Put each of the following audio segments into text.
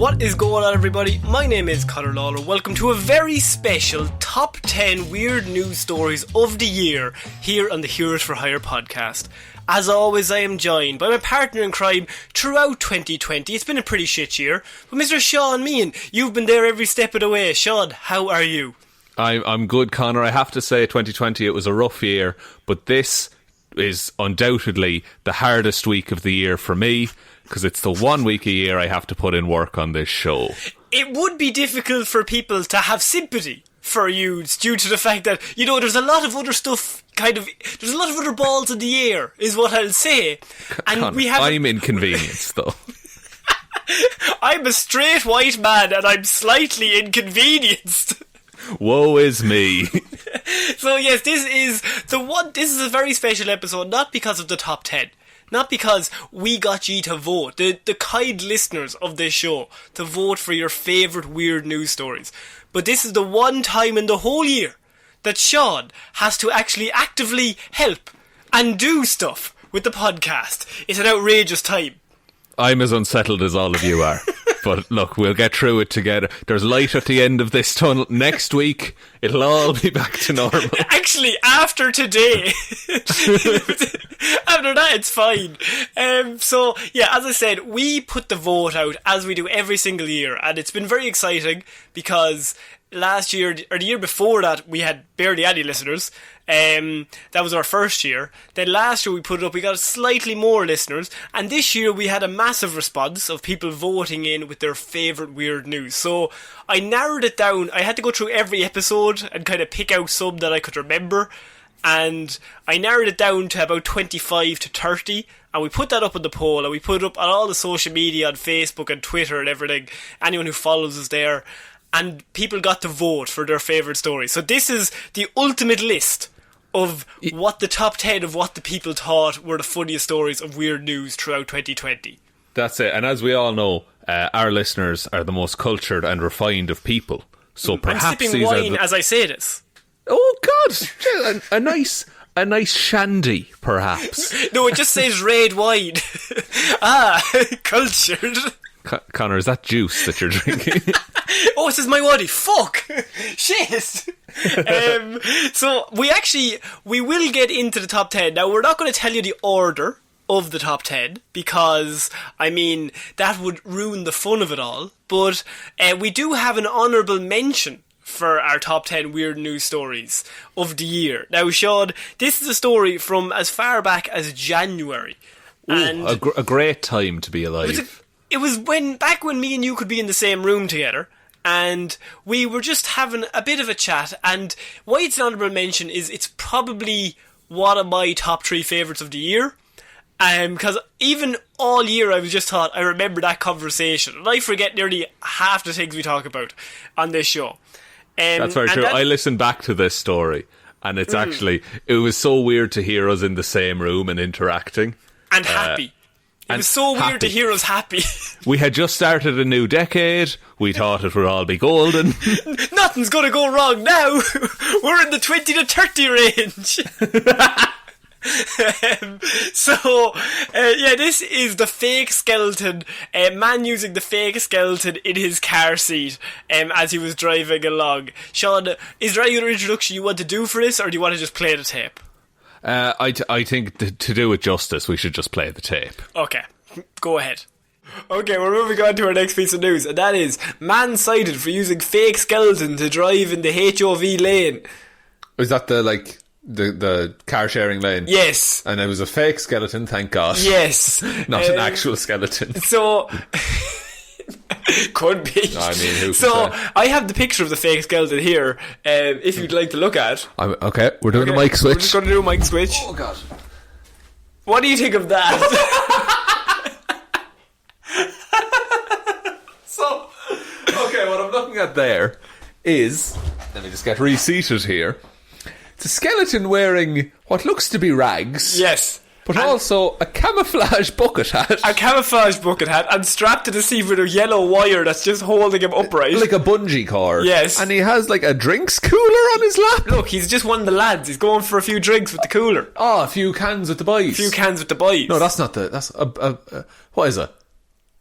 What is going on, everybody? My name is Ciara Lawler. Welcome to a very special Top 10 Weird News Stories of the Year here on the Heroes for Hire podcast. As always, I am joined by my partner in crime throughout 2020. It's been a pretty shit year. But Mr. Shaun Meehan, you've been there every step of the way. Shaun, how are you? I'm good, Connor. I have to say 2020, it was a rough year, but this is undoubtedly the hardest week of the year for me, because it's the 1 week a year I have to put in work on this show. It would be difficult for people to have sympathy for you due to the fact that, you know, there's a lot of other stuff, there's a lot of other balls in the air, is what I'll say. And Connor, we have I'm inconvenienced, though. I'm a straight white man and I'm slightly inconvenienced. Woe is me. So yes, this is a very special episode, not because of the top 10. Not because we got you to vote, the kind listeners of this show, to vote for your favourite weird news stories. But this is the one time in the whole year that Shaun has to actually actively help and do stuff with the podcast. It's an outrageous time. I'm as unsettled as all of you are. But look, we'll get through it together. There's light at the end of this tunnel. Next week, it'll all be back to normal. Actually, after today, after that, it's fine. So, yeah, as I said, we put the vote out as we do every single year. And it's been very exciting because last year, or the year before that, we had barely any listeners. That was our first year. Then last year we put it up, we got slightly more listeners, and this year we had a massive response of people voting in with their favourite weird news. So I narrowed it down. I had to go through every episode and kind of pick out some that I could remember, and I narrowed it down to about 25 to 30, and we put that up on the poll, and we put it up on all the social media, on Facebook and Twitter and everything, anyone who follows us there, and people got to vote for their favourite stories. So this is the ultimate list of what the top 10 of what the people thought were the funniest stories of weird news throughout 2020. That's it. And as we all know, our listeners are the most cultured and refined of people. So perhaps I'm sipping wine as I say this. Oh God, a nice shandy, perhaps. No, it just says red wine. Cultured. Connor, is that juice that you're drinking? Oh, it says my body. Fuck. Shit. So we will get into the top 10. Now, we're not going to tell you the order of the top 10 because, I mean, that would ruin the fun of it all. But we do have an honourable mention for our top 10 weird news stories of the year. Now, Shaun, this is a story from as far back as January. Ooh, and a great time to be alive. It was back when me and you could be in the same room together, and we were just having a bit of a chat, and why it's an honourable mention is it's probably one of my top 3 favourites of the year, because even all year I was just thought, I remember that conversation, and I forget nearly half the things we talk about on this show. That's very true. I listened back to this story, and it's actually, it was so weird to hear us in the same room and interacting. And happy. It was so weird to hear us happy. We had just started a new decade. We thought it would all be golden. Nothing's going to go wrong now. We're in the 20 to 30 range. This is the fake skeleton. Man using the fake skeleton in his car seat as he was driving along. Shaun, is there any other introduction you want to do for this, or do you want to just play the tape? I think to do it justice, we should just play the tape. Okay, go ahead. Okay, we're moving on to our next piece of news, and that is man cited for using fake skeleton to drive in the HOV lane. Is that the car sharing lane? Yes. And it was a fake skeleton, thank God. Yes. Not an actual skeleton. So could be. No, I mean, who can so say? I have the picture of the fake skeleton here, if you'd like to look at. Okay, we're doing a mic switch. We're just going to do a mic switch. Oh God. What do you think of that? So, okay, what I'm looking at there is, let me just get reseated here. It's a skeleton wearing what looks to be rags. Yes. But also a camouflage bucket hat. A camouflage bucket hat, and strapped to the seat with a yellow wire that's just holding him upright. Like a bungee cord. Yes. And he has like a drinks cooler on his lap. Look, he's just one of the lads. He's going for a few drinks with the cooler. Oh, a few cans with the boys. A few cans with the boys. No, that's not the... That's what is it?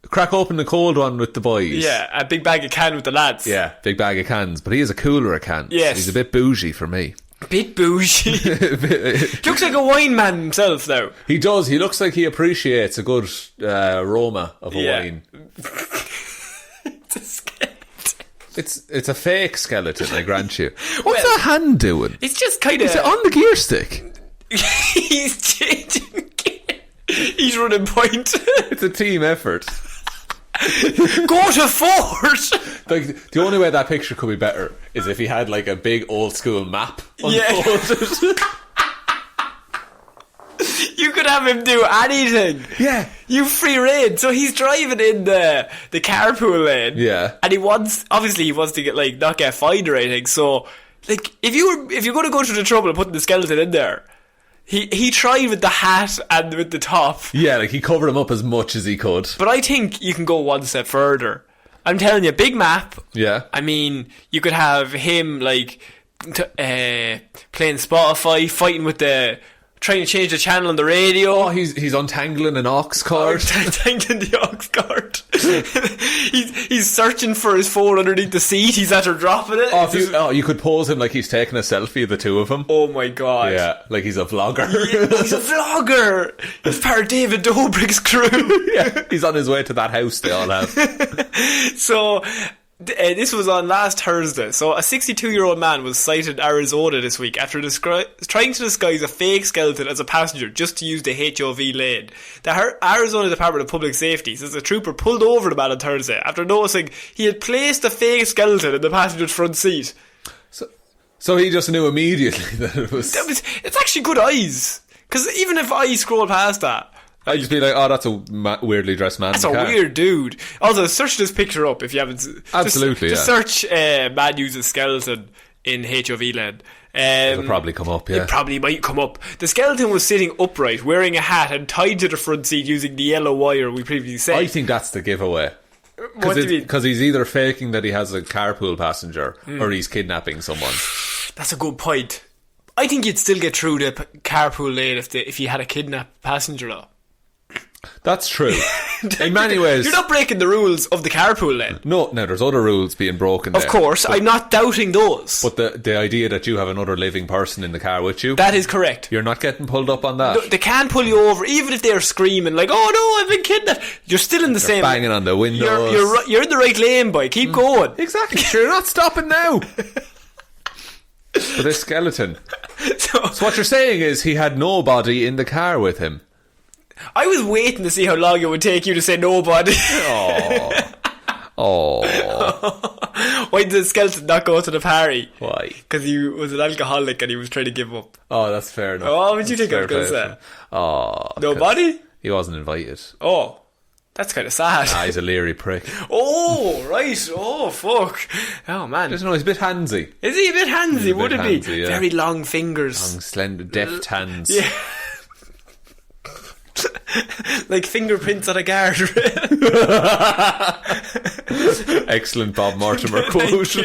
crack open the cold one with the boys. Yeah, a big bag of can with the lads. Yeah, big bag of cans. But he has a cooler of cans. Yes. He's a bit bougie for me. Bit bougie. Looks like a wine man himself, though. He does. He looks like he appreciates a good aroma of a wine. It's a skeleton. It's a fake skeleton, I grant you. What's that hand doing? It's just kind of... Is it on the gear stick? He's changing gear. He's running point. It's a team effort. Go to fort. Like, the only way that picture could be better is if he had like a big old school map unfolded. You could have him do anything. Yeah. You free rein. So he's driving in the carpool lane. Yeah. And he wants to get like not get fined or anything. So like if you're going to go through the trouble of putting the skeleton in there, he tried with the hat and with the top. Yeah, like he covered him up as much as he could. But I think you can go one step further. I'm telling you, big map. Yeah. I mean, you could have him like playing Spotify, fighting with trying to change the channel on the radio. Oh, he's untangling an aux cord. Untangling the aux cord. he's searching for his phone underneath the seat. He's after dropping it. You could pose him like he's taking a selfie of the two of them. Oh my god. Yeah, like he's a vlogger. Yeah, he's a vlogger. He's part of David Dobrik's crew. Yeah, he's on his way to that house they all have. So... this was on last Thursday. So a 62-year-old man was cited in Arizona this week after trying to disguise a fake skeleton as a passenger just to use the HOV lane. The Arizona Department of Public Safety says a trooper pulled over the man on Thursday after noticing he had placed a fake skeleton in the passenger's front seat. So he just knew immediately that it was... It's actually good eyes. Because even if I scroll past that, I'd just be like, oh, that's a weirdly dressed man. That's a weird dude. Also, search this picture up if you haven't. Absolutely, just search man uses skeleton in HOV land. It'll probably come up, yeah. It probably might come up. The skeleton was sitting upright, wearing a hat and tied to the front seat using the yellow wire we previously said. I think that's the giveaway. What do you mean? Because he's either faking that he has a carpool passenger or he's kidnapping someone. That's a good point. I think you'd still get through the carpool lane if you had a kidnapped passenger though. That's true. In many ways. You're not breaking the rules of the carpool lane. No, there's other rules being broken there. Of course, I'm not doubting those. But the idea that you have another living person in the car with you... That is correct. You're not getting pulled up on that. No, they can pull you over, even if they're screaming like, oh no, I've been kidnapped. You're still in the same... banging on the windows. You're in the right lane, boy. Keep going. Exactly. You're not stopping now. But this skeleton... So what you're saying is he had nobody in the car with him. I was waiting to see how long it would take you to say nobody. Oh. Why did the skeleton not go to the party? Why? Because he was an alcoholic and he was trying to give up. Oh, that's fair enough. Oh, what would you think I was going to say? Oh. Nobody? He wasn't invited. Oh. That's kind of sad. He's a leery prick. Oh, right. Oh, fuck. Oh, man. He's a bit handsy. Is he a bit handsy? Would it be? Yeah. Very long fingers. Long, slender, deft hands. Yeah. Like fingerprints on a guardrail. Excellent Bob Mortimer quote.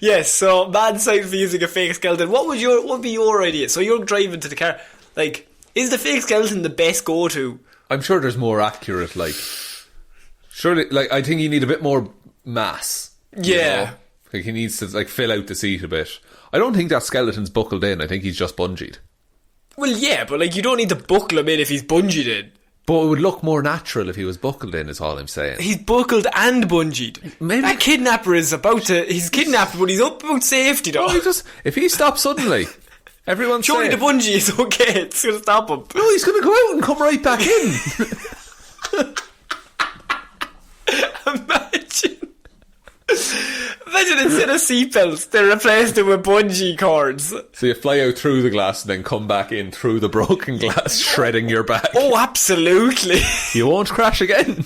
Yes, so man cited for using a fake skeleton. What would be your idea? So you're driving to the car. Like, is the fake skeleton the best go-to? I'm sure there's more accurate, like... Surely, like, I think you need a bit more mass. Yeah. You know? Like, he needs to, like, fill out the seat a bit. I don't think that skeleton's buckled in. I think he's just bungeed. Well, yeah, but like you don't need to buckle him in if he's bungeed in. But it would look more natural if he was buckled in, is all I'm saying. He's buckled and bungeed. Maybe that kidnapper is he's kidnapped, but he's up about safety though. If he stops suddenly, everyone's surely safe. the bungee is okay, it's going to stop him. No, he's going to go out and come right back in. Imagine instead of seatbelts, they replaced it with bungee cords. So you fly out through the glass and then come back in through the broken glass, shredding your back. Oh, absolutely. You won't crash again.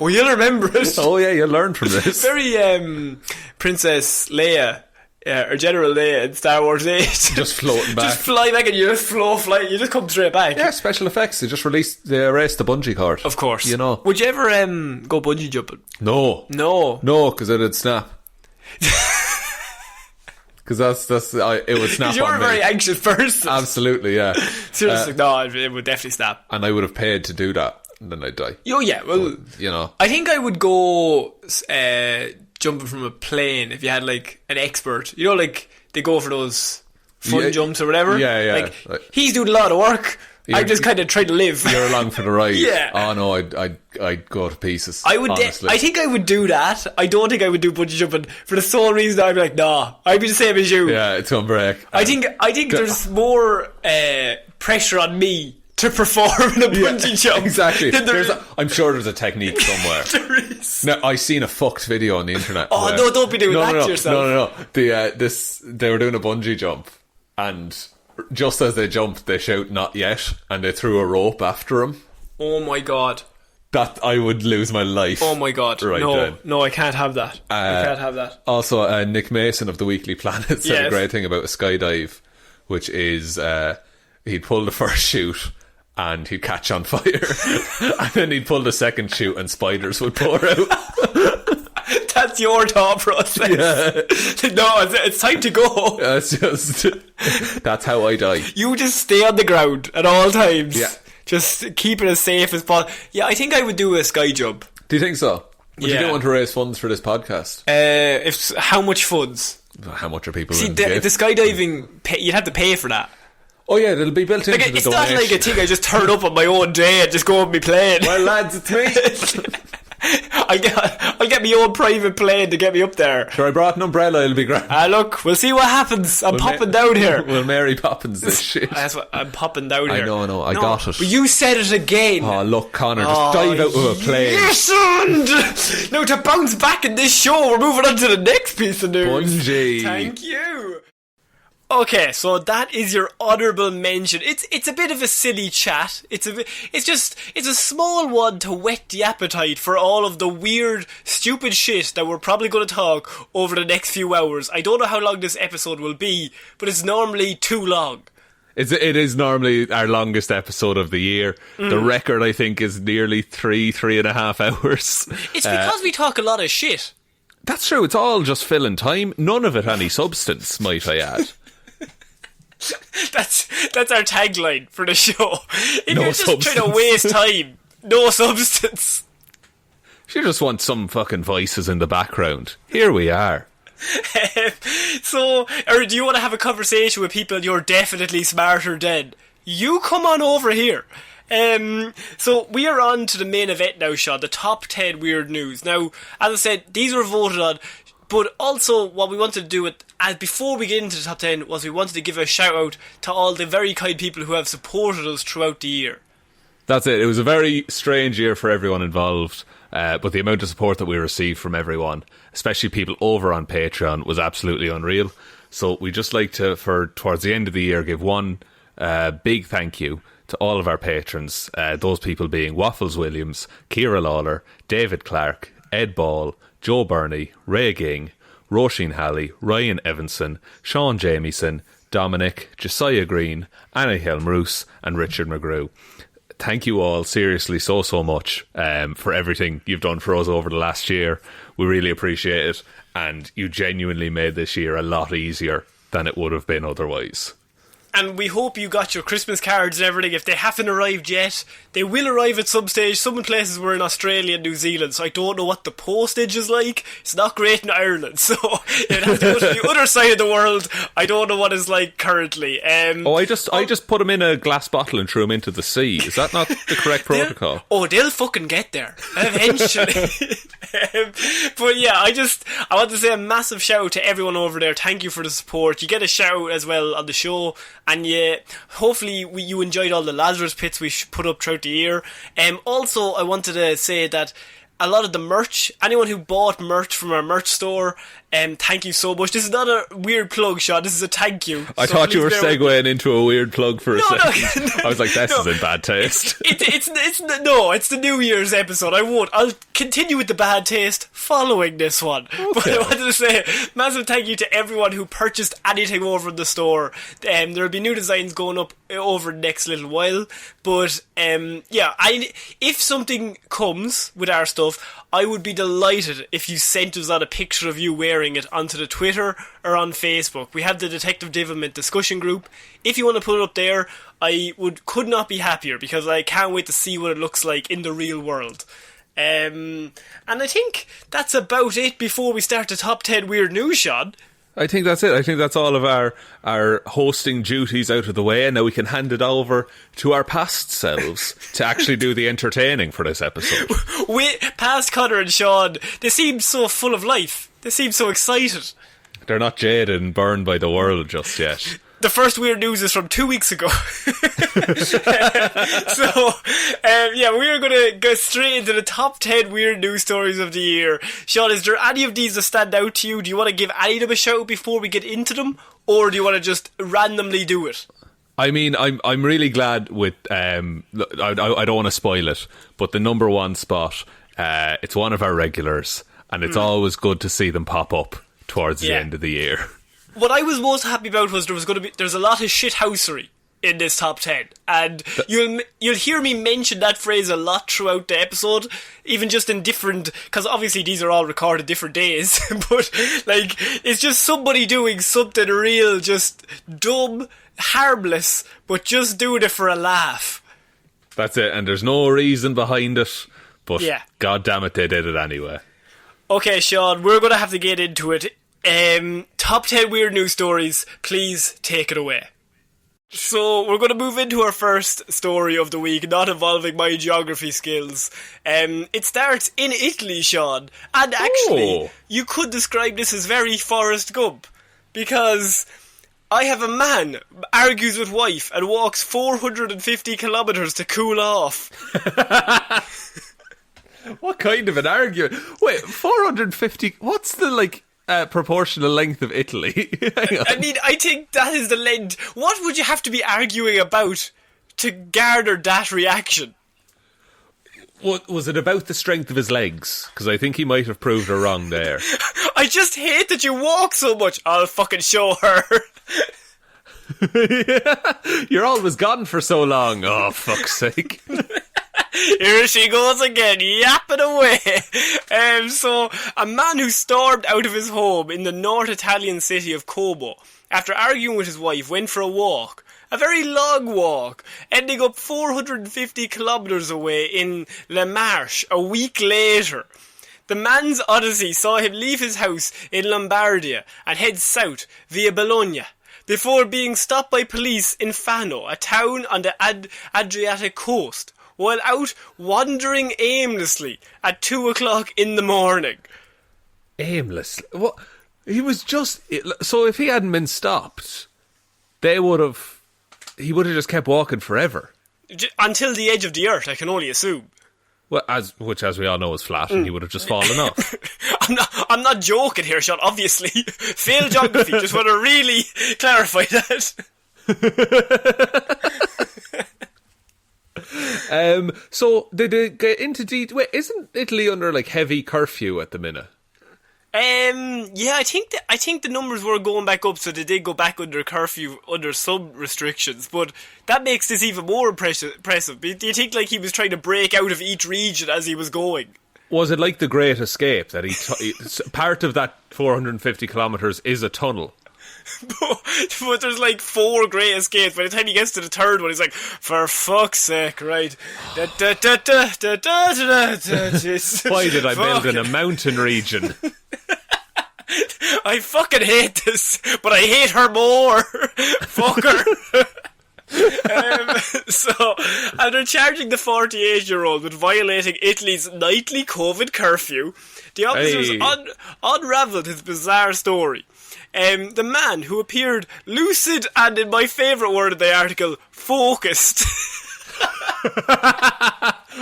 Oh, you'll remember it. Oh yeah, you'll learn from this. Very Princess Leia, or General Leia in Star Wars 8. Just floating back. Just fly back and you just fly, you just come straight back. Yeah, special effects. They just erased the bungee cord. Of course. You know. Would you ever go bungee jumping? No, because it'd snap. Because it would snap. You're a very anxious person. Absolutely, yeah. Seriously, no, it would definitely snap. And I would have paid to do that. and then I'd die. Oh yeah, well, You know, I think I would go jumping from a plane if you had like an expert. You know, like they go for those fun jumps or whatever. Yeah. Like he's doing a lot of work. I just kind of try to live. You're along for the ride. Yeah. Oh no, I'd go to pieces. I would. Honestly. I think I would do that. I don't think I would do bungee jumping for the sole reason I'd be like, nah. I'd be the same as you. Yeah, it's on break. I think there's more pressure on me to perform in a bungee jump. Exactly. I'm sure there's a technique somewhere. There is. Now, I seen a fucked video on the internet. Oh no! Don't be doing that to yourself. No. They were doing a bungee jump, and just as they jumped, they shout "not yet," and they threw a rope after him. Oh my god! That I would lose my life. Oh my god! Right no, then. no, I can't have that. I can't have that. Also, Nick Mason of the Weekly Planet said a great thing about a skydive, which is he'd pull the first chute and he'd catch on fire, and then he'd pull the second chute and spiders would pour out. That's your thought process. Yeah. No, it's time to go. That's how I die. You just stay on the ground at all times. Yeah. Just keep it as safe as possible. Yeah, I think I would do a sky jump. Do you think so? Would Yeah. you want to raise funds for this podcast? How much funds? How much are people See, willing to give? the skydiving, you'd have to pay for that. Oh yeah, it'll be built into the It's donation. not like a thing I just turn up on my own day and just go and be playing. Well, lads, it's me. I'll get my own private plane to get me up there. Sure, I brought an umbrella, it'll be grand. Look, we'll see what happens. I'm popping down here. Well, Mary Poppins this shit. That's what I'm popping down here. I know, I got it. But you said it again. Oh, look, Connor, just dive out of a plane. Yes, and now to bounce back in this show, we're moving on to the next piece of news. Bungee. Thank you. Okay, so that is your honourable mention. It's a bit of a silly chat. It's a small one to whet the appetite for all of the weird, stupid shit that we're probably going to talk over the next few hours. I don't know how long this episode will be, but it's normally too long. It is normally our longest episode of the year. The record, I think, is nearly 3.5 hours. It's because we talk a lot of shit. That's true. It's all just filling time. None of it any substance, might I add. That's our tagline for the show. If No you're just substance. trying to waste time, no substance. She just wants some fucking voices in the background. Here we are. Or do you want to have a conversation with people you're definitely smarter than? You come on over here. So we are on to the main event now, Shaun, the top 10 weird news. Now, as I said, these were voted on, but also what we wanted to do before we get into the top 10 was we wanted to give a shout out to all the very kind people who have supported us throughout the year. That's it. It was a very strange year for everyone involved, but the amount of support that we received from everyone, especially people over on Patreon, was absolutely unreal. So we just like to, towards the end of the year, give one big thank you to all of our patrons, those people being Waffles Williams, Ciara Lawler, David Clarke, Ed Ball, Joe Burney, Ray Ging, Roisin Hally, Ryan Evanson, Shaun Jamieson, Dominic, Jessiah Green, Anna Hjelmroos and Richard McGrew. Thank you all, seriously, so much for everything you've done for us over the last year. We really appreciate it, and you genuinely made this year a lot easier than it would have been otherwise. And we hope you got your Christmas cards and everything. If they haven't arrived yet, they will arrive at some stage. Some places were in Australia and New Zealand, so I don't know what the postage is like. It's not great in Ireland, so it has to go to the other side of the world. I don't know what it's like currently. I just put them in a glass bottle and threw them into the sea. Is that not the correct protocol? They'll fucking get there eventually. But yeah, I want to say a massive shout out to everyone over there. Thank you for the support. You get a shout out as well on the show. And yeah, hopefully you enjoyed all the Lazarus pits we put up throughout the year. Also, I wanted to say that a lot of the merch, anyone who bought merch from our merch store, thank you so much. This is not a weird plug, Shaun. This is a thank you. I thought you were segueing into a weird plug for a second. No. I was like, this is in bad taste. It's the New Year's episode. I'll continue with the bad taste following this one. Okay. But I wanted to say massive thank you to everyone who purchased anything over in the store. There will be new designs going up over the next little while. But if something comes with our stuff, I would be delighted if you sent us out a picture of you wearing sharing it onto the Twitter or on Facebook. We have the Detective Divilment discussion group. If you want to put it up there, I could not be happier, because I can't wait to see what it looks like in the real world. And I think that's about it before we start the top 10 weird news, Shaun. I think that's it. I think that's all of our hosting duties out of the way, and now we can hand it over to our past selves to actually do the entertaining for this episode. Past Connor and Shaun, they seem so full of life. They seem so excited. They're not jaded and burned by the world just yet. The first weird news is from 2 weeks ago. We are going to go straight into the top 10 weird news stories of the year. Shaun, is there any of these that stand out to you? Do you want to give any of them a shout before we get into them? Or do you want to just randomly do it? I mean, I'm really glad with... I don't want to spoil it, but the number one spot, it's one of our regulars, and it's always good to see them pop up towards the end of the year. What I was most happy about was there's a lot of shithousery in this top 10, and you'll hear me mention that phrase a lot throughout the episode, even just in different, because obviously these are all recorded different days, but like, it's just somebody doing something real, just dumb, harmless, but just doing it for a laugh. That's it, and there's no reason behind it, but god damn it, they did it anyway. Okay, Shaun, we're going to have to get into it. Top 10 weird news stories, please take it away. So, we're going to move into our first story of the week, not involving my geography skills. It starts in Italy, Shaun, and actually, you could describe this as very Forrest Gump, because I have a man argues with wife and walks 450 kilometres to cool off. What kind of an argument? Wait, 450... What's the, proportional length of Italy? I mean, I think that is the length. What would you have to be arguing about to garner that reaction? What, was it about the strength of his legs? Because I think he might have proved her wrong there. I just hate that you walk so much. I'll fucking show her. You're always gone for so long. Oh, fuck's sake. Here she goes again, yapping away. So, a man who stormed out of his home in the North Italian city of Como, after arguing with his wife, went for a walk. A very long walk, ending up 450 kilometres away in Le Marche a week later. The man's odyssey saw him leave his house in Lombardia and head south via Bologna, before being stopped by police in Fano, a town on the Adriatic coast, while out wandering aimlessly at 2 o'clock in the morning. Aimlessly? What? He was just... So if he hadn't been stopped, he would have just kept walking forever. Until the edge of the earth, I can only assume. Well, which, as we all know, is flat, and he would have just fallen off. I'm not joking here, Shaun, obviously. Failed geography, just want to really clarify that. So did they get into detail? Wait, isn't Italy under heavy curfew at the minute? I think the numbers were going back up, so they did go back under curfew, under some restrictions. But that makes this even more impressive. Do you think he was trying to break out of each region as he was going? Was it like the Great Escape that part of that 450 kilometres is a tunnel? But there's 4 Great Escapes. By the time he gets to the third one, he's like, for fuck's sake, right? Why did I build in a mountain region? I fucking hate this, but I hate her more. Fuck her. After charging the 48-year-old with violating Italy's nightly COVID curfew, the officers unravelled his bizarre story. The man, who appeared lucid and, in my favourite word of the article, focused.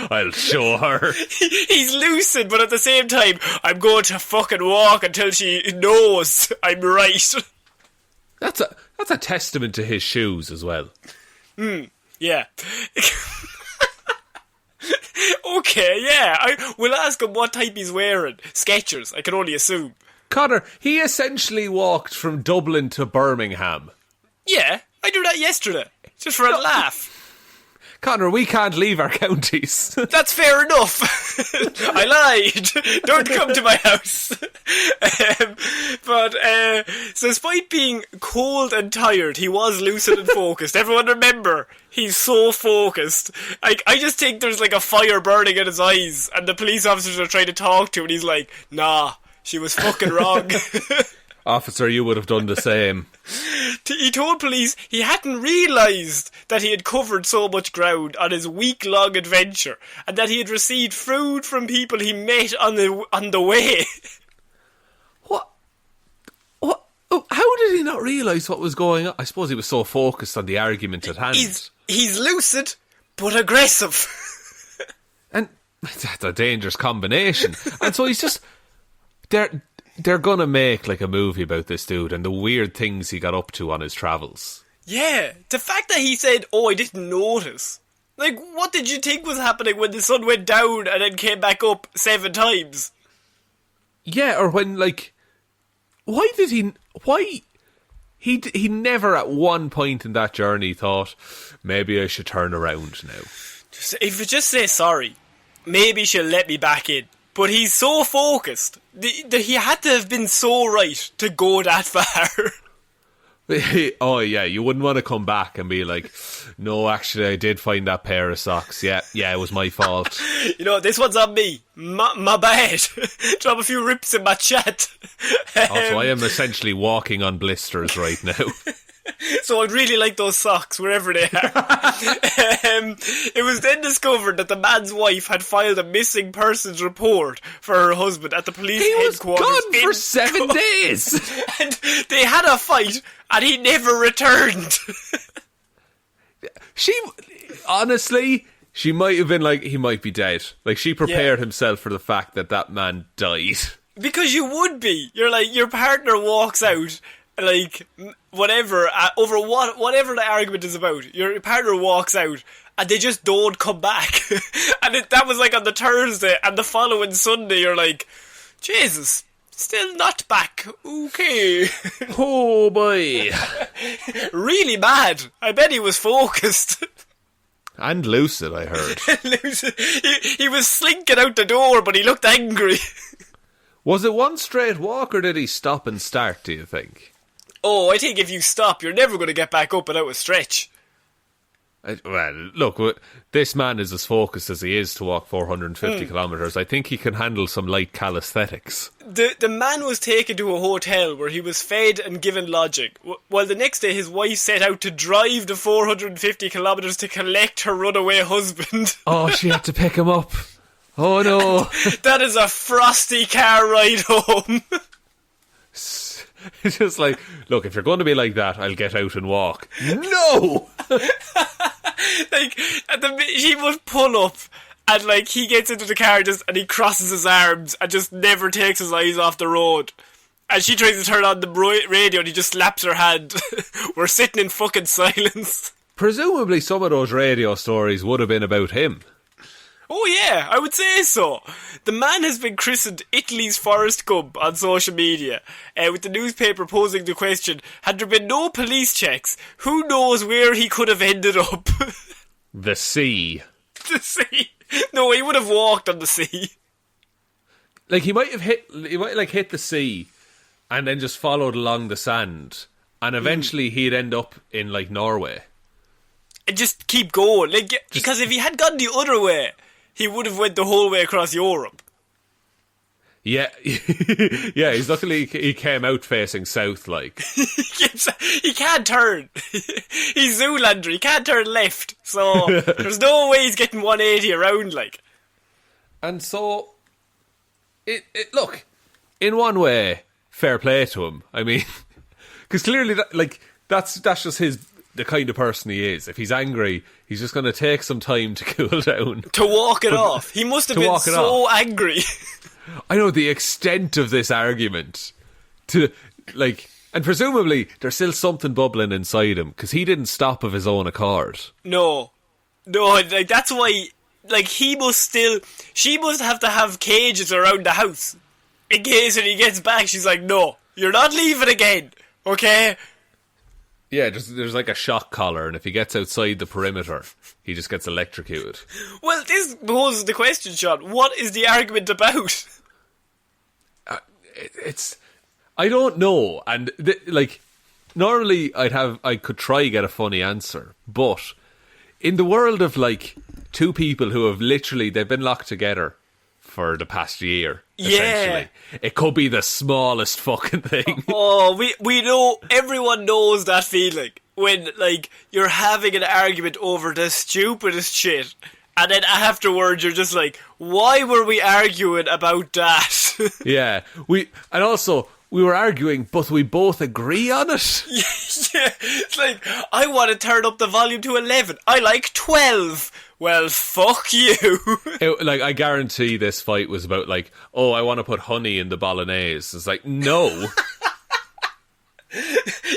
I'll show her. He's lucid, but at the same time, I'm going to fucking walk until she knows I'm right. That's a testament to his shoes as well. Yeah. Okay, yeah. We'll ask him what type he's wearing. Skechers, I can only assume. Connor, he essentially walked from Dublin to Birmingham. Yeah, I did that yesterday. Just for a laugh. Connor, we can't leave our counties. That's fair enough. I lied. Don't come to my house. So despite being cold and tired, he was lucid and focused. Everyone remember, he's so focused. I just think there's like a fire burning in his eyes, and the police officers are trying to talk to him, and he's like, nah, she was fucking wrong. Officer, you would have done the same. He told police he hadn't realised that he had covered so much ground on his week-long adventure, and that he had received food from people he met on the way. What? How did he not realise what was going on? I suppose he was so focused on the argument at hand. He's lucid, but aggressive. And that's a dangerous combination. And so he's just... They're gonna make like a movie about this dude and the weird things he got up to on his travels. Yeah, the fact that he said, "Oh, I didn't notice." Like, what did you think was happening when the sun went down and then came back up 7 times? Yeah, or when like, he never at one point in that journey thought, maybe I should turn around now. If you just say sorry, maybe she'll let me back in. But he's so focused. He had to have been so right to go that far. Oh, yeah, you wouldn't want to come back and be like, no, actually, I did find that pair of socks. Yeah, it was my fault. You know, this one's on me. My bad. Drop a few rips in my chat. So I am essentially walking on blisters right now. So I'd really like those socks, wherever they are. It was then discovered that the man's wife had filed a missing persons report for her husband at the police headquarters. He was gone for 7 days! And they had a fight, and he never returned. Honestly, she might have been like, he might be dead. Like, she prepared himself for the fact that man died. Because you would be. You're like, your partner walks out, like, whatever, over whatever the argument is about, your partner walks out and they just don't come back. And that was like on the Thursday, and the following Sunday you're like, Jesus, still not back. Okay. Oh boy. Really mad. I bet he was focused. And lucid, I heard. Lucid. He was slinking out the door, but he looked angry. Was it one straight walk, or did he stop and start, do you think? Oh, I think if you stop, you're never going to get back up without a stretch. Well, look, this man is as focused as he is to walk 450 kilometres. I think he can handle some light calisthenics. The man was taken to a hotel where he was fed and given lodging, while the next day his wife set out to drive the 450 kilometres to collect her runaway husband. Oh, she had to pick him up. Oh no. That is a frosty car ride home. It's just like, look, if you're going to be like that, I'll get out and walk. No! Like, she would pull up, and like, he gets into the car and he crosses his arms and just never takes his eyes off the road. And she tries to turn on the radio and he just slaps her hand. We're sitting in fucking silence. Presumably some of those radio stories would have been about him. Oh yeah, I would say so. The man has been christened Italy's Forrest Gump on social media, with the newspaper posing the question, had there been no police checks, who knows where he could have ended up? The sea. The sea? No, he would have walked on the sea. Like, he might hit the sea and then just followed along the sand, and eventually he'd end up in, like, Norway. And just keep going. Because if he had gone the other way, he would have went the whole way across Europe. Yeah, yeah. He's luckily he came out facing south, like. He can't turn. He's Zoolander. He can't turn left. So there's no way he's getting 180 around, like. And so, look, in one way, fair play to him. I mean, because clearly, that's just the kind of person he is. If he's angry, he's just going to take some time to cool down. To walk it off. He must have been so angry. I know the extent of this argument. And presumably, there's still something bubbling inside him, because he didn't stop of his own accord. No, like, that's why, like, she must have to have cages around the house. In case when he gets back, she's like, no, you're not leaving again, okay? Yeah, there's like a shock collar, and if he gets outside the perimeter, he just gets electrocuted. Well, this poses the question, Sean. What is the argument about? I don't know, and normally I could try get a funny answer, but in the world of like two people who have they've been locked together for the past year, essentially, it could be the smallest fucking thing. Oh, we know, everyone knows that feeling when like you're having an argument over the stupidest shit, and then afterwards you're just like, why were we arguing about that? Yeah, we were arguing, but we both agree on it. Yeah, it's like, I want to turn up the volume to 11. I like 12. Well, fuck you. I guarantee this fight was about like, oh, I want to put honey in the bolognese. It's like, no.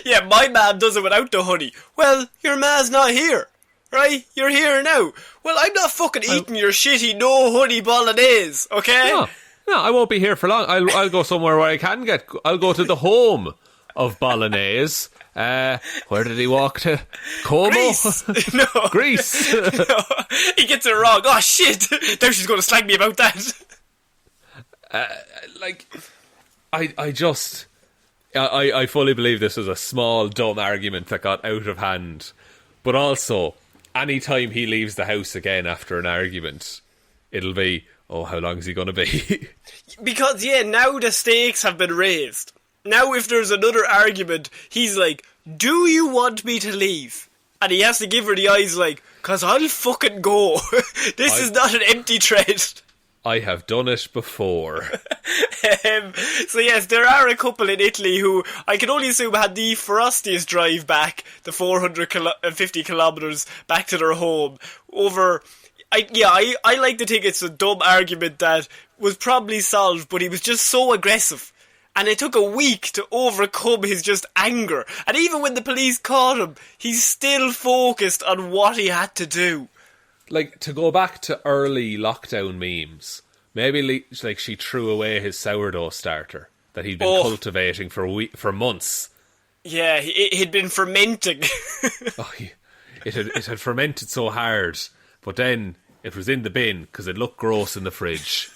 Yeah, my mum does it without the honey. Well, your ma's not here, right? You're here now. Well, I'm not fucking eating your shitty no honey bolognese, okay? No, I won't be here for long. I'll go somewhere where I can I'll go to the home of bolognese. Where did he walk to? Como? Greece. No. Greece. No, he gets it wrong. Oh shit! Now she's going to slag me about that. I fully believe this was a small, dumb argument that got out of hand. But also, any time he leaves the house again after an argument, it'll be, oh, how long is he going to be? Because, now the stakes have been raised. Now if there's another argument, he's like, do you want me to leave? And he has to give her the eyes like, 'cause I'll fucking go. This is not an empty threat. I have done it before. So yes, there are a couple in Italy who I can only assume had the frostiest drive back, the 450 kilometres back to their home over... I like to think it's a dumb argument that was probably solved, but he was just so aggressive. And it took a week to overcome his just anger. And even when the police caught him, he's still focused on what he had to do. Like, to go back to early lockdown memes, maybe like she threw away his sourdough starter that he'd been cultivating for months. Yeah, he'd been fermenting. It had fermented so hard, but then it was in the bin because it looked gross in the fridge.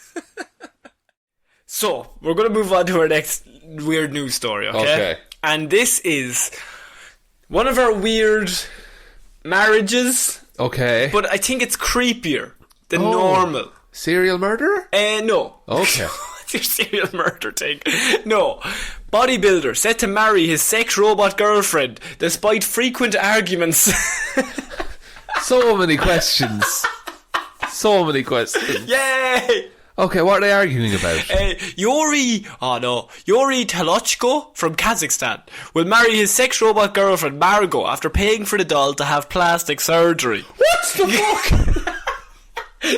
So, we're going to move on to our next weird news story, okay? And this is one of our weird marriages. Okay. But I think it's creepier than normal. Serial murderer? No. Okay. What's your serial murder thing? No. Bodybuilder set to marry his sex robot girlfriend despite frequent arguments. So many questions. Yay! Okay, what are they arguing about? Yuri Talochko from Kazakhstan will marry his sex robot girlfriend Margot after paying for the doll to have plastic surgery. What the fuck?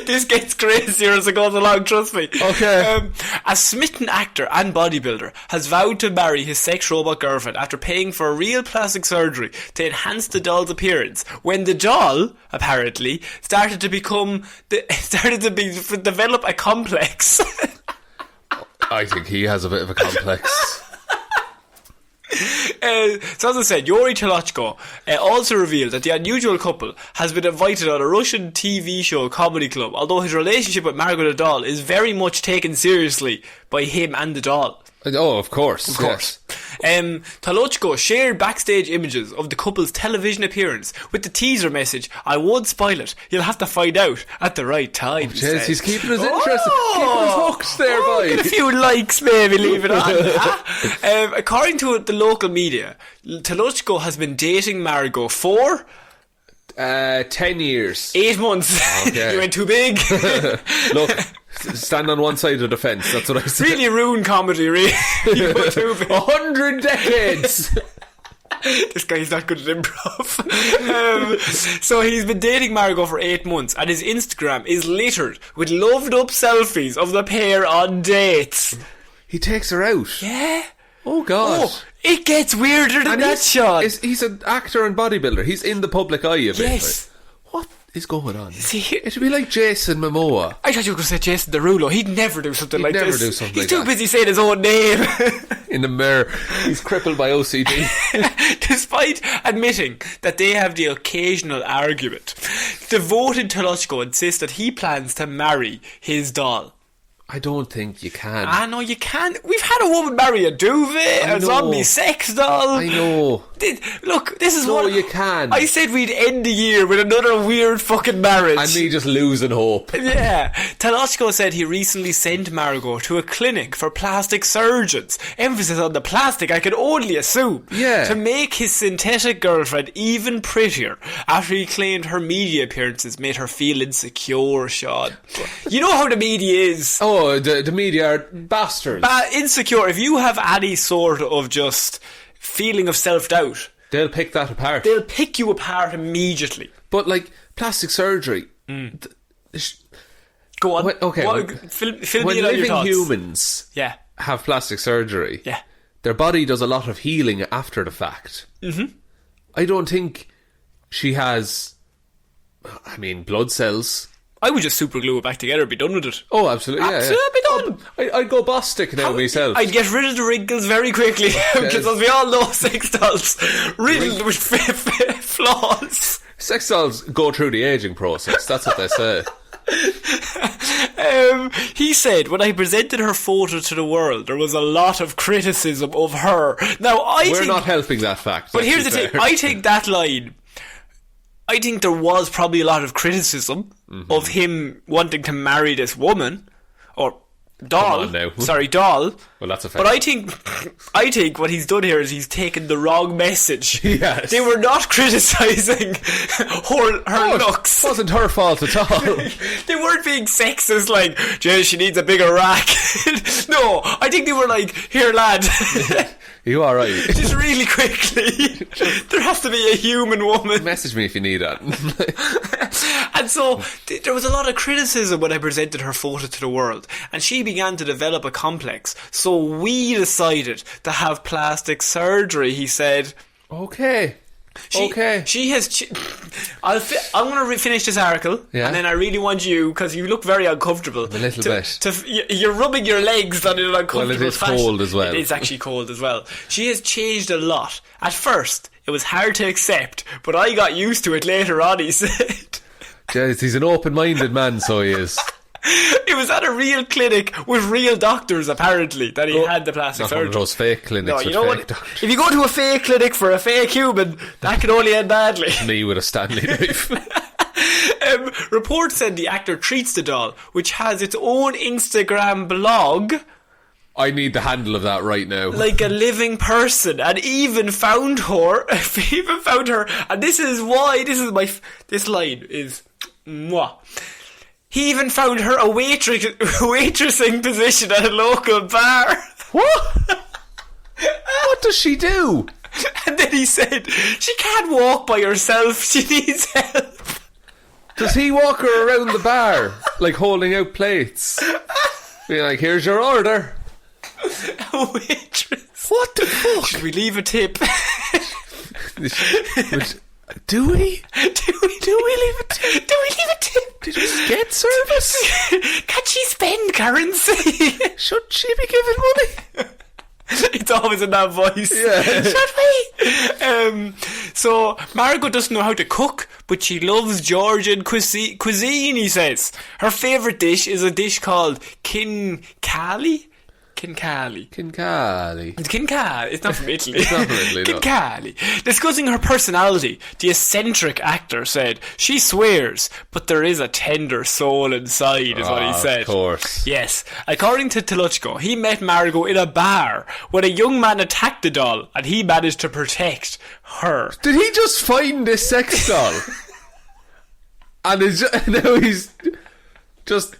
This gets crazier as it goes along, trust me. Okay. A smitten actor and bodybuilder has vowed to marry his sex robot girlfriend after paying for real plastic surgery to enhance the doll's appearance, when the doll, apparently, started to develop a complex. I think he has a bit of a complex. So as I said, Yuri Talochko also revealed that the unusual couple has been invited on a Russian TV show comedy club, although his relationship with Margot the doll is very much taken seriously by him and the doll. Oh, of course. Of course. Talochko shared backstage images of the couple's television appearance with the teaser message, "I won't spoil it, you'll have to find out at the right time." He's keeping us interested. Keeping us hooked there, boy. Get a few likes, maybe, leave it on. According to the local media, Talochko has been dating Margot for 10 years. 8 months. Okay. You went too big. Look, stand on one side of the fence, that's what I said. Really ruined comedy, really. You went too big. 100 decades. This guy's not good at improv. So he's been dating Margot for 8 months, and his Instagram is littered with loved up selfies of the pair on dates. He takes her out. Yeah. Oh God. Oh, it gets weirder than that, Sean. He's an actor and bodybuilder. He's in the public eye a bit. Yes. What is going on? It should be like Jason Momoa. I thought you were going to say Jason Derulo. He'd never do something like this. Do something He's like too that. busy saying his own name. In the mirror. He's crippled by OCD. Despite admitting that they have the occasional argument, devoted Toluchko insists that he plans to marry his doll. I don't think you can. I know you can. We've had a woman marry a duvet, a zombie sex doll. I know. Look, this is no, what... you can. I said we'd end the year with another weird fucking marriage. And me just losing hope. Yeah. Toluchko said he recently sent Margot to a clinic for plastic surgeons. Emphasis on the plastic, I can only assume. Yeah. To make his synthetic girlfriend even prettier after he claimed her media appearances made her feel insecure, Shaun. You know how the media is. Oh, the media are bastards. Insecure. If you have any sort of just feeling of self-doubt, they'll pick that apart. They'll pick you apart immediately. But like plastic surgery. Go on. Okay. Fill when me in on your living thoughts. humans have plastic surgery, their body does a lot of healing after the fact. Mm-hmm. I don't think she has. I mean, blood cells. I would just super glue it back together and be done with it. Oh, absolutely. Absolutely done. I'd go Bostic now myself. I'd get rid of the wrinkles very quickly because, as we all know, sex dolls riddled with flaws. Sex dolls go through the ageing process. That's what they say. He said, when I presented her photo to the world, there was a lot of criticism of her. Now, We're not helping that fact. But here's the thing. I take that line... I think there was probably a lot of criticism of him wanting to marry this woman, or doll. Come on now. Sorry, doll. Well, that's a fact. But I think what he's done here is he's taken the wrong message. Yes. They were not criticising her looks. It wasn't her fault at all. They weren't being sexist, like, Jess, she needs a bigger rack. No, I think they were like, here, lad. You alright? Just really quickly. There has to be a human woman. Message me if you need that. And so there was a lot of criticism when I presented her photo to the world, and she began to develop a complex. So we decided to have plastic surgery, he said. Okay. She has... I'm going to finish this article, and then I really want you, because you look very uncomfortable. A little bit. You're rubbing your legs on an uncomfortable Well, it is fashion. cold as well. It is actually cold as well. She has changed a lot. At first, it was hard to accept, but I got used to it later on, he said. Jeez, he's an open-minded man, so he is. It was at a real clinic with real doctors, apparently, that he had the plastic surgery. Not one of those fake clinics. No, you know what? Doctors. If you go to a fake clinic for a fake human, that can only end badly. Me with a Stanley knife. Reports said the actor treats the doll, which has its own Instagram blog. I need the handle of that right now. Like a living person, and even found her, and this is why, this line is, mwah. He even found her a waitressing position at a local bar. What? What does she do? And then he said, she can't walk by herself, she needs help. Does he walk her around the bar, like holding out plates? Being like, here's your order. A waitress. What the fuck? Should we leave a tip? Do we? Do we leave a tip? Did we get service? Can she spend currency? Should she be giving money? It's always in that voice. Yeah. Should we? So Margot doesn't know how to cook, but she loves Georgian cuisine, he says. Her favourite dish is a dish called Kinkali. It's not from Italy. It's not from Italy, no. Kinkali. Discussing her personality, the eccentric actor said, she swears, but there is a tender soul inside, is what he said. Of course. Yes. According to Toluchko, he met Margot in a bar when a young man attacked the doll, and he managed to protect her. Did he just find this sex doll? And now he's just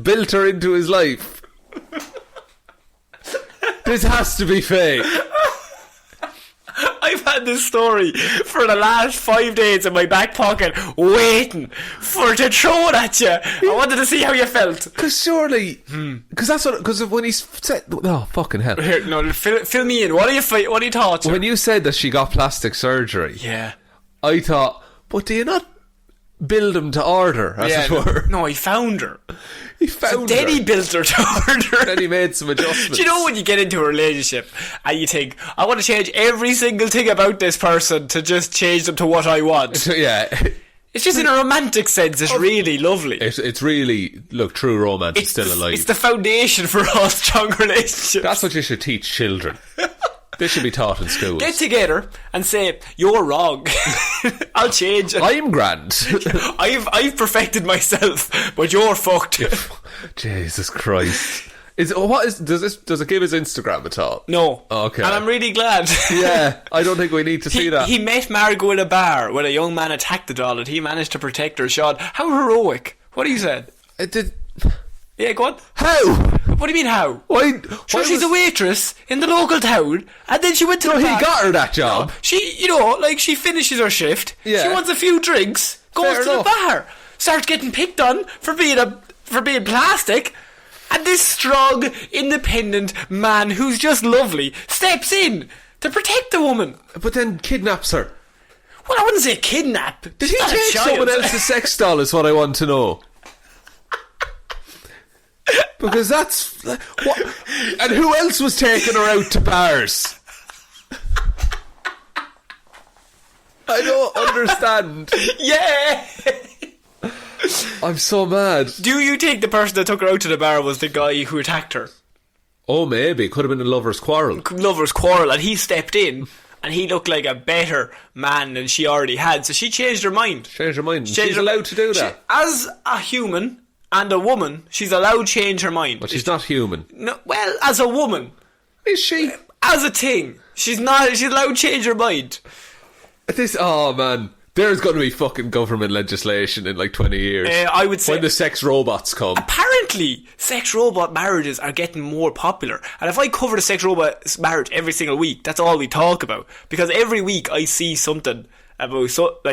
built her into his life. This has to be fake. I've had this story for the last 5 days in my back pocket, waiting for it to throw it at you. I wanted to see how you felt. Because surely, because when he said, oh fucking hell! Here, no, fill me in. What are you thoughts? When you said that she got plastic surgery, yeah, I thought, but do you not build him to order, as it were. No, he found her. He found Then her. he built her to order. Then he made some adjustments. Do you know when you get into a relationship and you think, I want to change every single thing about this person to just change them to what I want? Yeah. It's just in a romantic sense, it's really lovely. It's really, look, true romance is still alive. It's the foundation for all strong relationships. That's what you should teach children. They should be taught in schools. Get together and say, you're wrong. I'll change it. I'm grand. I've perfected myself, but you're fucked. Jesus Christ. Does it give his Instagram at all? No. Okay. And I'm really glad. Yeah, I don't think we need to see that. He met Margot in a bar when a young man attacked the doll and he managed to protect her. Sean, how heroic. What do you say? It did. Yeah, go on. How? What do you mean how? Why? Sure, she's a waitress in the local town, and then she went to the bar. He got her that job. No, she finishes her shift. Yeah. She wants a few drinks, goes Fair to enough. the bar, starts getting picked on for being plastic, and this strong, independent man who's just lovely steps in to protect the woman. But then kidnaps her. Well, I wouldn't say kidnap. Did he take someone else's sex doll is what I want to know. Because that's... What? And who else was taking her out to bars? I don't understand. Yeah! I'm so mad. Do you think the person that took her out to the bar was the guy who attacked her? Oh, maybe. Could have been a lover's quarrel. Lover's quarrel, and he stepped in and he looked like a better man than she already had, so she changed her mind. She's allowed to do that. As a human and a woman, she's allowed to change her mind. But she's not human. No, well, as a woman. Is she? As a thing. She's allowed to change her mind. Oh man, there's going to be fucking government legislation in like 20 years. I would say... when the sex robots come. Apparently, sex robot marriages are getting more popular. And if I cover the sex robot marriage every single week, that's all we talk about. Because every week I see something about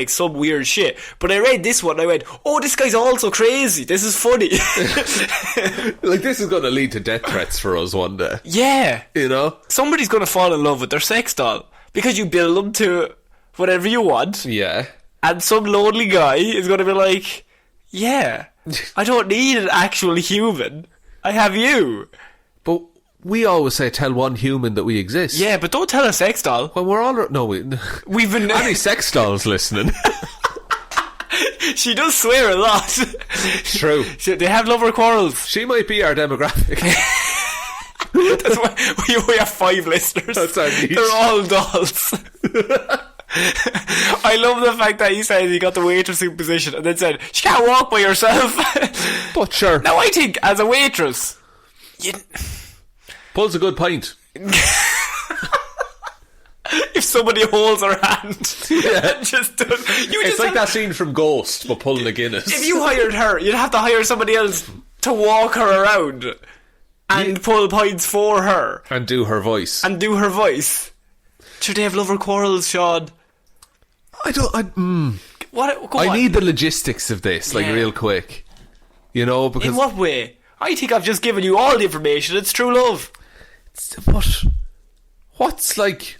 some weird shit. But I read this one and I went, oh, this guy's also crazy. This is funny. Like, this is going to lead to death threats for us one day. Yeah. You know? Somebody's going to fall in love with their sex doll. Because you build them to whatever you want. Yeah. And some lonely guy is going to be like, yeah, I don't need an actual human. I have you. But we always say tell one human that we exist. Yeah, but don't tell a sex doll. Well, we're all... No, we've been... Any sex dolls listening? She does swear a lot. True. They have lover quarrels. She might be our demographic. That's why we have 5 listeners. That's our niche. They're all dolls. I love the fact that he said he got the waitressing position and then said she can't walk by herself. But sure. Now I think as a waitress, pulls a good pint. If somebody holds her hand, Yeah. just does, It's like that scene from Ghost, but pulling a Guinness. If you hired her, you'd have to hire somebody else to walk her around and pull pints for her and do her voice. Should they have lover quarrels, Sean? I need the logistics of this, like, real quick. You know, because... In what way? I think I've just given you all the information. It's true love. But what's like...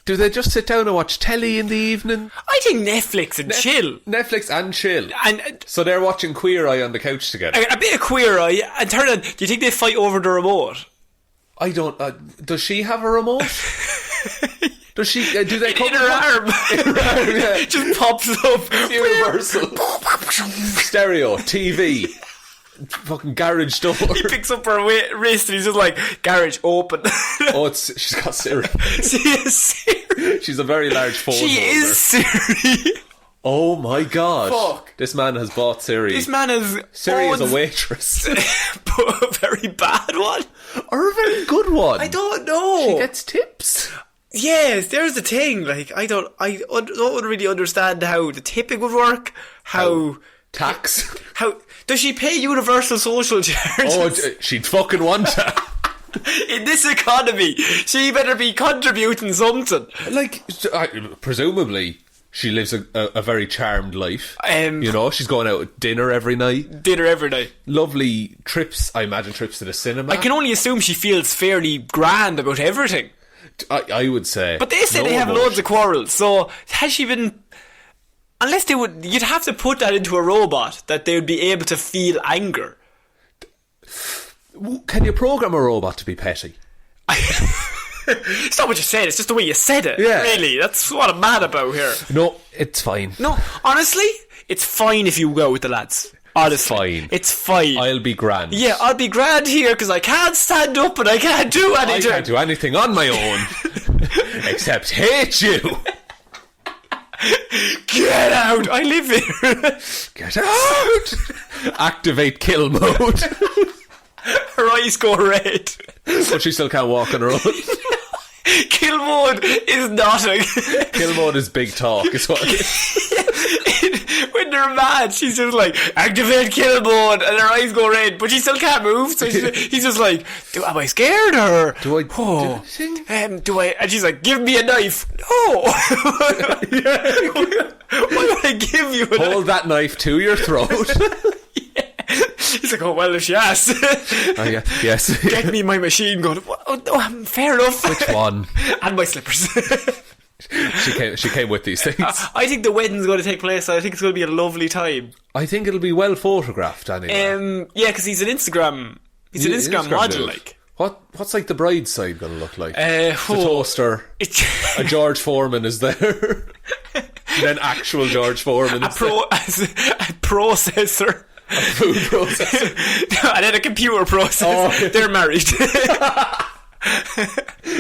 Do they just sit down and watch telly in the evening? I think Netflix and chill. Netflix and chill. And so they're watching Queer Eye on the couch together. A bit of Queer Eye. And turn on, do you think they fight over the remote? I don't... does she have a remote? Does she... do they come in her arm? In her arm, yeah. Just pops up. Universal. Stereo. TV. Fucking garage door. He picks up her wrist and he's just like, garage open. She's got Siri. She is Siri. She's a very large phone holder. Is Siri. Oh my god. Fuck. This man has bought Siri. Siri is a waitress. But a very bad one. Or a very good one. I don't know. She gets tips. Yes, there's the thing. Like, I don't really understand how the tipping would work. How tax. How does she pay universal social charges? Oh, she'd fucking want to. In this economy, she better be contributing something. Like, presumably, she lives a very charmed life. You know, she's going out at dinner every night. Lovely trips, I imagine trips to the cinema. I can only assume she feels fairly grand about everything. I would say. But they say they have loads of quarrels, so has she been... Unless they would, you'd have to put that into a robot that they would be able to feel anger. Can you program a robot to be petty? It's not what you said, it's just the way you said it. Yeah. Really, that's what I'm mad about here. No, it's fine. No, honestly, it's fine if you go with the lads. Honestly, Fine. It's fine. I'll be grand. Yeah, I'll be grand here because I can't stand up and I can't do anything. I can't do anything on my own except hate you. Get out! I live here. Get out! Activate kill mode. Her eyes go red. But she still can't walk on her own. Kill mode is nothing. Kill mode is big talk, is what it is. When they're mad, she's just like, activate kill mode, and her eyes go red, but she still can't move, so he's just like, am I scared, or do I do anything? Do I, and she's like, give me a knife. No. Why would I give you a knife? Hold that knife to your throat. He's like, oh, well, if she asks. Oh, yeah. Yes. Get me my machine gun. Oh, fair enough. Which one? And my slippers. She came with these things. I think the wedding's going to take place. I think it's going to be a lovely time. I think it'll be well photographed anyway. Yeah, because he's an Instagram. He's an Instagram model, dude. like. What's like the bride's side going to look like? The toaster. A George Foreman is there. And then actual George Foreman is there. A processor. A food processor. And then a computer processor. Oh. They're married.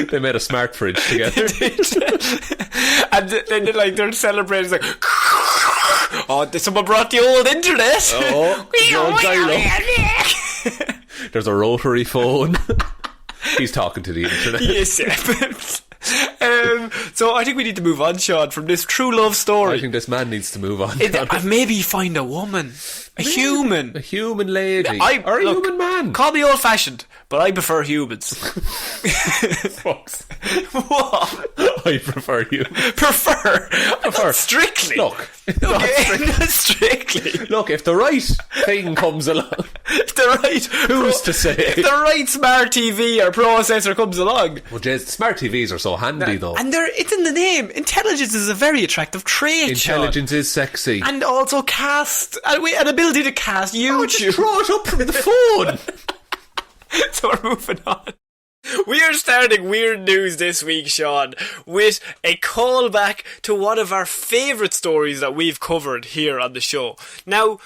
They made a smart fridge together. And then they're celebrating, like, oh, someone brought the old internet. Oh, the old dial-up. There's a rotary phone. He's talking to the internet. Yes. So I think we need to move on, Shaun, from this true love story. I think this man needs to move on. Maybe find a woman. A human lady. Or a human man. Call me old-fashioned, but I prefer humans. Fucks. What? I prefer humans. Prefer? Not strictly. Look. Not strictly. Look, if the right thing comes along. If the right... Who's to say? If the right smart TV or processor comes along. Well, Jez, smart TVs are so handy, though. And it's in the name. Intelligence is a very attractive trait, Intelligence is sexy. And also cast... An ability to cast YouTube. Oh, just draw it up from the phone. So we're moving on. We are starting Weird News this week, Shaun, with a callback to one of our favourite stories that we've covered here on the show. Now,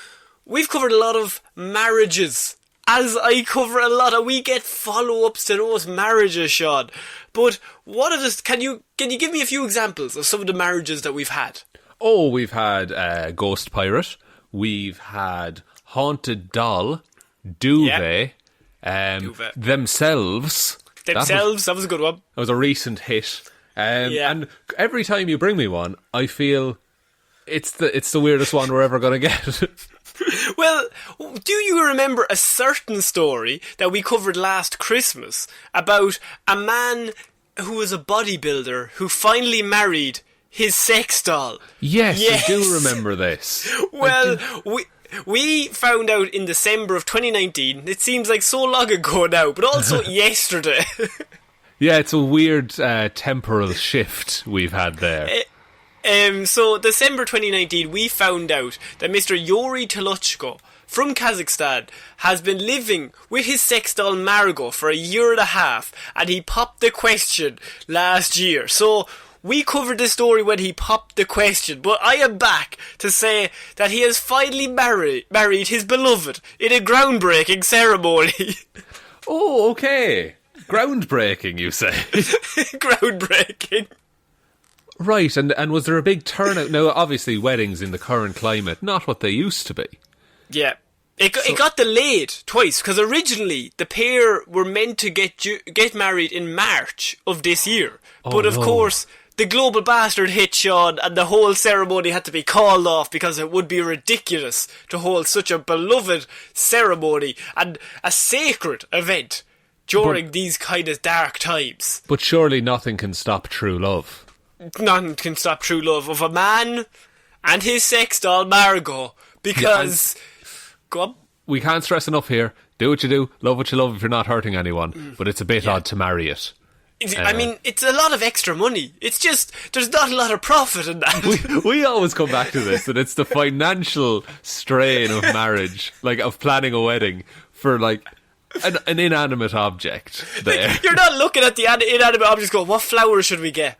we've covered a lot of marriages, as I cover a lot, and we get follow-ups to those marriages, Shaun. But what of this? Can you give me a few examples of some of the marriages that we've had? Oh, we've had Ghost Pirate. We've had Haunted Doll, Duvet, Themselves. That was a good one. That was a recent hit. And every time you bring me one, I feel it's the weirdest one we're ever going to get. Well, do you remember a certain story that we covered last Christmas about a man who was a bodybuilder who finally married his sex doll? Yes. I do remember this. Well, we found out in December of 2019. It seems like so long ago now, but also yesterday. Yeah, it's a weird temporal shift we've had there. So December 2019, we found out that Mr. Yuri Toluchko from Kazakhstan has been living with his sex doll Margot for a year and a half, and he popped the question last year. So we covered the story when he popped the question, but I am back to say that he has finally married his beloved in a groundbreaking ceremony. Oh, okay. Groundbreaking, you say? Groundbreaking. Right, and was there a big turnout? Now, obviously, weddings in the current climate, not what they used to be. Yeah. It got delayed twice, because originally the pair were meant to get married in March of this year. But of course, the global bastard hit, Shaun, and the whole ceremony had to be called off because it would be ridiculous to hold such a beloved ceremony and a sacred event during these kind of dark times. But surely nothing can stop true love. None can stop true love of a man and his sex doll Margot, because... Go on. We can't stress enough here. Do what you do, love what you love if you're not hurting anyone. But it's a bit odd to marry it. I mean, it's a lot of extra money. It's just, there's not a lot of profit in that. We always come back to this, that it's the financial strain of marriage, like of planning a wedding for like an inanimate object there. Like, you're not looking at the inanimate objects going, what flowers should we get?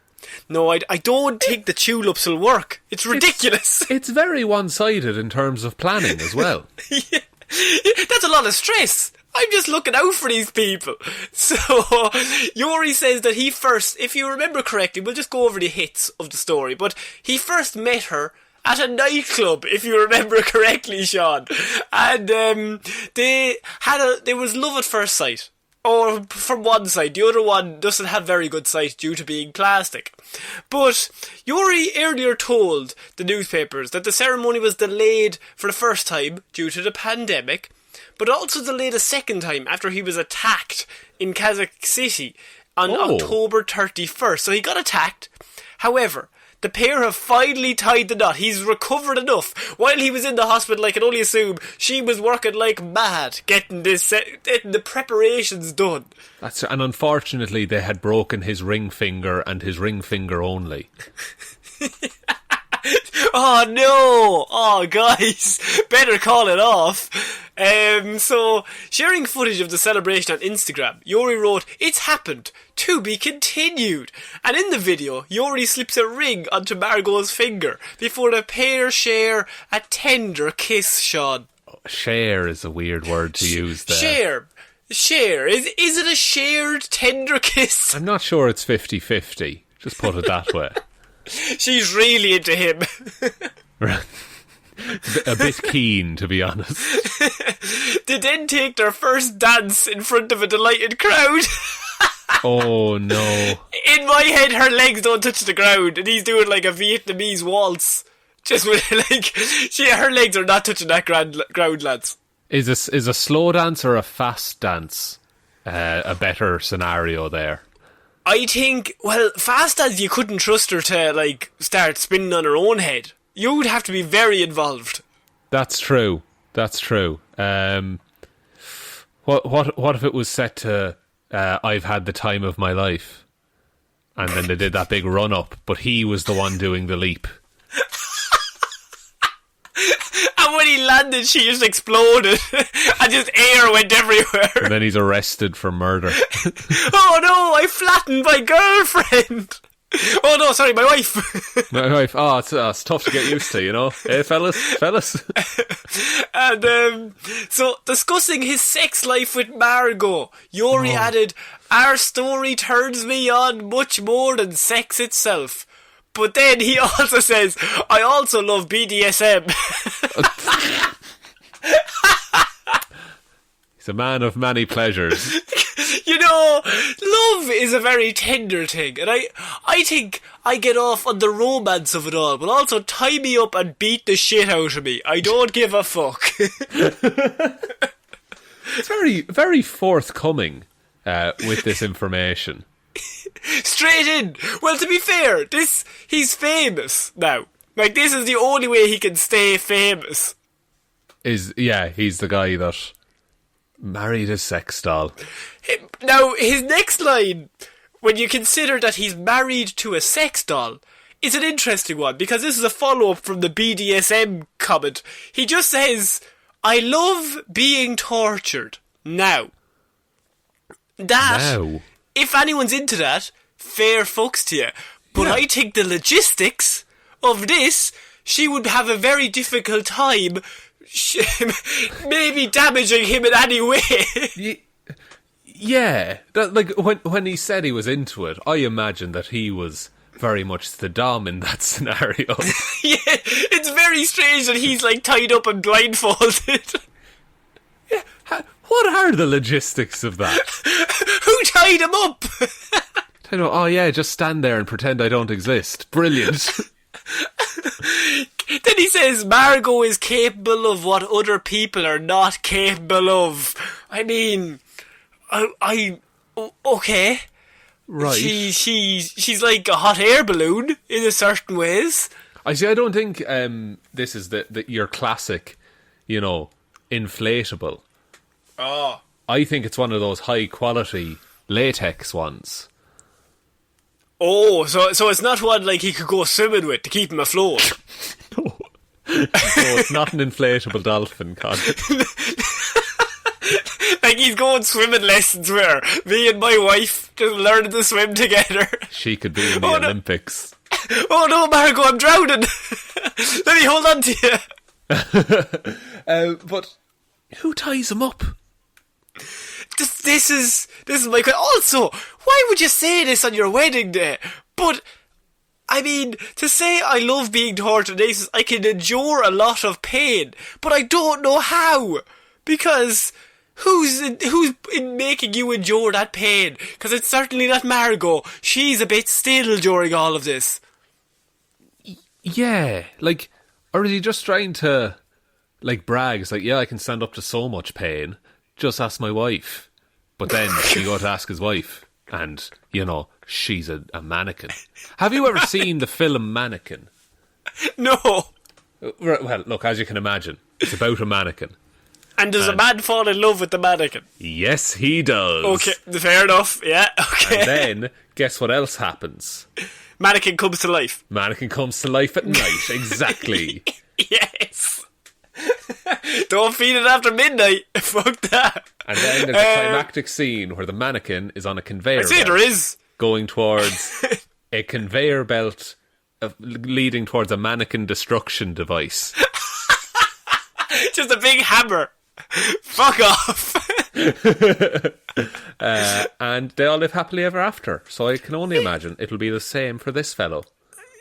No, I don't think the tulips will work. It's ridiculous. It's very one-sided in terms of planning as well. Yeah. That's a lot of stress. I'm just looking out for these people. So, Yori says that he first, if you remember correctly, we'll just go over the hits of the story, but he first met her at a nightclub, if you remember correctly, Shaun. And there was love at first sight. Or from one side, the other one doesn't have very good sight due to being plastic. But Yori earlier told the newspapers that the ceremony was delayed for the first time due to the pandemic, but also delayed a second time after he was attacked in Kazakh City on October 31st. So he got attacked. However, the pair have finally tied the knot. He's recovered enough. While he was in the hospital, I can only assume she was working like mad getting the preparations done. And unfortunately, they had broken his ring finger and his ring finger only. Oh no! Oh guys, better call it off. So, sharing footage of the celebration on Instagram, Yori wrote, "It's happened, to be continued." And in the video, Yori slips a ring onto Margot's finger before the pair share a tender kiss, Shaun. Share is a weird word to use there. Share. Is it a shared tender kiss? I'm not sure it's 50-50. Just put it that way. She's really into him. A bit keen, to be honest. They then take their first dance in front of a delighted crowd. Oh no. In my head, her legs don't touch the ground, and he's doing like a Vietnamese waltz. Just with her legs are not touching that ground, lads. Is a slow dance or a fast dance a better scenario there? I think, well, fast as you couldn't trust her to, like, start spinning on her own head. You would have to be very involved. That's true. What if it was set to I've had the time of my life, and then they did that big run up, but he was the one doing the leap. And when he landed, she just exploded. And just air went everywhere. And then he's arrested for murder. Oh no, I flattened my girlfriend. Oh no, sorry, my wife. My wife. Oh, it's tough to get used to, you know. Hey, fellas. And so, discussing his sex life with Margot, Yori added, "Our story turns me on much more than sex itself." But then he also says, "I also love BDSM." He's a man of many pleasures. You know, love is a very tender thing, and I think I get off on the romance of it all, but also tie me up and beat the shit out of me. I don't give a fuck. It's very, very forthcoming with this information. Straight in. Well, to be fair, he's famous now. Like, this is the only way he can stay famous. He's the guy that married a sex doll. Now, his next line, when you consider that he's married to a sex doll, is an interesting one, because this is a follow-up from the BDSM comment. He just says, "I love being tortured." Now, if anyone's into that, fair fucks to you. But I think the logistics of this, she would have a very difficult time maybe damaging him in any way. Yeah. When he said he was into it, I imagine that he was very much the dom in that scenario. Yeah, it's very strange that he's like tied up and blindfolded. Yeah, what are the logistics of that? Who tied him up? Oh yeah, just stand there and pretend I don't exist. Brilliant. Then he says Margot is capable of what other people are not capable of. I mean, okay. Right. She's like a hot air balloon in a certain ways. I don't think this is your classic, inflatable. Oh. I think it's one of those high quality latex ones. Oh, so it's not one like he could go swimming with to keep him afloat. No. No, it's not an inflatable dolphin, Con. Like he's going swimming lessons where me and my wife just learning to swim together. She could be in the Olympics. Oh no, Margot, I'm drowning. Let me hold on to you. But who ties him up? This is my question. Also, why would you say this on your wedding day? But I mean, to say I love being tortured, I can endure a lot of pain, but I don't know how. Because who's in making you endure that pain? Because it's certainly not Margot. She's a bit still during all of this. Yeah, like, or is he just trying to, like, brag? It's like, yeah, I can stand up to so much pain. Just ask my wife. But then you go to ask his wife, and, you know, she's a mannequin. Have you ever seen the film Mannequin? No. Well, look, as you can imagine, it's about a mannequin. And does a man fall in love with the mannequin? Yes, he does. Okay, fair enough, yeah, okay. And then, guess what else happens? Mannequin comes to life. Mannequin comes to life at night, exactly. Yes. Don't feed it after midnight. Fuck that. And then there's a climactic scene where the mannequin is on a conveyor belt. I see there is. Going towards a conveyor belt leading towards a mannequin destruction device. Just a big hammer. Fuck off. And they all live happily ever after. So I can only imagine it'll be the same for this fellow.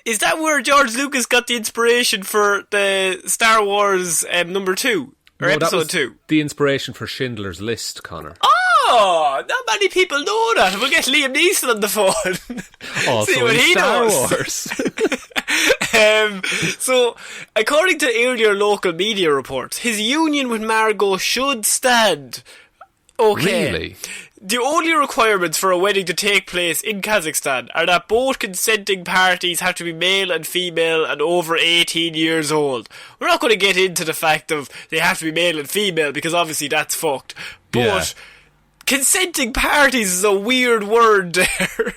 Is that where George Lucas got the inspiration for the Star Wars number 2? Or no, episode 2? The inspiration for Schindler's List, Connor. Oh, not many people know that. We'll get Liam Neeson on the phone. Also See what in he Star knows. Wars. So, according to earlier local media reports, his union with Margot should stand. Okay. Really? The only requirements for a wedding to take place in Kazakhstan are that both consenting parties have to be male and female and over 18 years old. We're not going to get into the fact of they have to be male and female because obviously that's fucked. But consenting parties is a weird word there.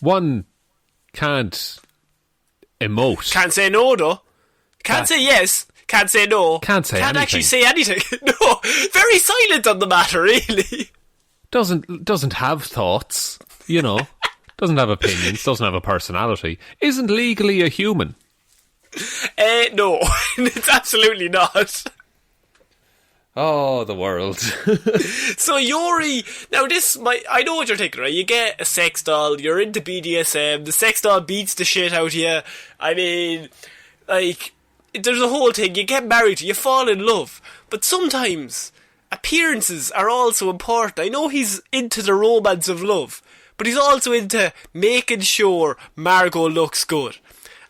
One can't emote. Can't say no though. Can't say yes. Can't say no. Can't say Can't anything. actually say anything. No. Very silent on the matter, really. Doesn't have thoughts, you know. Doesn't have opinions, doesn't have a personality. Isn't legally a human. No. It's absolutely not. Oh, the world. So Yuri, now I know what you're thinking, right? You get a sex doll, you're into BDSM, the sex doll beats the shit out of you. I mean, like, there's a whole thing, you get married, you fall in love. But sometimes appearances are also important. I know he's into the romance of love, but he's also into making sure Margot looks good.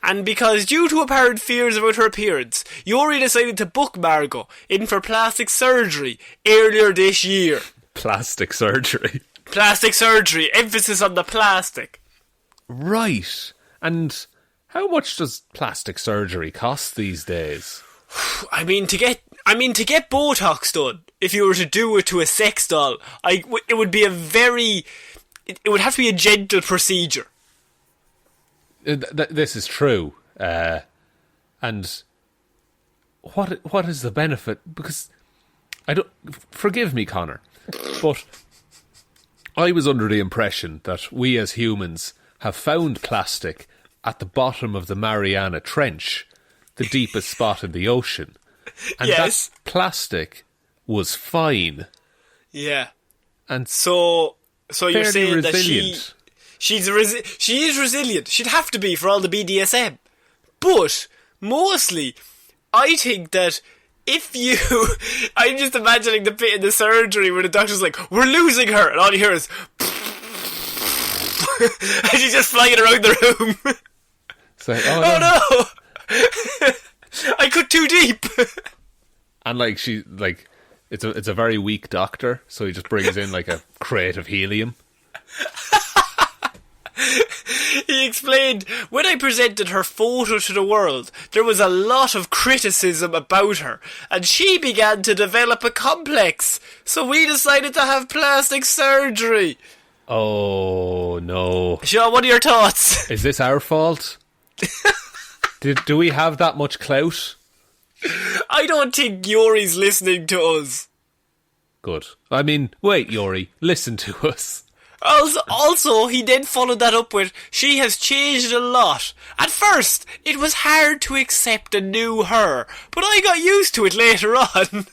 And because due to apparent fears about her appearance, Yuri decided to book Margot in for plastic surgery earlier this year. Plastic surgery. Plastic surgery, emphasis on the plastic. Right. And how much does plastic surgery cost these days? I mean, to get Botox done, if you were to do it to a sex doll, it would be it would have to be a gentle procedure. This is true. And what is the benefit? Because forgive me, Connor, but I was under the impression that we as humans have found plastic at the bottom of the Mariana Trench, the deepest spot in the ocean. And yes. That plastic was fine. Yeah. And so you're saying resilient. That she is resilient. She'd have to be for all the BDSM. But mostly, I think that if you... I'm just imagining the bit in the surgery where the doctor's like, we're losing her, and all you hear is... and she's just flying around the room. It's like, oh no! I cut too deep. And like it's a very weak doctor, so he just brings in like a crate of helium. He explained, when I presented her photo to the world, there was a lot of criticism about her, and she began to develop a complex, so we decided to have plastic surgery. Oh, no. Shaun, what are your thoughts? Is this our fault? Do we have that much clout? I don't think Yuri's listening to us. Good. I mean, wait, Yuri, listen to us. Also, he then followed that up with, she has changed a lot. At first, it was hard to accept a new her, but I got used to it later on.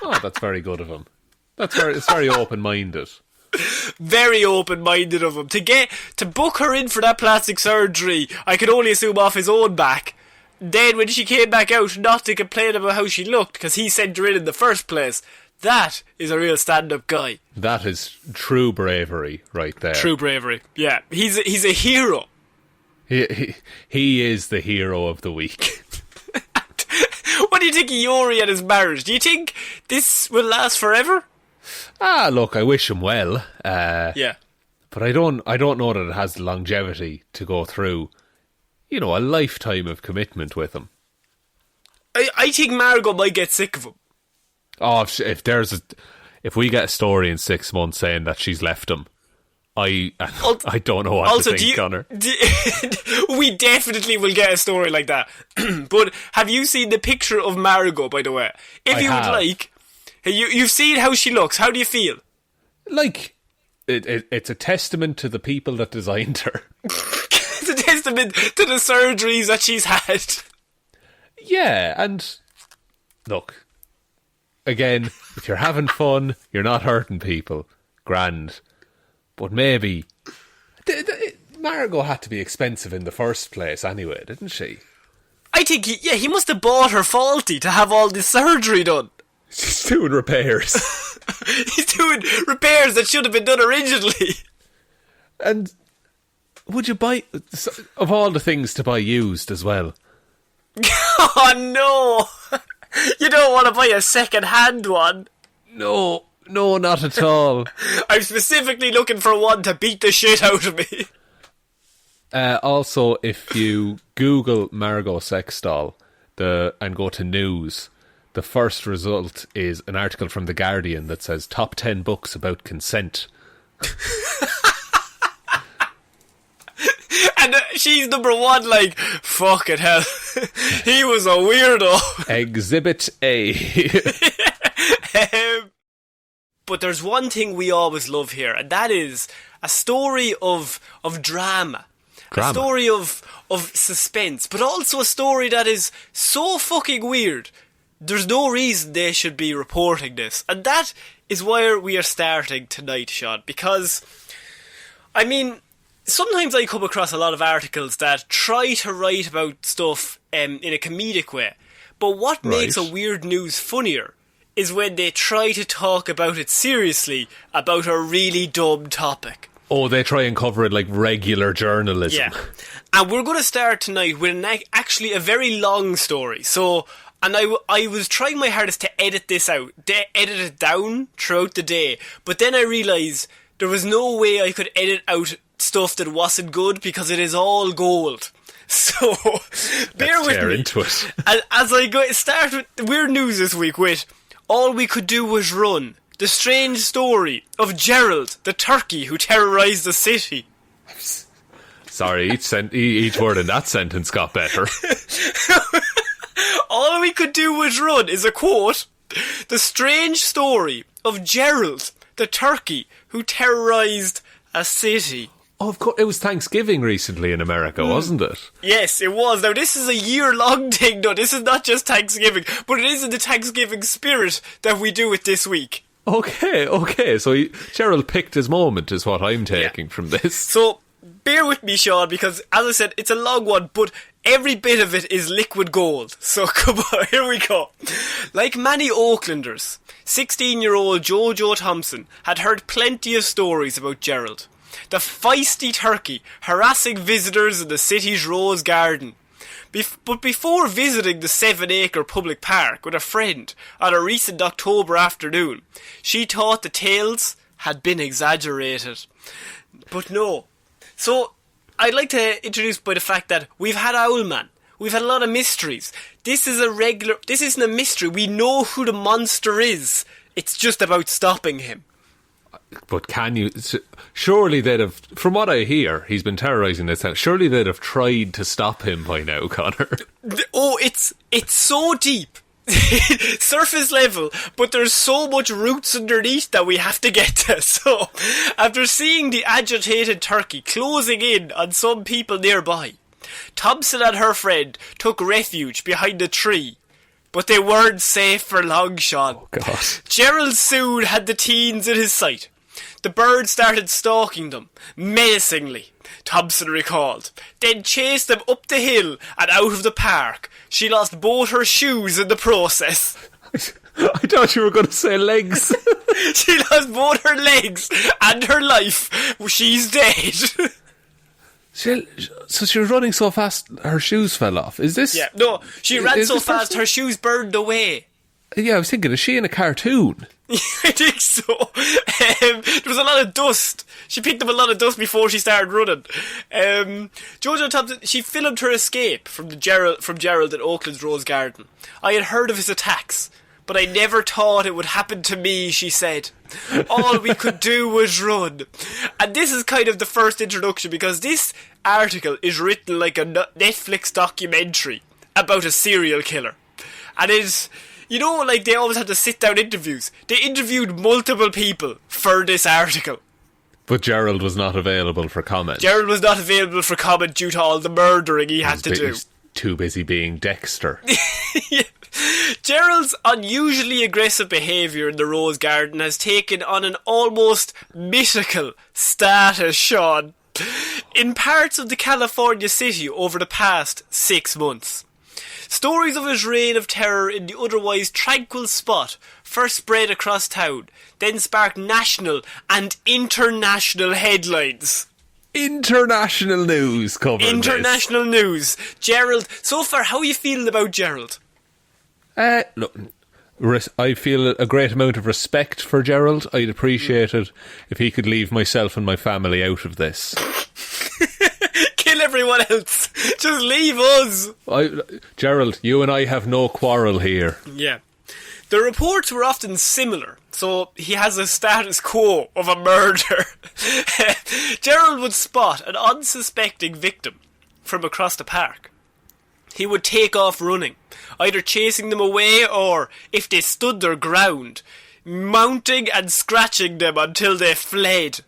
Oh, that's very good of him. It's very open-minded. Very open-minded of him. To book her in for that plastic surgery, I could only assume off his own back. Then when she came back out, not to complain about how she looked, because he sent her in the first place. That is a real stand-up guy. That is true bravery right there. True bravery. Yeah, he's a hero. He is the hero of the week. What do you think of Yuri and his marriage? Do you think this will last forever? Look, I wish him well. Yeah. But I don't know that it has the longevity to go through, a lifetime of commitment with him. I think Margot might get sick of him. Oh, if we get a story in 6 months saying that she's left him, I don't know what to think, Connor. We definitely will get a story like that. But have you seen the picture of Margot, by the way? If you would like, you've seen how she looks. How do you feel? Like, it's a testament to the people that designed her. It's a testament to the surgeries that she's had. Yeah, and look, again, if you're having fun, you're not hurting people, grand. But maybe Margot had to be expensive in the first place anyway, didn't she? I think he must have bought her faulty to have all this surgery done. She's doing repairs. He's doing repairs that should have been done originally. And would you buy, of all the things to buy used as well? Oh no! You don't want to buy a second-hand one. No, not at all. I'm specifically looking for one to beat the shit out of me. Also, if you Google Margot sex doll and go to news, the first result is an article from The Guardian that says top 10 books about consent. And she's number one, like, fucking hell. He was a weirdo. Exhibit A. But there's one thing we always love here, and that is a story of drama. A story of suspense, but also a story that is so fucking weird. There's no reason they should be reporting this. And that is where we are starting tonight, Shaun, because, I mean, sometimes I come across a lot of articles that try to write about stuff in a comedic way. But what makes a weird news funnier is when they try to talk about it seriously, about a really dumb topic. Oh, they try and cover it like regular journalism. Yeah. And we're going to start tonight with actually a very long story. So, and I was trying my hardest to edit this out, edit it down throughout the day. But then I realised there was no way I could edit out stuff that wasn't good because it is all gold. So, bear with me. Into it. As I start with the weird news this week with All We Could Do Was Run. The strange story of Gerald, the turkey who terrorised the city. Sorry, each word in that sentence got better. All we could do was run is a quote. The strange story of Gerald, the turkey who terrorised a city. Oh, of course, it was Thanksgiving recently in America, wasn't it? Yes, it was. Now, this is a year-long thing, though. This is not just Thanksgiving, but it is in the Thanksgiving spirit that we do it this week. Okay. So Gerald picked his moment is what I'm taking from this. So, bear with me, Shaun, because, as I said, it's a long one, but every bit of it is liquid gold. So, come on, here we go. Like many Oaklanders, 16-year-old Jojo Thompson had heard plenty of stories about Gerald, the feisty turkey harassing visitors in the city's Rose Garden. But before visiting the 7-acre public park with a friend on a recent October afternoon, she thought the tales had been exaggerated. But no. So, I'd like to introduce by the fact that we've had Owlman. We've had a lot of mysteries. This isn't a mystery. We know who the monster is. It's just about stopping him. But can you... Surely they'd have... From what I hear, he's been terrorising this town. Surely they'd have tried to stop him by now, Connor. Oh, it's so deep. Surface level, but there's so much roots underneath that we have to get to. So, after seeing the agitated turkey closing in on some people nearby, Thompson and her friend took refuge behind a tree. But they weren't safe for long, Shaun. Oh, God. Gerald soon had the teens in his sight. The bird started stalking them, menacingly, Thompson recalled, then chased them up the hill and out of the park. She lost both her shoes in the process. I thought you were going to say legs. She lost both her legs and her life. She's dead. So she was running so fast her shoes fell off. Is this... Yeah, no, she ran so fast her shoes burned away. Yeah, I was thinking, is she in a cartoon? I think so. There was a lot of dust. She picked up a lot of dust before she started running. Jojo Thompson, she filmed her escape from Gerald in Oakland's Rose Garden. I had heard of his attacks, but I never thought it would happen to me, she said. All we could do was run. And this is kind of the first introduction, because this article is written like a Netflix documentary about a serial killer. And it's... You know, like, they always have to sit-down interviews. They interviewed multiple people for this article. But Gerald was not available for comment. Gerald was not available for comment due to all the murdering he had to do. He's too busy being Dexter. Yeah. Gerald's unusually aggressive behaviour in the Rose Garden has taken on an almost mythical status, Shaun, in parts of the California city over the past 6 months. Stories of his reign of terror in the otherwise tranquil spot first spread across town, then sparked national and international headlines. International news covered International news. Gerald, so far, how are you feeling about Gerald? Look, I feel a great amount of respect for Gerald. I'd appreciate it if he could leave myself and my family out of this. Kill everyone else. Just leave us. Gerald, you and I have no quarrel here. Yeah. The reports were often similar, so he has a status quo of a murder. Gerald would spot an unsuspecting victim from across the park. He would take off running, either chasing them away or, if they stood their ground, mounting and scratching them until they fled.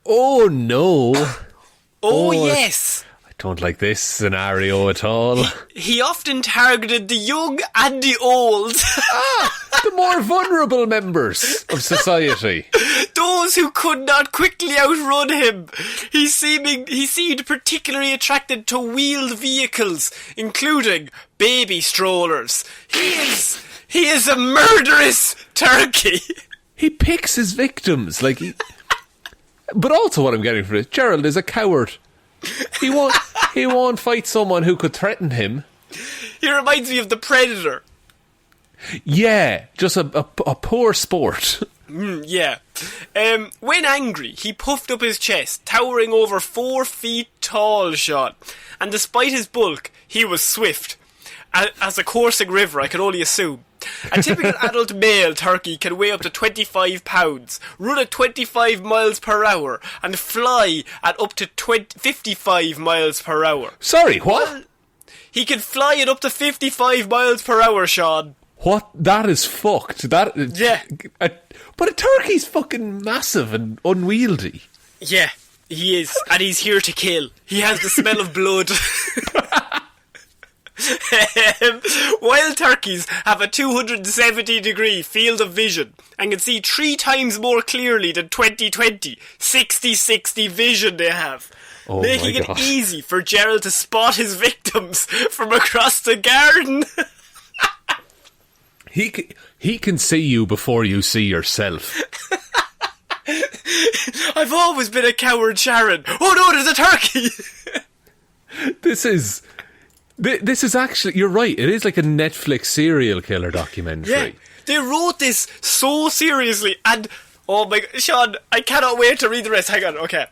Oh no. Oh yes. I don't like this scenario at all. He often targeted the young and the old. The more vulnerable members of society. Those who could not quickly outrun him. He seemed particularly attracted to wheeled vehicles, including baby strollers. He is a murderous turkey. He picks his victims, like he... But also what I'm getting from it, Gerald is a coward. He won't fight someone who could threaten him. He reminds me of the Predator. Yeah, just a poor sport. Yeah. When angry, he puffed up his chest, towering over 4 feet tall, Shaun. And despite his bulk, he was swift. As a coursing river, I can only assume. A typical adult male turkey can weigh up to 25 pounds, run at 25 miles per hour, and fly at up to 55 miles per hour. Sorry, what? He can fly at up to 55 miles per hour, Shaun. What? That is fucked. Yeah. But a turkey's fucking massive and unwieldy. Yeah, he is. And he's here to kill. He has the smell of blood. Wild turkeys have a 270-degree field of vision and can see 3 times more clearly than 20/20. 60/60 vision they have. Oh, making it easy for Gerald to spot his victims from across the garden. He can see you before you see yourself. I've always been a coward, Sharon. Oh no, there's a turkey. This is actually, you're right, it is like a Netflix serial killer documentary. Yeah, they wrote this so seriously, and oh my god, Shaun, I cannot wait to read the rest. Hang on, okay.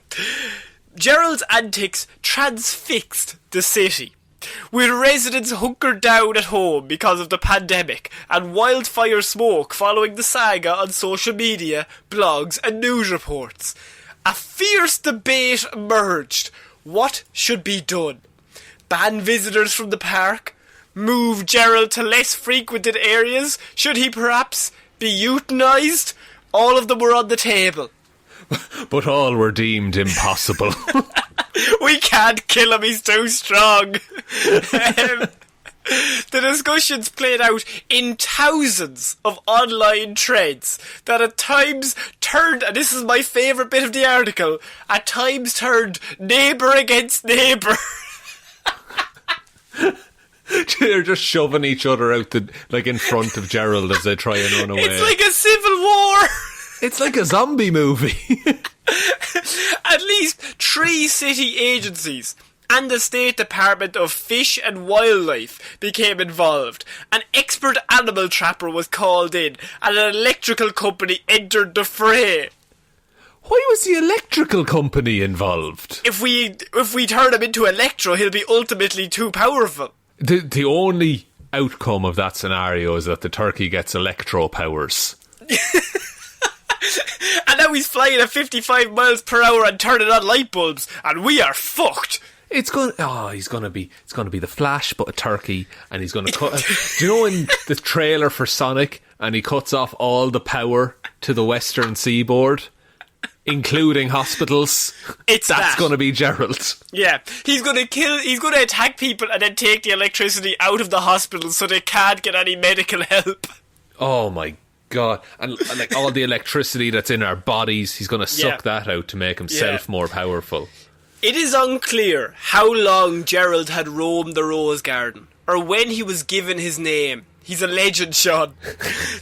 Gerald's antics transfixed the city. With residents hunkered down at home because of the pandemic and wildfire smoke following the saga on social media, blogs and news reports, a fierce debate emerged. What should be done? Ban visitors from the park? Move Gerald to less frequented areas? Should he perhaps be euthanised? All of them were on the table. But all were deemed impossible. We can't kill him, he's too strong. The discussions played out in thousands of online threads that at times turned, and this is my favourite bit of the article, at times turned neighbour against neighbour. They're just shoving each other out in front of Gerald as they try and run away. It's like a civil war. It's like a zombie movie. At least 3 city agencies and the State Department of Fish and Wildlife became involved. An expert animal trapper was called in, and an electrical company entered the fray. Why was the electrical company involved? If we turn him into Electro, he'll be ultimately too powerful. The only outcome of that scenario is that the turkey gets electro powers. And now he's flying at 55 miles per hour and turning on light bulbs, and we are fucked. It's gonna be the Flash, but a turkey, and he's gonna cut. Do you know in the trailer for Sonic, and he cuts off all the power to the Western Seaboard, including hospitals? That's gonna be Gerald. Yeah, he's gonna attack people and then take the electricity out of the hospitals so they can't get any medical help. Oh my God. And like all the electricity that's in our bodies, he's gonna suck that out to make himself more powerful. It is unclear how long Gerald had roamed the rose garden, or when he was given his name. He's a legend, Shaun.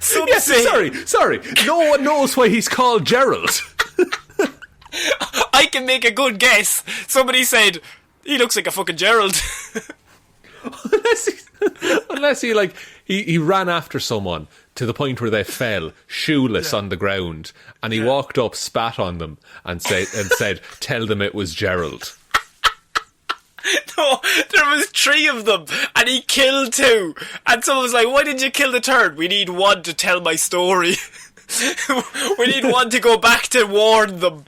Some say... Sorry. No one knows why he's called Gerald. I can make a good guess. Somebody said, he looks like a fucking Gerald. Unless he ran after someone to the point where they fell, shoeless on the ground, and he walked up, spat on them, and said, "Tell them it was Gerald." No, there was 3 of them, and he killed 2. And someone was like, "Why did you kill the 3rd? We need one to tell my story. We need one to go back to warn them.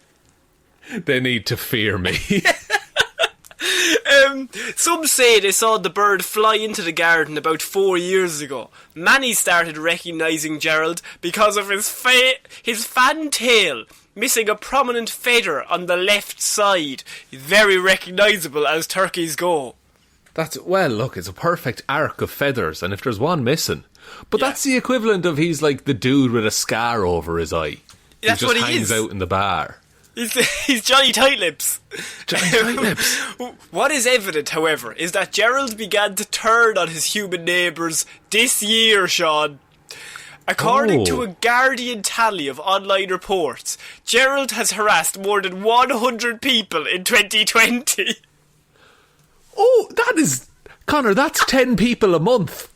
They need to fear me." Some say they saw the bird fly into the garden about 4 years ago. Many started recognising Gerald because of his fantail missing a prominent feather on the left side. Very recognisable as turkeys go. Look, it's a perfect arc of feathers, and if there's one missing. But that's the equivalent of he's like the dude with a scar over his eye. That's who just what he hangs is. out in the bar. He's Johnny Tightlips. Johnny Tightlips. What is evident, however, is that Gerald began to turn on his human neighbours this year, Shaun. According to a Guardian tally of online reports, Gerald has harassed more than 100 people in 2020. Oh, Connor, that's 10 people a month.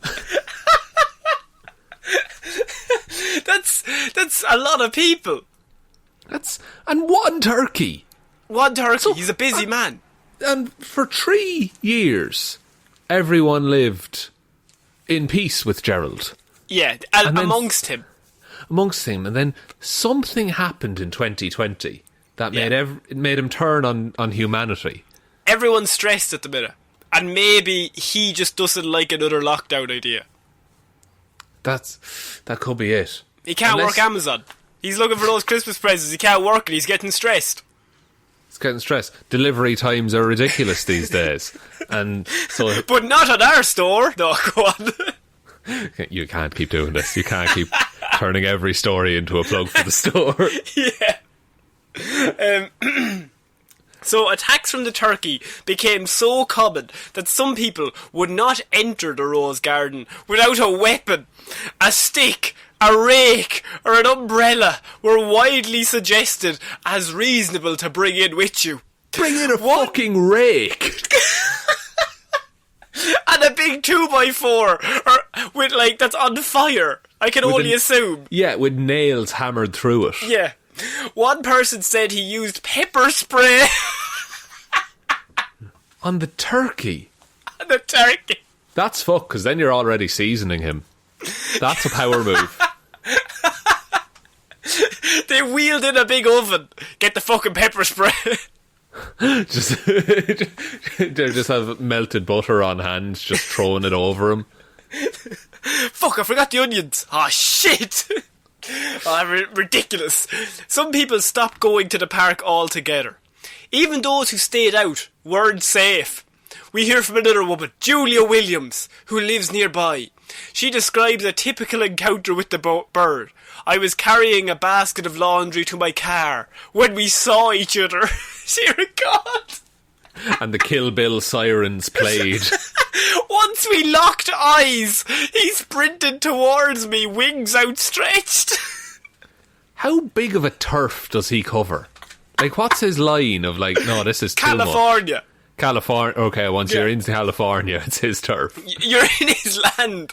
That's a lot of people. And one turkey. One turkey. So, he's a busy man. And for 3 years, everyone lived in peace with Gerald. Yeah, amongst him. Amongst him. And then something happened in 2020 that made him turn on humanity. Everyone's stressed at the minute. And maybe he just doesn't like another lockdown idea. That could be it. He can't work Amazon. He's looking for those Christmas presents. He can't work and he's getting stressed. Delivery times are ridiculous these days. And so, but not at our store. No, go on. You can't keep doing this. You can't keep turning every story into a plug for the store. Yeah. So attacks from the turkey became so common that some people would not enter the rose garden without a weapon. A stick, a rake, or an umbrella were widely suggested as reasonable to bring in with you. Bring in a fucking rake! And a big 2x4, or with that's on fire. I can only assume. Yeah, with nails hammered through it. Yeah. One person said he used pepper spray. On the turkey? The turkey. That's fuck, because then you're already seasoning him. That's a power move. They wheeled in a big oven. Get the fucking pepper spray. just they just have melted butter on hand, just throwing it over him. Fuck, I forgot the onions. Oh, shit. Ridiculous. Some people stopped going to the park altogether. Even those who stayed out weren't safe. We hear from another woman, Julia Williams, who lives nearby. She describes a typical encounter with the bird. I was carrying a basket of laundry to my car when we saw each other. Dear God. And the Kill Bill sirens played. Once we locked eyes, he sprinted towards me, wings outstretched. How big of a turf does he cover? Like, what's his line of like, no, this is California. Too much. California. Okay, once you're into California, it's his turf. You're in his land.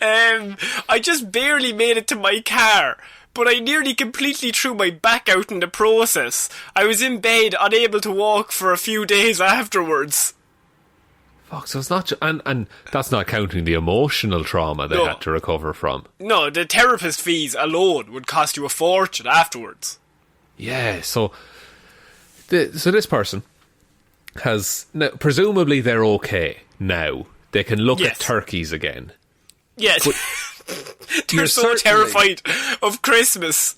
I just barely made it to my car, but I nearly completely threw my back out in the process. I was in bed, unable to walk for a few days afterwards. Fuck, so it's not... And that's not counting the emotional trauma they had to recover from. No, the therapist fees alone would cost you a fortune afterwards. Yeah, so this person has... Now, presumably they're okay now. They can look at turkeys again. Yes. They're so terrified of Christmas.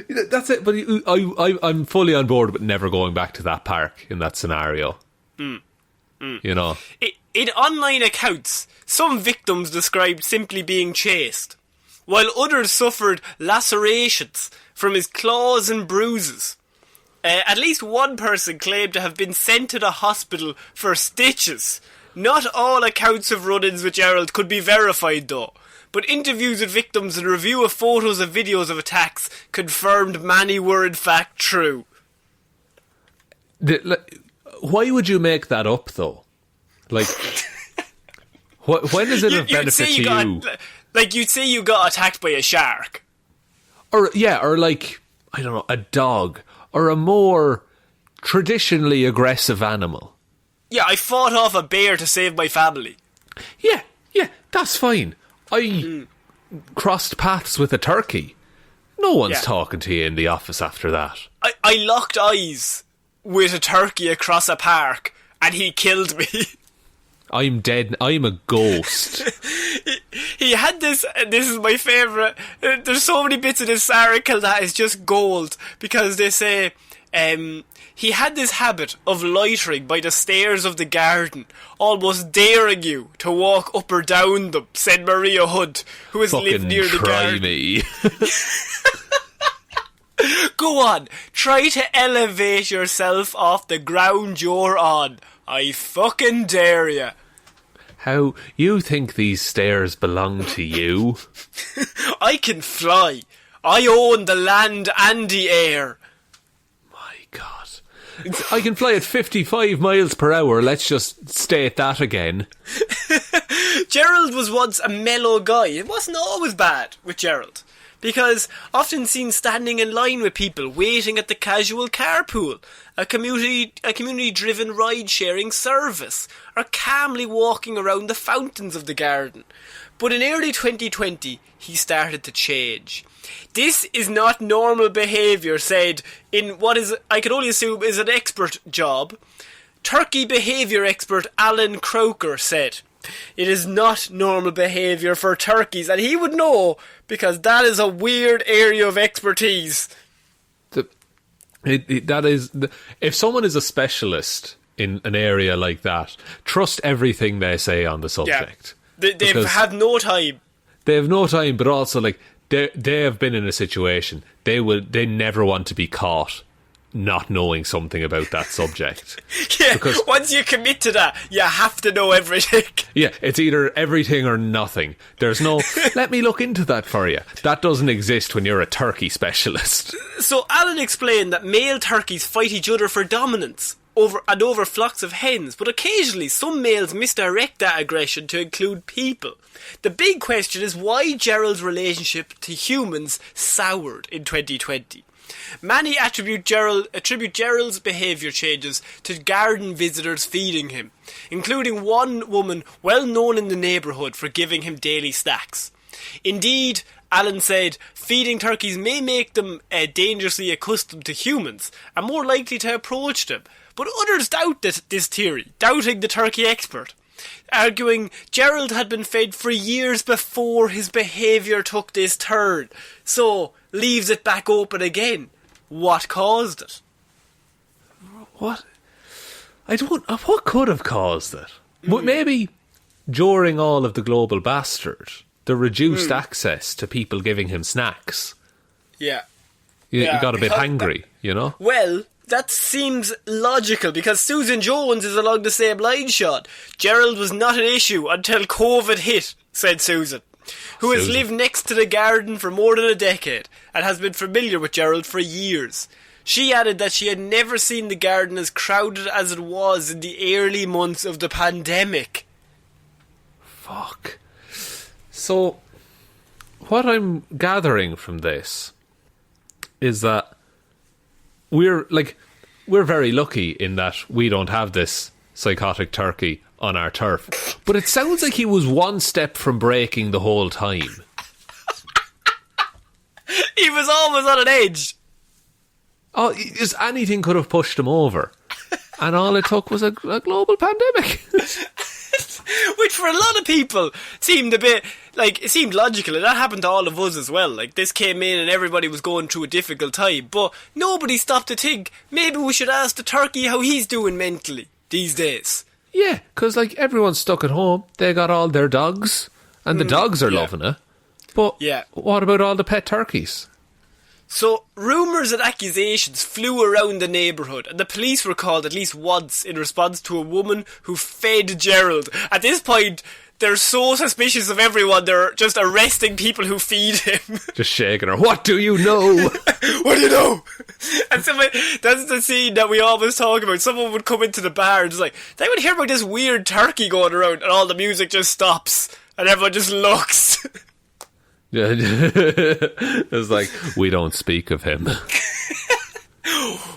That's it, but I'm fully on board with never going back to that park in that scenario. You know. In online accounts, some victims described simply being chased, while others suffered lacerations from his claws and bruises. At least one person claimed to have been sent to the hospital for stitches. Not all accounts of run-ins with Gerald could be verified though, but interviews with victims and review of photos and videos of attacks confirmed many were in fact true. Why would you make that up though? Like, when is it of benefit to you? Like, you'd say you got attacked by a shark. Or like, I don't know, a dog. Or a more traditionally aggressive animal. Yeah, I fought off a bear to save my family. Yeah, that's fine. I crossed paths with a turkey. No one's talking to you in the office after that. I locked eyes with a turkey across a park and he killed me. I'm dead. I'm a ghost. He had this is my favourite. There's so many bits of this article that is just gold, because they say he had this habit of loitering by the stairs of the garden, almost daring you to walk up or down them, said Maria Hunt, who has lived near the garden. Me. Go on, try to elevate yourself off the ground you're on. I fucking dare you. How you think these stairs belong to you? I can fly. I own the land and the air. My God. I can fly at 55 miles per hour. Let's just state that again. Gerald was once a mellow guy. It wasn't always bad with Gerald, because often seen standing in line with people waiting at the casual carpool, a community-driven ride-sharing service, or calmly walking around the fountains of the garden. But in early 2020, he started to change. This is not normal behaviour, said in what is, I can only assume, is an expert job. Turkey behaviour expert Alan Croker said, "It is not normal behaviour for turkeys," and he would know, because that is a weird area of expertise. If someone is a specialist in an area like that, trust everything they say on the subject. Yeah. They have no time. They have no time, but also like they have been in a situation. They never want to be caught not knowing something about that subject. Yeah, because once you commit to that, you have to know everything. Yeah, it's either everything or nothing. There's no, let me look into that for you. That doesn't exist when you're a turkey specialist. So Alan explained that male turkeys fight each other for dominance, over flocks of hens, but occasionally some males misdirect that aggression to include people. The big question is why Gerald's relationship to humans soured in 2020. Many attribute Gerald's behaviour changes to garden visitors feeding him, including one woman well known in the neighbourhood for giving him daily snacks. Indeed, Alan said, feeding turkeys may make them dangerously accustomed to humans and more likely to approach them. But others doubt this theory, doubting the turkey expert, arguing Gerald had been fed for years before his behaviour took this turn, so leaves it back open again. What caused it? What? What could have caused it? Maybe during all of the global bastard, the reduced access to people giving him snacks. Yeah. You got a bit hangry, you know? Well, that seems logical because Susan Jones is along the same line, Shaun. Gerald was not an issue until COVID hit, said Susan, who has lived next to the garden for more than a decade and has been familiar with Gerald for years. She added that she had never seen the garden as crowded as it was in the early months of the pandemic. Fuck. So, what I'm gathering from this is that we're very lucky in that we don't have this psychotic turkey on our turf. But it sounds like he was one step from breaking the whole time. He was always on an edge. Oh, just anything could have pushed him over. And all it took was a global pandemic. Which for a lot of people seemed a bit, it seemed logical, and that happened to all of us as well. This came in and everybody was going through a difficult time, but nobody stopped to think, maybe we should ask the turkey how he's doing mentally these days. Yeah, because everyone's stuck at home. They got all their dogs, and the dogs are loving it. But what about all the pet turkeys? So, rumours and accusations flew around the neighbourhood, and the police were called at least once in response to a woman who fed Gerald. At this point, they're so suspicious of everyone, they're just arresting people who feed him. Just shaking her. What do you know? What do you know? And that's the scene that we always talk about. Someone would come into the bar and just they would hear about this weird turkey going around, and all the music just stops, and everyone just looks. It's we don't speak of him.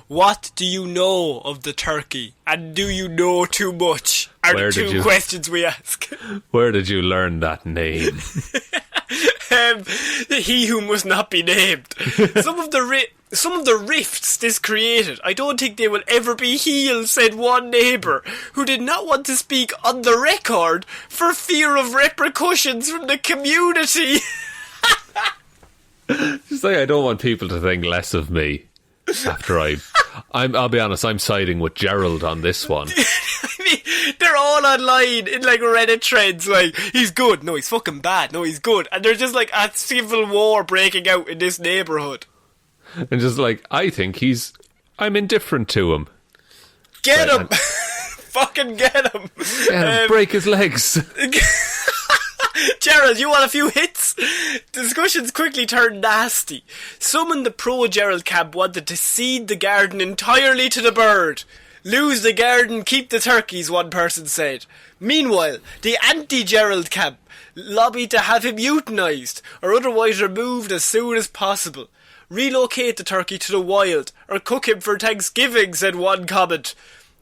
What do you know of the turkey? And do you know too much? Are the two questions we ask. Where did you learn that name? He who must not be named. Some of the rifts this created, I don't think they will ever be healed, said one neighbour, who did not want to speak on the record for fear of repercussions from the community. Just I don't want people to think less of me after I'll be honest, I'm siding with Gerald on this one. I mean, they're all online in Reddit trends, he's good, no, he's fucking bad, no, he's good. And they're just a civil war breaking out in this neighbourhood. And just I think I'm indifferent to him. Get him! Fucking get him! Break his legs. Gerald, you want a few hits? Discussions quickly turned nasty. Some in the pro-Gerald camp wanted to cede the garden entirely to the bird. Lose the garden, keep the turkeys, one person said. Meanwhile, the anti-Gerald camp lobbied to have him euthanised, or otherwise removed as soon as possible. Relocate the turkey to the wild, or cook him for Thanksgiving, said one comment.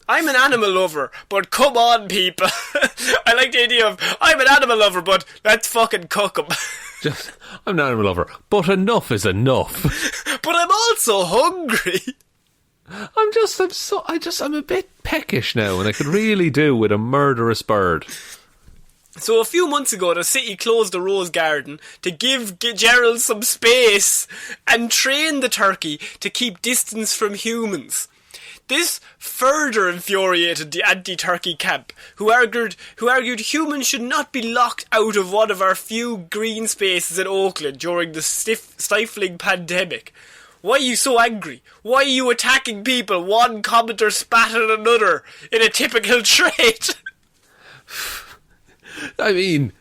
I'm an animal lover, but come on, people. I like the idea of, I'm an animal lover, but let's fucking cook him. I'm an animal lover, but enough is enough. But I'm also hungry. I'm a bit peckish now, and I could really do with a murderous bird. So a few months ago, the city closed the rose garden to give Gerald some space and train the turkey to keep distance from humans. This further infuriated the anti-turkey camp, who argued humans should not be locked out of one of our few green spaces in Oakland during the stifling pandemic. Why are you so angry? Why are you attacking people? One commenter spat at another in a typical trait. I mean,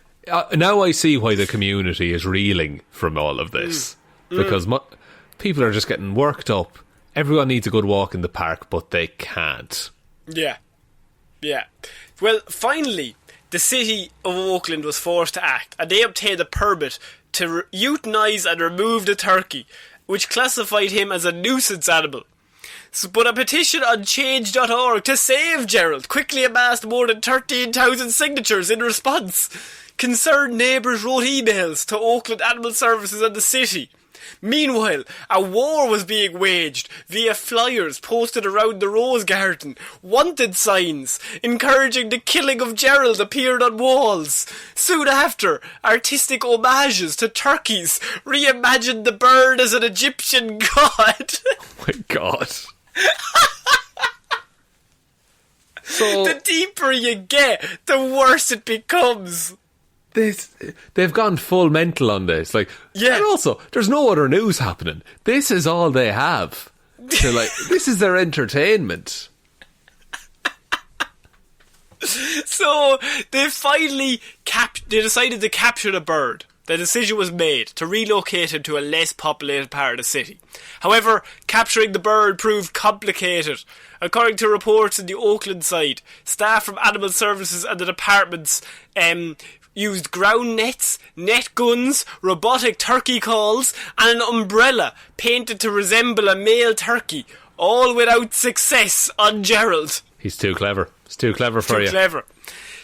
now I see why the community is reeling from all of this. Because people are just getting worked up. Everyone needs a good walk in the park, but they can't. Yeah. Yeah. Well, finally, the city of Oakland was forced to act, and they obtained a permit to euthanize and remove the turkey, which classified him as a nuisance animal. But a petition on change.org to save Gerald quickly amassed more than 13,000 signatures in response. Concerned neighbours wrote emails to Oakland Animal Services and the city. Meanwhile, a war was being waged via flyers posted around the Rose Garden. Wanted signs encouraging the killing of Gerald appeared on walls. Soon after, artistic homages to turkeys reimagined the bird as an Egyptian god. Oh my God. So the deeper you get, the worse it becomes. They've gone full mental on this. Like, yeah. And also, there's no other news happening. This is all they have. So, like, this is their entertainment. So they finally they decided to capture the bird. The decision was made to relocate him to a less populated part of the city. However, capturing the bird proved complicated. According to reports in the Oakland side, staff from Animal Services and the departments used ground nets, net guns, robotic turkey calls, and an umbrella painted to resemble a male turkey, all without success on Gerald. He's too clever. It's too clever for you. Too clever.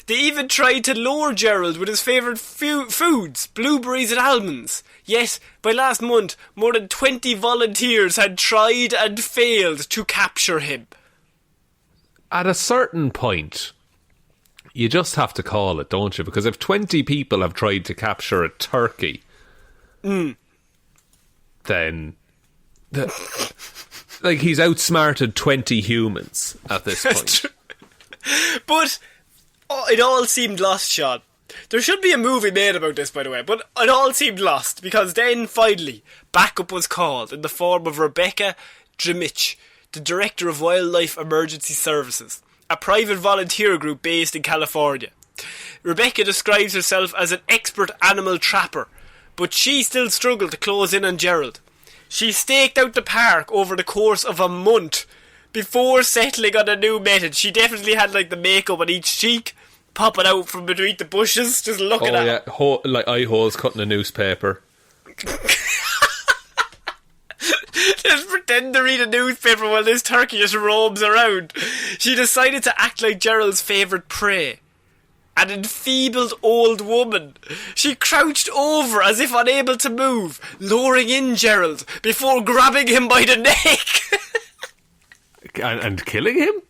They even tried to lure Gerald with his favourite foods, blueberries and almonds. Yet, by last month, more than 20 volunteers had tried and failed to capture him. At a certain point, you just have to call it, don't you? Because if 20 people have tried to capture a turkey, then like he's outsmarted 20 humans at this point. But it all seemed lost, Sean. There should be a movie made about this, by the way, but it all seemed lost because then, finally, backup was called in the form of Rebecca Drimich, the Director of Wildlife Emergency Services, a private volunteer group based in California. Rebecca describes herself as an expert animal trapper, but she still struggled to close in on Gerald. She staked out the park over the course of a month before settling on a new method. She definitely had like the makeup on each cheek popping out from between the bushes, just looking at it. Like eye holes cutting a newspaper. Just pretend to read a newspaper while this turkey just roams around. She decided to act like Gerald's favourite prey, an enfeebled old woman. She crouched over as if unable to move, luring in Gerald before grabbing him by the neck. And killing him?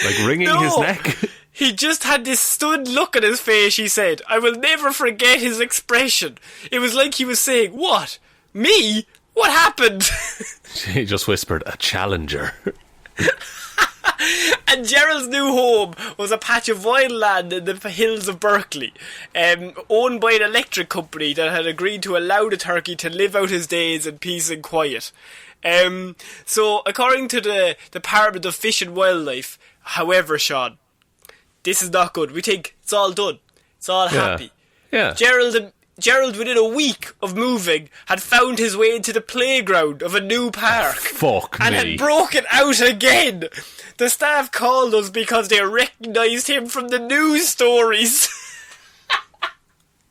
Like wringing his neck? He just had this stunned look on his face, she said. I will never forget his expression. It was like he was saying, "What? Me? What happened?" He just whispered, "A challenger." And Gerald's new home was a patch of wild land in the hills of Berkeley, owned by an electric company that had agreed to allow the turkey to live out his days in peace and quiet. So, according to the Department of Fish and Wildlife, however, Sean, this is not good. We think it's all done. It's all happy. Yeah. Gerald, within a week of moving, had found his way into the playground of a new park. Fuck and me. had broken out again. The staff called us because they recognised him from the news stories.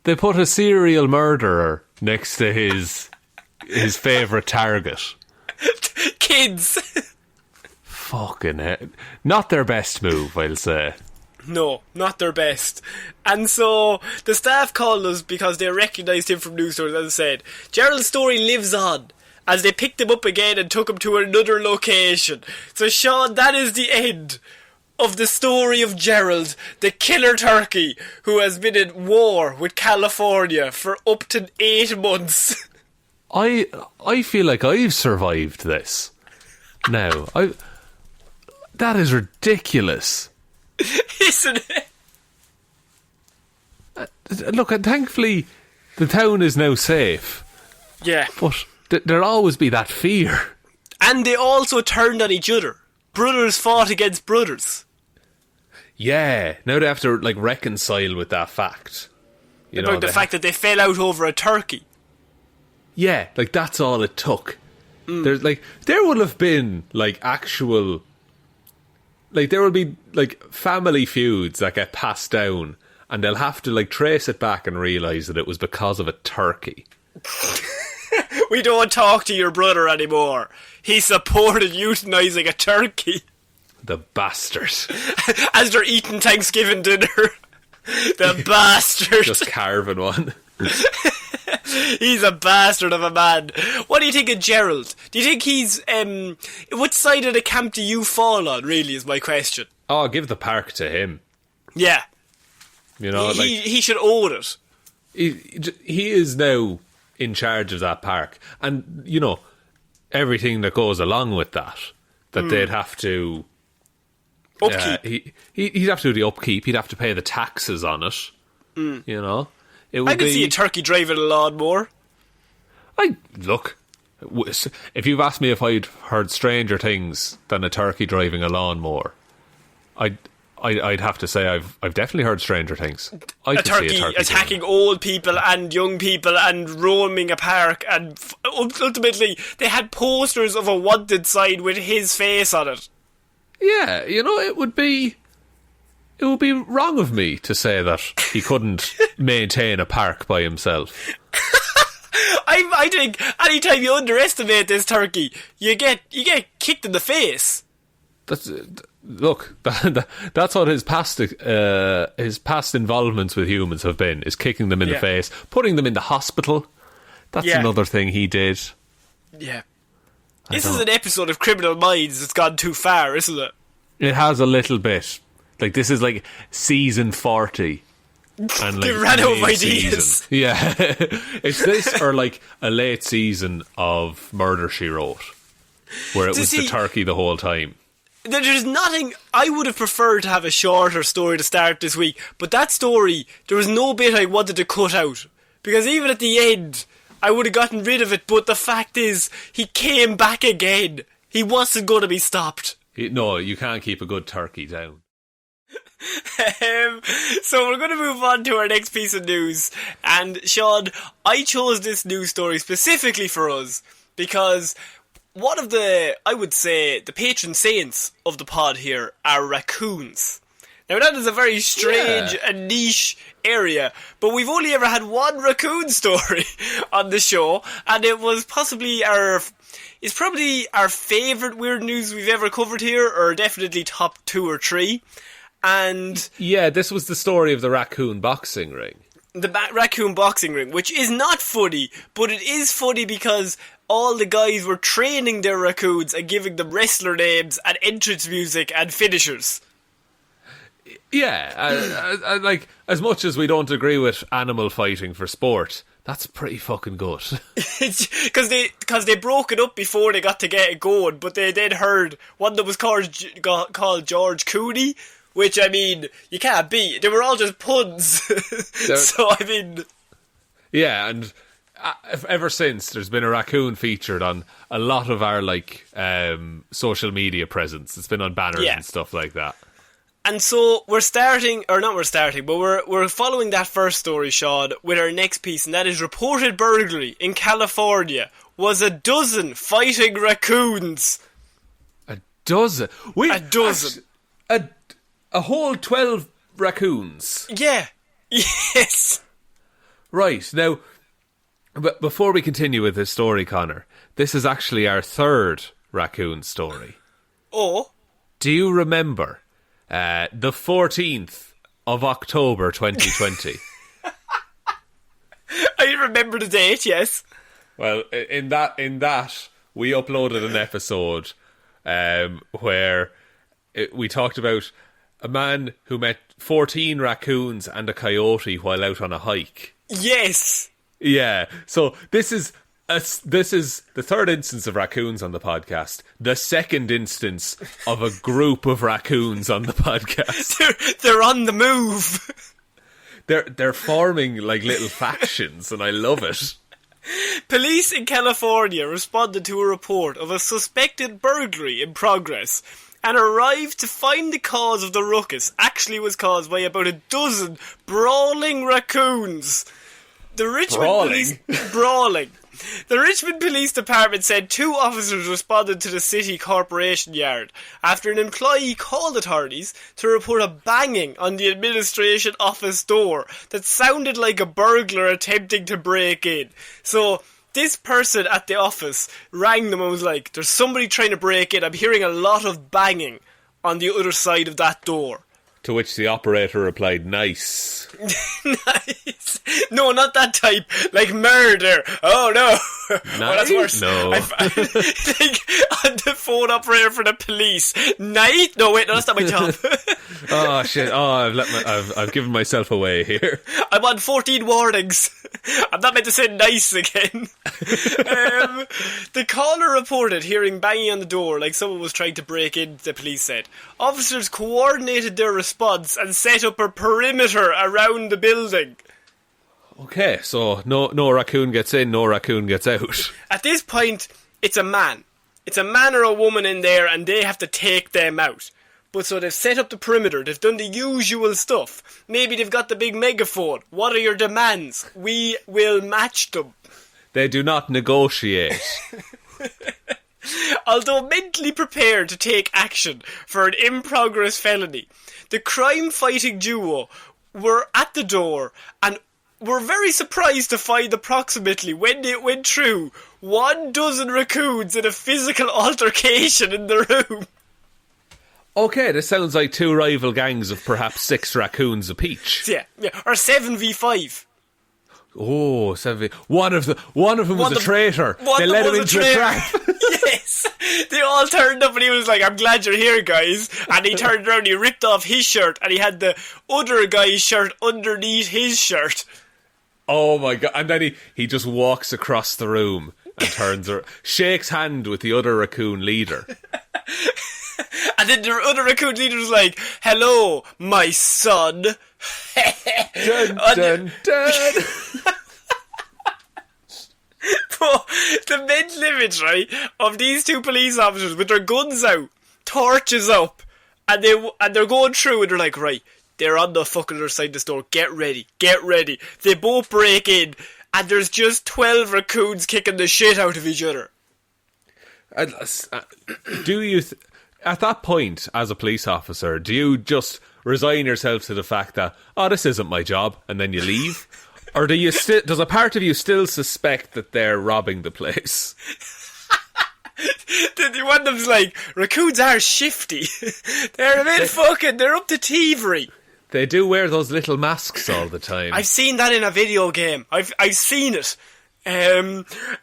They put a serial murderer next to his favourite target. Kids. Fucking hell. Not their best move, I'll say. No, not their best. And so the staff called us because they recognised him from news stories, as I said. Gerald's story lives on as they picked him up again and took him to another location. So Sean, that is the end of the story of Gerald, the killer turkey who has been in war with California for up to 8 months. I feel like I've survived this. Now, that is ridiculous. Isn't it? Look, and thankfully the town is now safe. Yeah. But there'll always be that fear. And they also turned on each other. Brothers fought against brothers. Yeah, now they have to like reconcile with that fact. About the fact that they fell out over a turkey. Yeah, like that's all it took. There's like there would have been like actual like, there will be, like, family feuds that get passed down, and they'll have to, like, trace it back and realise that it was because of a turkey. We don't talk to your brother anymore. He supported euthanizing a turkey. The bastard. As they're eating Thanksgiving dinner. The bastard. Just carving one. He's a bastard of a man. What do you think of Gerald? Do you think he's... which side of the camp do you fall on, really, is my question. Oh, give the park to him. Yeah. You know, he should own it. He is now in charge of that park. And, you know, everything that goes along with that they'd have to... Upkeep. He'd have to do the upkeep. He'd have to pay the taxes on it. You know? I could see a turkey driving a lawnmower. Look, if you've asked me if I'd heard stranger things than a turkey driving a lawnmower, I'd have to say I've definitely heard stranger things. A turkey attacking old people and young people and roaming a park, and ultimately they had posters of a wanted sign with his face on it. Yeah, you know, it would be wrong of me to say that he couldn't maintain a park by himself. I think anytime you underestimate this turkey, you get kicked in the face. That's what his past involvements with humans have been, is kicking them in the face, putting them in the hospital. That's another thing he did. Yeah. This is an episode of Criminal Minds that's gone too far, isn't it? It has a little bit. Like, this is like season 40. And like, they ran out of ideas. Yeah. It's this or like a late season of Murder, She Wrote, where it was the turkey the whole time. There's nothing... I would have preferred to have a shorter story to start this week, but that story, there was no bit I wanted to cut out. Because even at the end, I would have gotten rid of it, but the fact is, he came back again. He wasn't going to be stopped. No, you can't keep a good turkey down. So we're going to move on to our next piece of news. And Shaun, I chose this news story specifically for us because one of the, I would say, the patron saints of the pod here are raccoons. Now that is a very strange and niche area, but we've only ever had one raccoon story on the show, and it was probably our favourite weird news we've ever covered here, or definitely top 2 or 3. And yeah, this was the story of the raccoon boxing ring. The raccoon boxing ring, which is not funny, but it is funny because all the guys were training their raccoons and giving them wrestler names and entrance music and finishers. Yeah, like, as much as we don't agree with animal fighting for sport, that's pretty fucking good. Because they broke it up before they got to get it going, but they then heard one that was called George Cooney, which, I mean, you can't beat. They were all just puns. So, I mean... Yeah, and ever since, there's been a raccoon featured on a lot of our, like, social media presence. It's been on banners and stuff like that. And so we're following that first story, Shaun, with our next piece, and that is reported burglary in California was a dozen fighting raccoons. A dozen? A dozen. A whole 12 raccoons? Yeah. Yes. Right, now, but before we continue with this story, Connor, this is actually our third raccoon story. Oh? Do you remember... the 14th of October 2020. I remember the date, yes. Well, in that we uploaded an episode where we talked about a man who met 14 raccoons and a coyote while out on a hike. Yes. Yeah. So this is the third instance of raccoons on the podcast. The second instance of a group of raccoons on the podcast. They're on the move. They're forming like little factions, and I love it. Police in California responded to a report of a suspected burglary in progress and arrived to find the cause of the ruckus actually was caused by about a dozen brawling raccoons. The Richmond police... Brawling. The Richmond Police Department said 2 officers responded to the City Corporation Yard after an employee called authorities to report a banging on the administration office door that sounded like a burglar attempting to break in. So this person at the office rang them and was like, there's somebody trying to break in. I'm hearing a lot of banging on the other side of that door. To which the operator replied, nice. Nice. No, not that type. Like murder. Oh, no. Nice? Oh, that's worse. No. Like, on the phone operator for the police. Night? No, wait, no, that's not my job. Oh, shit. Oh, I've given myself away here. I'm on 14 warnings. I'm not meant to say nice again. The caller reported hearing banging on the door like someone was trying to break in, the police said. Officers coordinated their response and set up a perimeter around the building. Okay, so no raccoon gets in, no raccoon gets out. At this point, it's a man. It's a man or a woman in there and they have to take them out. But so they've set up the perimeter, they've done the usual stuff. Maybe they've got the big megaphone. What are your demands? We will match them. They do not negotiate. Although mentally prepared to take action for an in-progress felony, the crime-fighting duo were at the door and were very surprised to find approximately, when they went through, 12 raccoons in a physical altercation in the room. Okay, this sounds like 2 rival gangs of perhaps 6 raccoons apiece. Yeah, or 7v5. Oh, 7v. One of them was a traitor. They led him into a trap. Yes. They all turned up and he was like, I'm glad you're here, guys. And he turned around, he ripped off his shirt and he had the other guy's shirt underneath his shirt. Oh my god. And then he just walks across the room and turns around, shakes hand with the other raccoon leader. And then the other raccoon leader was like, hello, my son. Dun, dun, dun. But the mental image, right, of these 2 police officers with their guns out, torches up, and they're going through and they're like, right, they're on the fucking other side of the store, get ready. They both break in and there's just 12 raccoons kicking the shit out of each other. Do you... At that point, as a police officer, do you just resign yourself to the fact that, oh, this isn't my job, and then you leave? Or does a part of you still suspect that they're robbing the place? One of them's like, raccoons are shifty. They're a bit fucking, they're up to thievery. They do wear those little masks all the time. I've seen that in a video game. I've seen it.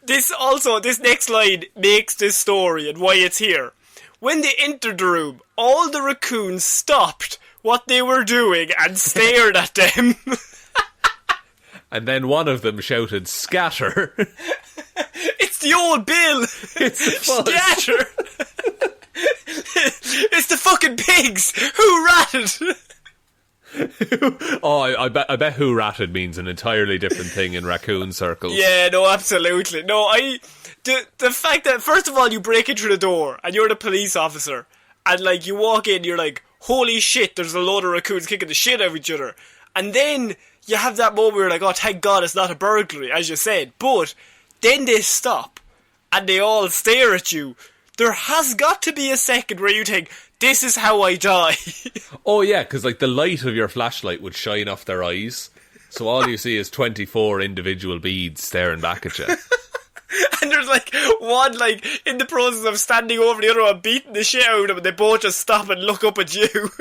This next line makes this story and why it's here. When they entered the room, all the raccoons stopped what they were doing and stared at them. And then one of them shouted, scatter. It's the old Bill. It's the scatter. It's the fucking pigs. Who ratted? Oh, I bet who ratted means an entirely different thing in raccoon circles. Yeah, no, absolutely. No, the fact that, first of all, you break in through the door and you're the police officer and, like, you walk in, you're like, holy shit, there's a load of raccoons kicking the shit out of each other. And then you have that moment where you're like, oh, thank God it's not a burglary, as you said. But then they stop and they all stare at you. There has got to be a second where you think, this is how I die. Oh, yeah, because, like, the light of your flashlight would shine off their eyes. So all you see is 24 individual beads staring back at you. And there's like one like in the process of standing over the other one beating the shit out of them and they both just stop and look up at you.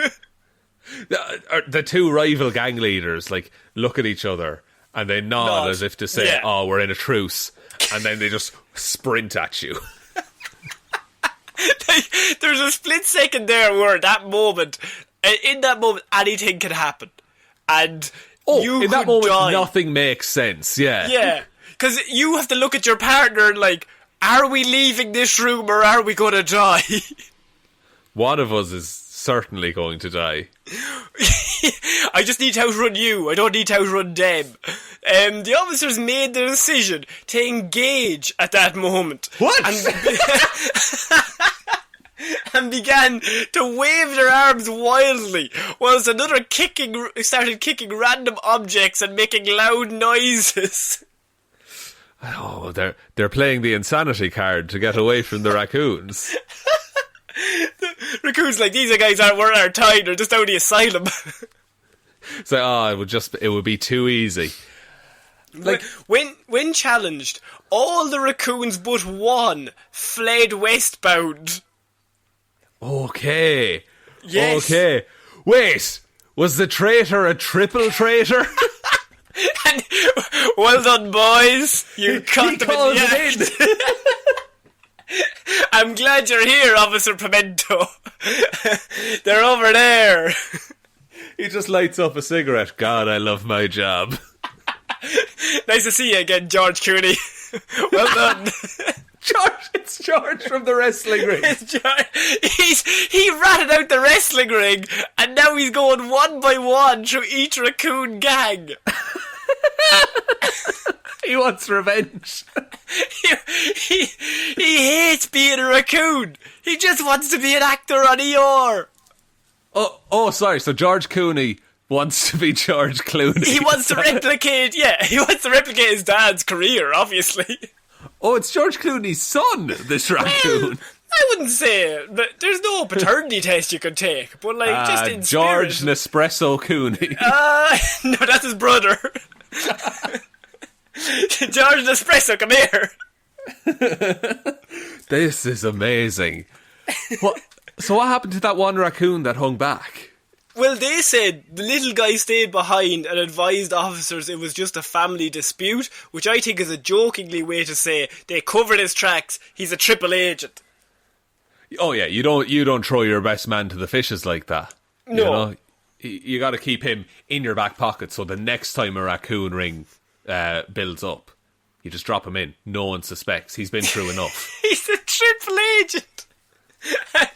The 2 rival gang leaders like look at each other and they nod as if to say, yeah, oh, we're in a truce. And then they just sprint at you. Like, there's a split second there where in that moment anything can happen. And in that moment die. Nothing makes sense, yeah. Yeah. Because you have to look at your partner and like, are we leaving this room or are we going to die? One of us is certainly going to die. I just need to outrun you. I don't need to outrun them. The officers made the decision to engage at that moment. What? And began to wave their arms wildly, whilst another started kicking random objects and making loud noises. Oh, they're playing the insanity card to get away from the raccoons. The raccoons like, these are guys aren't worth our time, they're just out of the asylum. It's like, it would be too easy. Like when challenged, all the raccoons but one fled westbound. Okay. Yes. Okay. Wait, was the traitor a triple traitor? And, well done, boys. You caught them in the act. I'm glad you're here, Officer Pimento. They're over there. He just lights up a cigarette. God, I love my job. Nice to see you again, George Clooney. Well done. It's George from the wrestling ring. It's George. He ratted out the wrestling ring, and now he's going one by one through each raccoon gang. He wants revenge. He hates being a raccoon. He just wants to be an actor on ER. Oh, sorry. So George Clooney wants to be George Clooney. He wants to replicate, his dad's career, obviously. Oh, it's George Clooney's son, this raccoon. I wouldn't say it, but there's no paternity test you could take, but just in George spirit. Nespresso Clooney. No, that's his brother. George Nespresso, come here. This is amazing. So what happened to that one raccoon that hung back? Well, they said the little guy stayed behind and advised officers it was just a family dispute, which I think is a jokingly way to say they covered his tracks, he's a triple agent. Oh yeah, you don't throw your best man to the fishes like that. No. You know? You got to keep him in your back pocket so the next time a raccoon ring builds up, you just drop him in. No one suspects. He's been through enough. He's a triple agent. And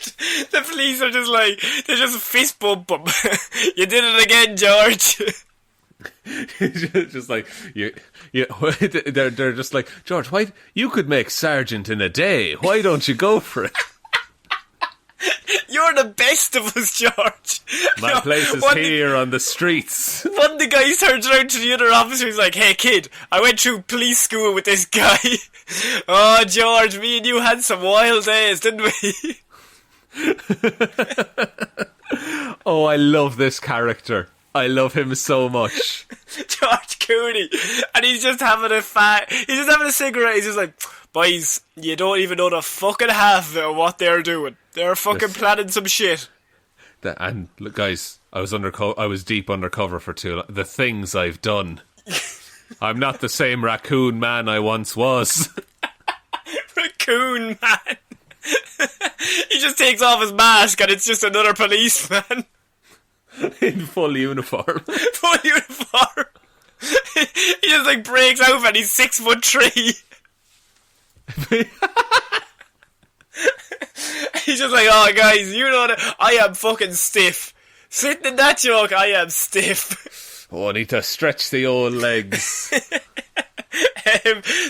the police are just like, they just fist bump him. You did it again, George. Just like they're just like, George, why you could make sergeant in a day? Why don't you go for it? You're the best of us, George. My place is here on the streets. One of the guys turns around to the other officer. He's like, "Hey, kid, I went through police school with this guy." Oh, George, me and you had some wild days, didn't we? Oh, I love this character. I love him so much. George Clooney. And he's just having he's just having a cigarette. He's just like, boys, you don't even know the fucking half of what they're doing. They're fucking planning some shit. And look, guys, I was deep undercover for too long. The things I've done. I'm not the same raccoon man I once was. Raccoon man. He just takes off his mask and it's just another policeman. In full uniform. Full uniform. He just breaks out and he's 6'3". He's just like, oh guys, you know that I am fucking stiff. Sitting in that joke, I am stiff. Oh, I need to stretch the old legs.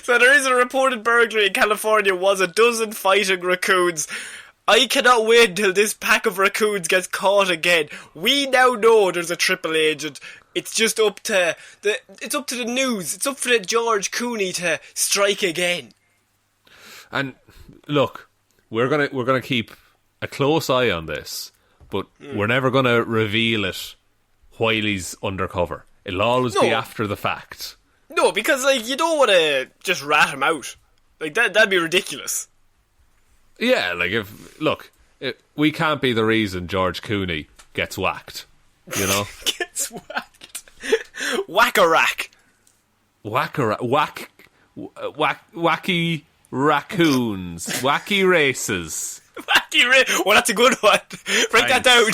So there is a reported burglary in California, was a dozen fighting raccoons. I cannot wait until this pack of raccoons gets caught again. We now know there's a triple agent. It's just up to the news. It's up for the George Clooney to strike again. And look, we're gonna keep a close eye on this, but we're never gonna reveal it while he's undercover. It'll always be after the fact. No, because you don't want to just rat him out. That'd be ridiculous. Yeah, we can't be the reason George Clooney gets whacked. You know, gets whacked. Whack-a-rack. Wacky raccoons. Wacky races. Well, that's a good one. Break that down.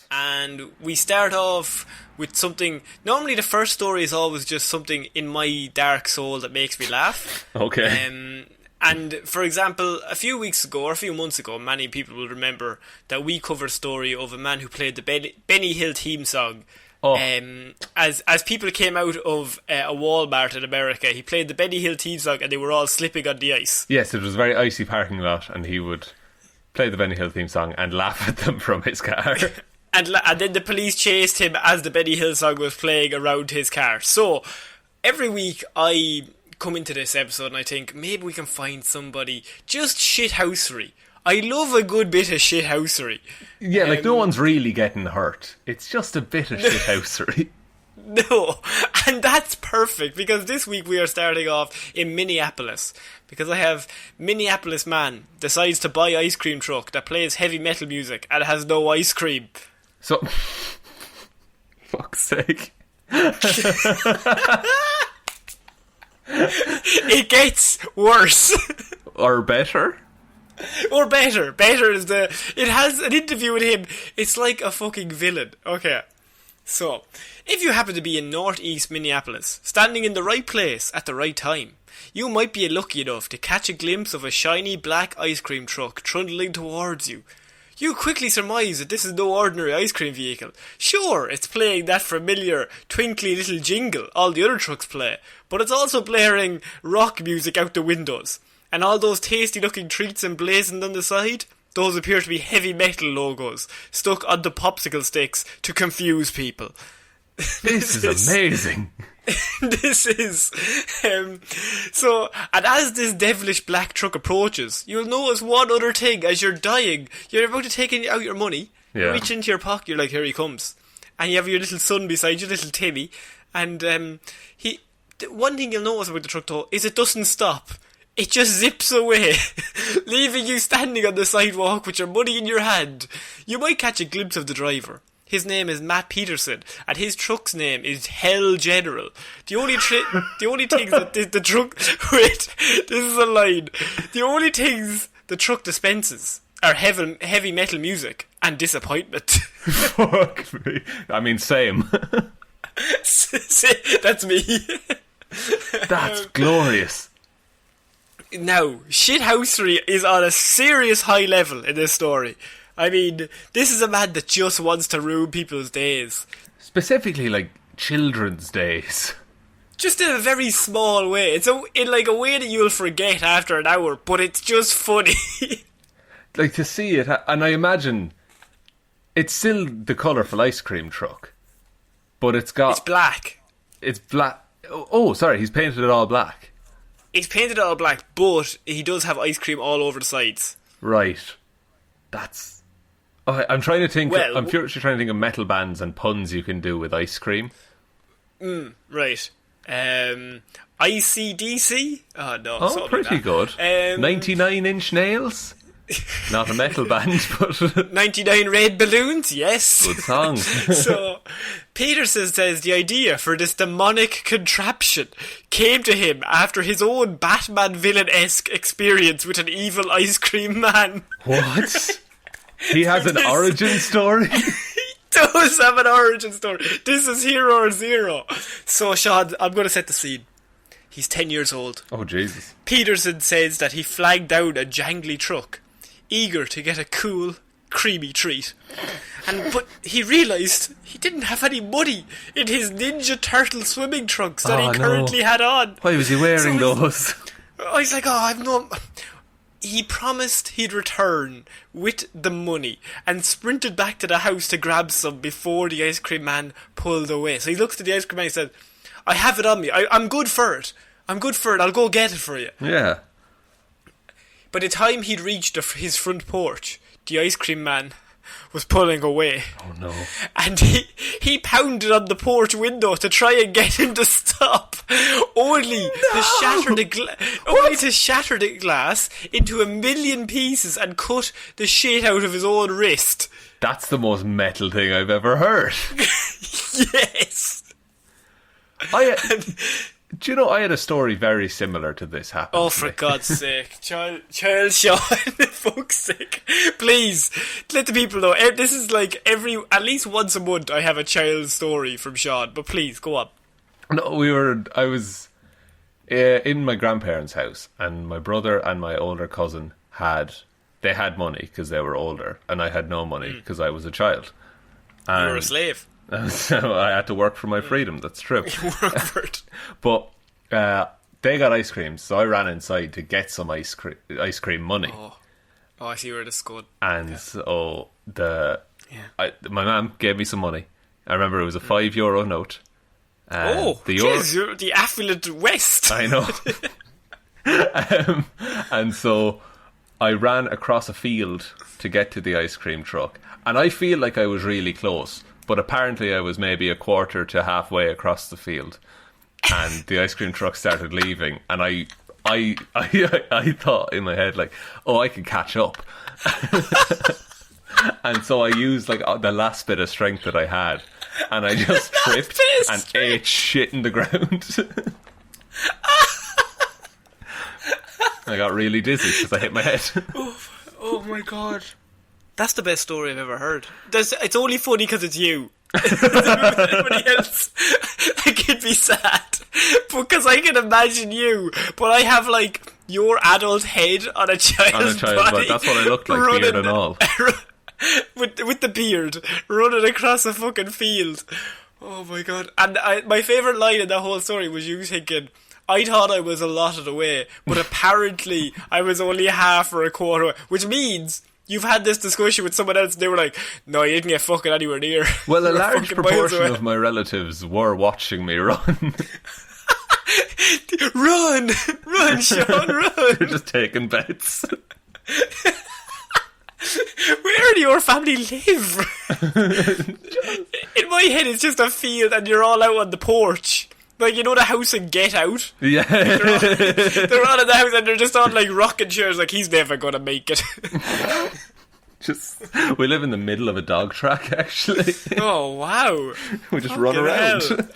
And we start off with something. Normally the first story is always just something in my dark soul that makes me laugh. Okay. And for example, a few months ago, many people will remember that we covered a story of a man who played the Benny Hill theme song. As people came out of a Walmart in America, he played the Benny Hill theme song and they were all slipping on the ice. Yes, it was a very icy parking lot and he would play the Benny Hill theme song and laugh at them from his car. And then the police chased him as the Benny Hill song was playing around his car. So, every week I come into this episode and I think, maybe we can find somebody just shithousery. I love a good bit of shithousery. Yeah, like no one's really getting hurt. It's just a bit of shithousery. No, and that's perfect, because this week we are starting off in Minneapolis, because I have Minneapolis man decides to buy ice cream truck that plays heavy metal music and has no ice cream. So, fuck's sake. It gets worse. Or better. Or better. Better is it has an interview with him. It's like a fucking villain. Okay. So, if you happen to be in northeast Minneapolis, standing in the right place at the right time, you might be lucky enough to catch a glimpse of a shiny black ice cream truck trundling towards you. You quickly surmise that this is no ordinary ice cream vehicle. Sure, it's playing that familiar, twinkly little jingle all the other trucks play, but it's also blaring rock music out the windows. And all those tasty looking treats emblazoned on the side, those appear to be heavy metal logos stuck onto popsicle sticks to confuse people. This is amazing. This is so, and as this devilish black truck approaches, you'll notice one other thing. As you're dying, you're about to take out your money, you reach into your pocket, you're like, here he comes, and you have your little son beside you, little Timmy, and one thing you'll notice about the truck though is it doesn't stop. It just zips away, leaving you standing on the sidewalk with your money in your hand. You might catch a glimpse of the driver. His name is Matt Peterson, and his truck's name is Hell General. The only things that the truck... Wait, this is a line. The only things the truck dispenses are heavy metal music and disappointment. Fuck me. I mean, same. That's me. That's glorious. Now, shithousery is on a serious high level in this story. I mean, this is a man that just wants to ruin people's days. Specifically, like, children's days. Just in a very small way. It's in like a way that you'll forget after an hour, but it's just funny. Like, to see it, and I imagine it's still the colourful ice cream truck, but it's black. It's black. Oh, sorry, he's painted it all black. He's painted it all black, but he does have ice cream all over the sides. Right. That's... I'm trying to think... Well, I'm furiously trying to think of metal bands and puns you can do with ice cream. Right. ICDC? Oh, no. Oh, pretty like good. 99-inch nails? Not a metal band, but... 99 red balloons? Yes. Good song. So, Peterson says the idea for this demonic contraption came to him after his own Batman villain-esque experience with an evil ice cream man. What? He has an origin story? He does have an origin story. This is Hero or Zero. So, Shaun, I'm going to set the scene. He's 10 years old. Oh, Jesus. Peterson says that he flagged down a jangly truck, eager to get a cool, creamy treat. But he realised he didn't have any money in his Ninja Turtle swimming trunks that he currently had on. Why was he wearing those? He's like, I've no... He promised he'd return with the money and sprinted back to the house to grab some before the ice cream man pulled away. So he looks at the ice cream man and he said, I have it on me. I'm good for it. I'll go get it for you. Yeah. By the time he'd reached his front porch, the ice cream man was pulling away. Oh no. And he pounded on the porch window to try and get him to stop, only to shatter the glass into a million pieces and cut the shit out of his own wrist. That's the most metal thing I've ever heard. Yes. Do you know, I had a story very similar to this happen. Oh, for God's sake. Child Shaun, fuck's sake. Please, let the people know. This is like at least once a month I have a child story from Shaun, but please, go on. No, I was in my grandparents' house, and my brother and my older cousin had money because they were older, and I had no money because I was a child. You were a slave. So I had to work for my freedom, that's true. You work for it. But they got ice cream, so I ran inside to get some ice cream money. Oh, I see where this is going. And so the My mum gave me some money. I remember it was a €5 note. You're the affluent West. I know. And so I ran across a field to get to the ice cream truck, and I feel like I was really close, but apparently I was maybe a quarter to halfway across the field, and the ice cream truck started leaving, and I thought in my head, like, oh, I could catch up. And so I used like the last bit of strength that I had, and I just tripped and ate shit in the ground. I got really dizzy because I hit my head. Oh my god. That's the best story I've ever heard. It's only funny because it's you. Everybody else, I could be sad. Because I can imagine you, but I have like your adult head on a child's body. That's what I looked like, beard and all. with the beard, running across a fucking field. Oh my god. And my favourite line in that whole story was you thinking, I thought I was a lot of the way, but apparently I was only half or a quarter, which means you've had this discussion with someone else and they were like, no, you didn't get fucking anywhere near. Well, a large proportion of my relatives were watching me run. Run, Shaun, run. They're just taking bets. Where do your family live? In my head it's just a field and you're all out on the porch. Like, you know the house in Get Out? Yeah. They're all in the house and they're just on like rocking chairs like he's never gonna make it. We live in the middle of a dog track, actually. Oh, wow. We just run around. Hell.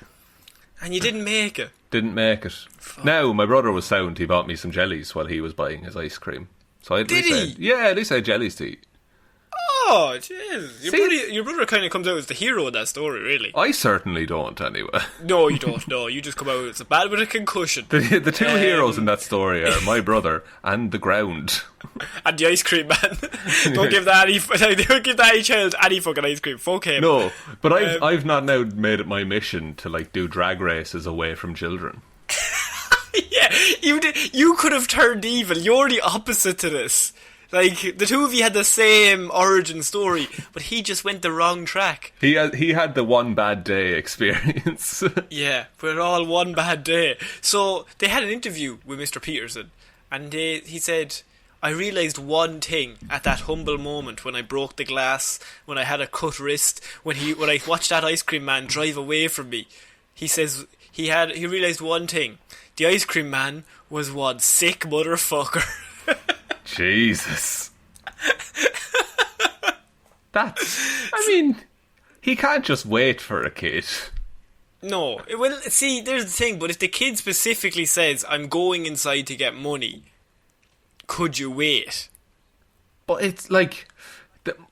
And you didn't make it? Didn't make it. Fuck. Now, my brother was sound. He bought me some jellies while he was buying his ice cream. So at least I had jellies to eat. Oh, jeez. Your brother kind of comes out as the hero in that story, really. I certainly don't, anyway. No, you don't. No, you just come out as a bad with a concussion. The two heroes in that story are my brother and the ground. And the ice cream man. Don't give that child any fucking ice cream. Fuck him. No, but I've not now made it my mission to like do drag races away from children. Yeah, you could have turned evil. You're the opposite to this. Like, the two of you had the same origin story, but he just went the wrong track. He had the one bad day experience. Yeah, we're all one bad day. So, they had an interview with Mr. Peterson, and he said, I realised one thing at that humble moment when I broke the glass, when I had a cut wrist, when I watched that ice cream man drive away from me. He says he realised one thing. The ice cream man was one sick motherfucker. Jesus. He can't just wait for a kid. No. Well, see, there's the thing, but if the kid specifically says, I'm going inside to get money, could you wait? But it's like,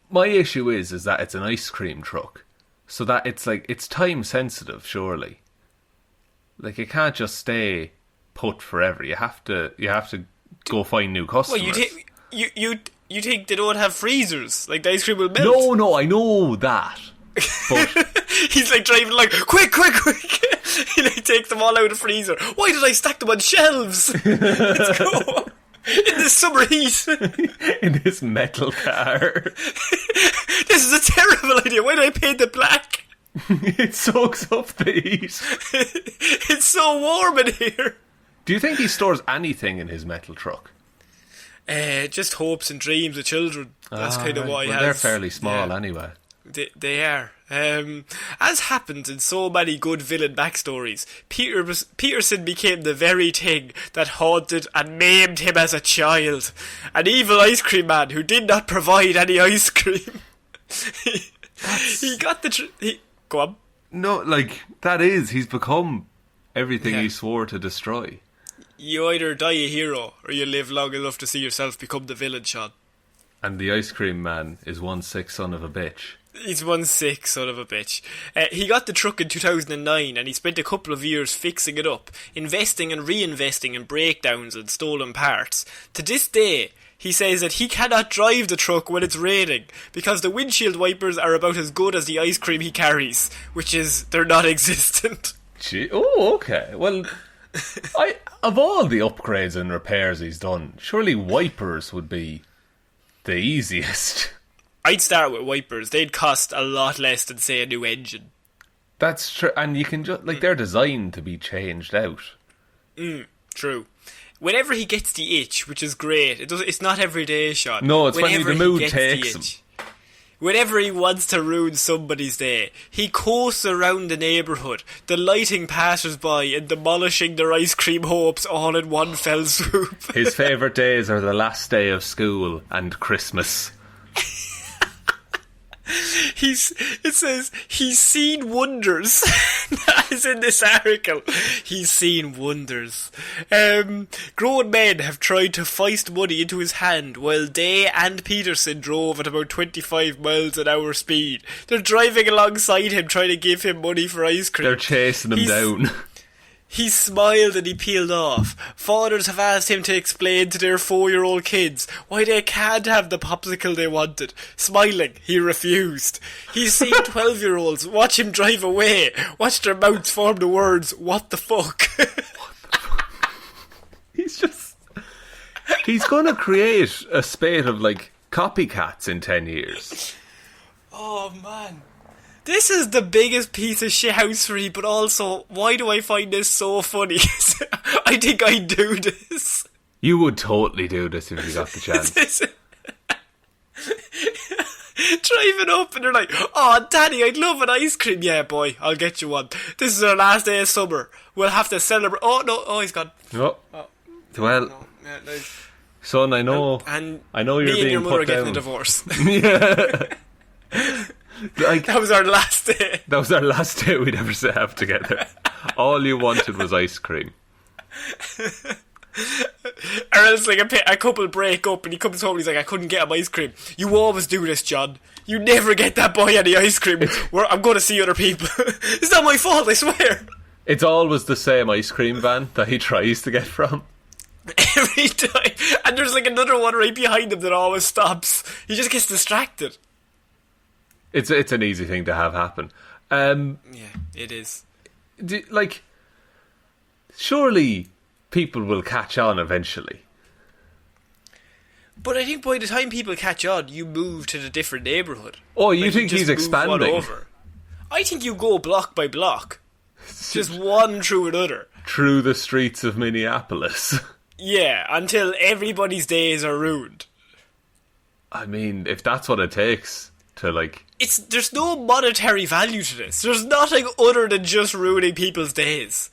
my issue is that it's an ice cream truck. So that it's time sensitive, surely. Like, it can't just stay put forever. You have to go find new customers. Well, you think they don't have freezers? Like the ice cream will melt? No, I know that. But he's like driving like, quick. He like takes them all out of the freezer. Why did I stack them on shelves? Let's go. In this summer heat. In this metal car. This is a terrible idea. Why did I paint it black? It soaks up the heat. It's so warm in here. Do you think he stores anything in his metal truck? Just hopes and dreams of children. That's kind of what he has. They're fairly small anyway. They are. As happens in so many good villain backstories, Peterson became the very thing that haunted and maimed him as a child. An evil ice cream man who did not provide any ice cream. He got the... Go on. No, like, he's become everything he swore to destroy. You either die a hero, or you live long enough to see yourself become the villain, Shaun. And the ice cream man is one sick son of a bitch. He's one sick son of a bitch. He got the truck in 2009 and he spent a couple of years fixing it up, investing and reinvesting in breakdowns and stolen parts. To this day, he says that he cannot drive the truck when it's raining because the windshield wipers are about as good as the ice cream he carries, which is, they're non-existent. Gee, oh, okay. Well, of all the upgrades and repairs he's done, surely wipers would be the easiest. I'd start with wipers. They'd cost a lot less than, say, a new engine. That's true, and you can just they're designed to be changed out. True. Whenever he gets the itch, which is great, it's not every day, Shaun. No, it's whenever when the mood he gets takes the itch, him. Whenever he wants to ruin somebody's day, he coasts around the neighbourhood, delighting passers-by and demolishing their ice cream hopes all in one fell swoop. His favourite days are the last day of school and Christmas. It says he's seen wonders. That is in this article. He's seen wonders. Grown men have tried to foist money into his hand while Day and Peterson drove at about 25 miles an hour speed. They're driving alongside him trying to give him money for ice cream. They're chasing him down. He smiled and he peeled off. Fathers have asked him to explain to their 4-year-old kids why they can't have the popsicle they wanted. Smiling, he refused. He's seen 12-year-olds watch him drive away, watch their mouths form the words, "What the fuck?" He's gonna create a spate of, copycats in 10 years. Oh, man. This is the biggest piece of shithousery, but also, why do I find this so funny? I think I'd do this. You would totally do this if you got the chance. Driving up and they're like, "Oh, Daddy, I'd love an ice cream." "Yeah, boy, I'll get you one. This is our last day of summer. We'll have to celebrate." "Oh, no. Oh, he's gone." Oh. Well, no. Yeah, nice. Son, I know you're me and being your mother put are getting down. a divorce. Yeah. That was our last day. That was our last day we'd ever have together. All you wanted was ice cream. Or else a couple break up and he comes home and he's like, "I couldn't get him ice cream." "You always do this, John. You never get that boy any ice cream. I'm going to see other people." "It's not my fault, I swear." It's always the same ice cream van that he tries to get from. Every time. And there's another one right behind him that always stops. He just gets distracted. It's an easy thing to have happen. Yeah, it is. Surely people will catch on eventually. But I think by the time people catch on, you move to the different neighbourhood. Oh, you think just he's move expanding? one over. I think you go block by block. Just one through another. Through the streets of Minneapolis. Yeah, until everybody's days are ruined. I mean, if that's what it takes to There's no monetary value to this. There's nothing other than just ruining people's days.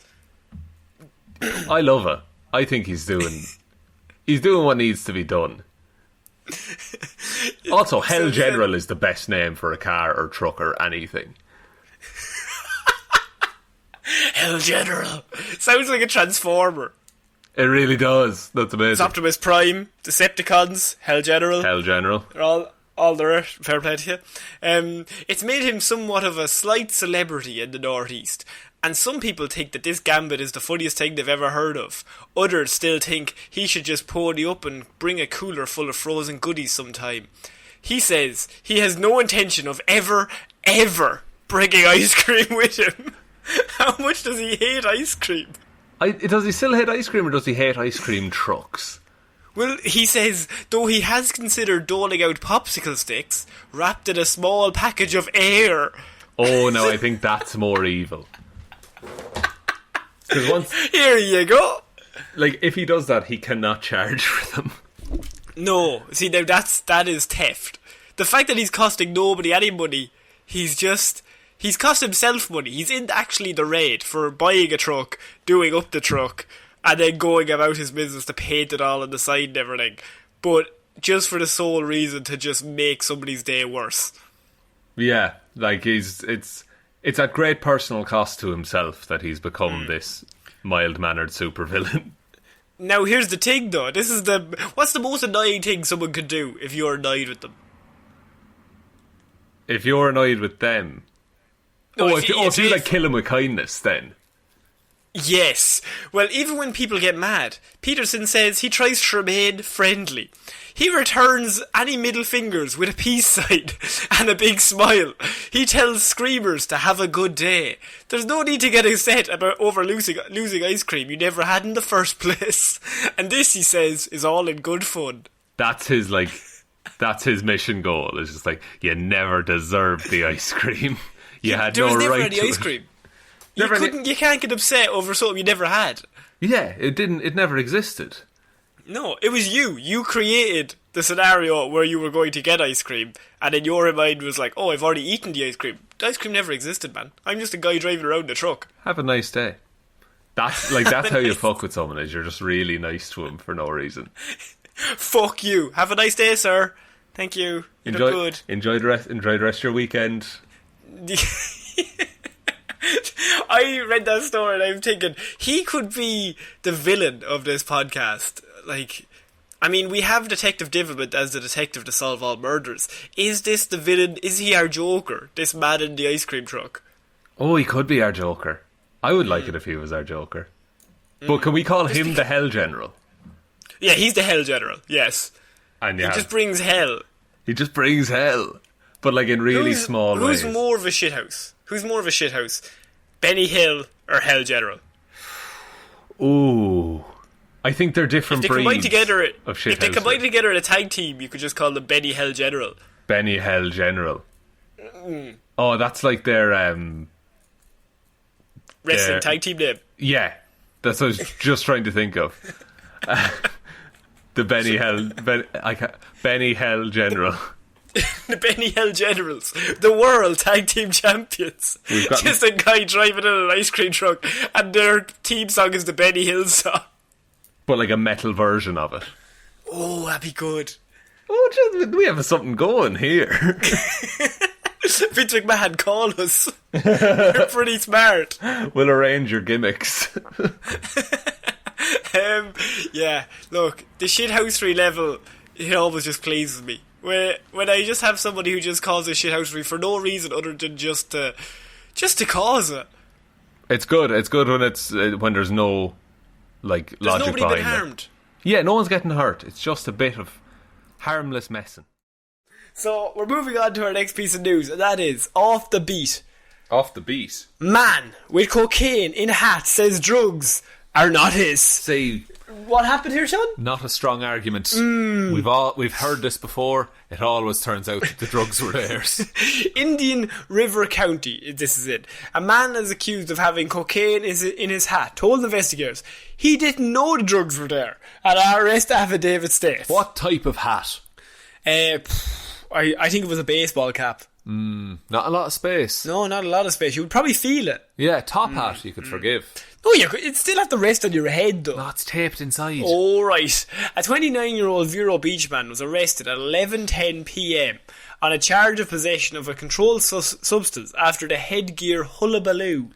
I love it. I think he's doing what needs to be done. Also, Hell General is the best name for a car or truck or anything. Hell General. Sounds like a Transformer. It really does. That's amazing. It's Optimus Prime, Decepticons, Hell General. Hell General. They're all there. Fair play to you. It's made him somewhat of a slight celebrity in the Northeast. And some people think that this gambit is the funniest thing they've ever heard of. Others still think he should just pony up and bring a cooler full of frozen goodies sometime. He says he has no intention of ever bringing ice cream with him. How much does he hate ice cream? Does he still hate ice cream or does he hate ice cream trucks? Well, he says, though he has considered doling out popsicle sticks wrapped in a small package of air. Oh, no, I think that's more evil. Here you go. If he does that, he cannot charge for them. No, see, now that is theft. The fact that he's costing nobody any money, he's cost himself money. He's in actually the raid for buying a truck, doing up the truck, and then going about his business to paint it all on the side and everything. But just for the sole reason to just make somebody's day worse. Yeah, it's at great personal cost to himself that he's become this mild-mannered supervillain. Now here's the thing though, what's the most annoying thing someone could do if you're annoyed with them? If you're annoyed with them... if you kill him with kindness, then... Yes. Well, even when people get mad, Peterson says he tries to remain friendly. He returns any middle fingers with a peace sign and a big smile. He tells screamers to have a good day. There's no need to get upset about losing ice cream you never had in the first place. And this, he says, is all in good fun. That's his, That's his mission goal. It's just like, you never deserved the ice cream. You had there no was never right any to ice it. cream. Never You can't get upset over something you never had. Yeah, it never existed. No, it was you. You created the scenario where you were going to get ice cream, and in your mind was like, oh, I've already eaten the ice cream. The ice cream never existed, man. I'm just a guy driving around the truck. Have a nice day. That's how you fuck with someone, is you're just really nice to him for no reason. Fuck you. Have a nice day, sir. Thank you. You look good. Enjoy the rest of your weekend. I read that story and I'm thinking, he could be the villain of this podcast. Like, I mean, we have Detective Divilment as the detective to solve all murders. Is this the villain? Is he our Joker? This man in the ice cream truck? Oh, he could be our Joker. I would like it if he was our Joker. But can we call him the Hell General? Yeah, he's the Hell General, yes. And He just brings hell. He just brings hell. But like in really small ways. Who's more of a shithouse? Benny Hill or Hell General? Ooh. I think they're different breeds of shithousery. If they combine together in a tag team, you could just call them Benny Hell General. Benny Hell General. Oh, that's like their wrestling tag team name. Yeah, that's what I was just trying to think of. The Benny Hell General. The Benny Hell Generals, the world tag team champions. Just a guy driving in an ice cream truck, and their team song is the Benny Hill song. But like a metal version of it. Oh, that'd be good. Oh, we have something going here. Vince McMahon, call us. You're pretty smart. We'll arrange your gimmicks. Yeah, look, the shithousery level, it always just pleases me. When I just have somebody who just calls a shithousery for no reason other than just to cause it. It's good. It's good when there's no logic behind it. There's nobody been harmed. Yeah, no one's getting hurt. It's just a bit of harmless messing. So we're moving on to our next piece of news, and that is Off the Beat. Off the beat. Man with cocaine in hat says drugs are not his. See, what happened here, Sean? Not a strong argument. We've heard this before. It always turns out that the drugs were theirs. Indian River County, this is it. A man is accused of having cocaine in his hat. Told investigators he didn't know the drugs were there. An arrest affidavit states. What type of hat? I think it was a baseball cap. Not a lot of space. No, not a lot of space. You would probably feel it. Yeah, top hat you could forgive. No, you'd still have to rest on your head though. No, it's taped inside. Oh, right. A 29-year-old Vero Beach man was arrested at 11:10 p.m. on a charge of possession of a controlled substance after the headgear hullabaloo.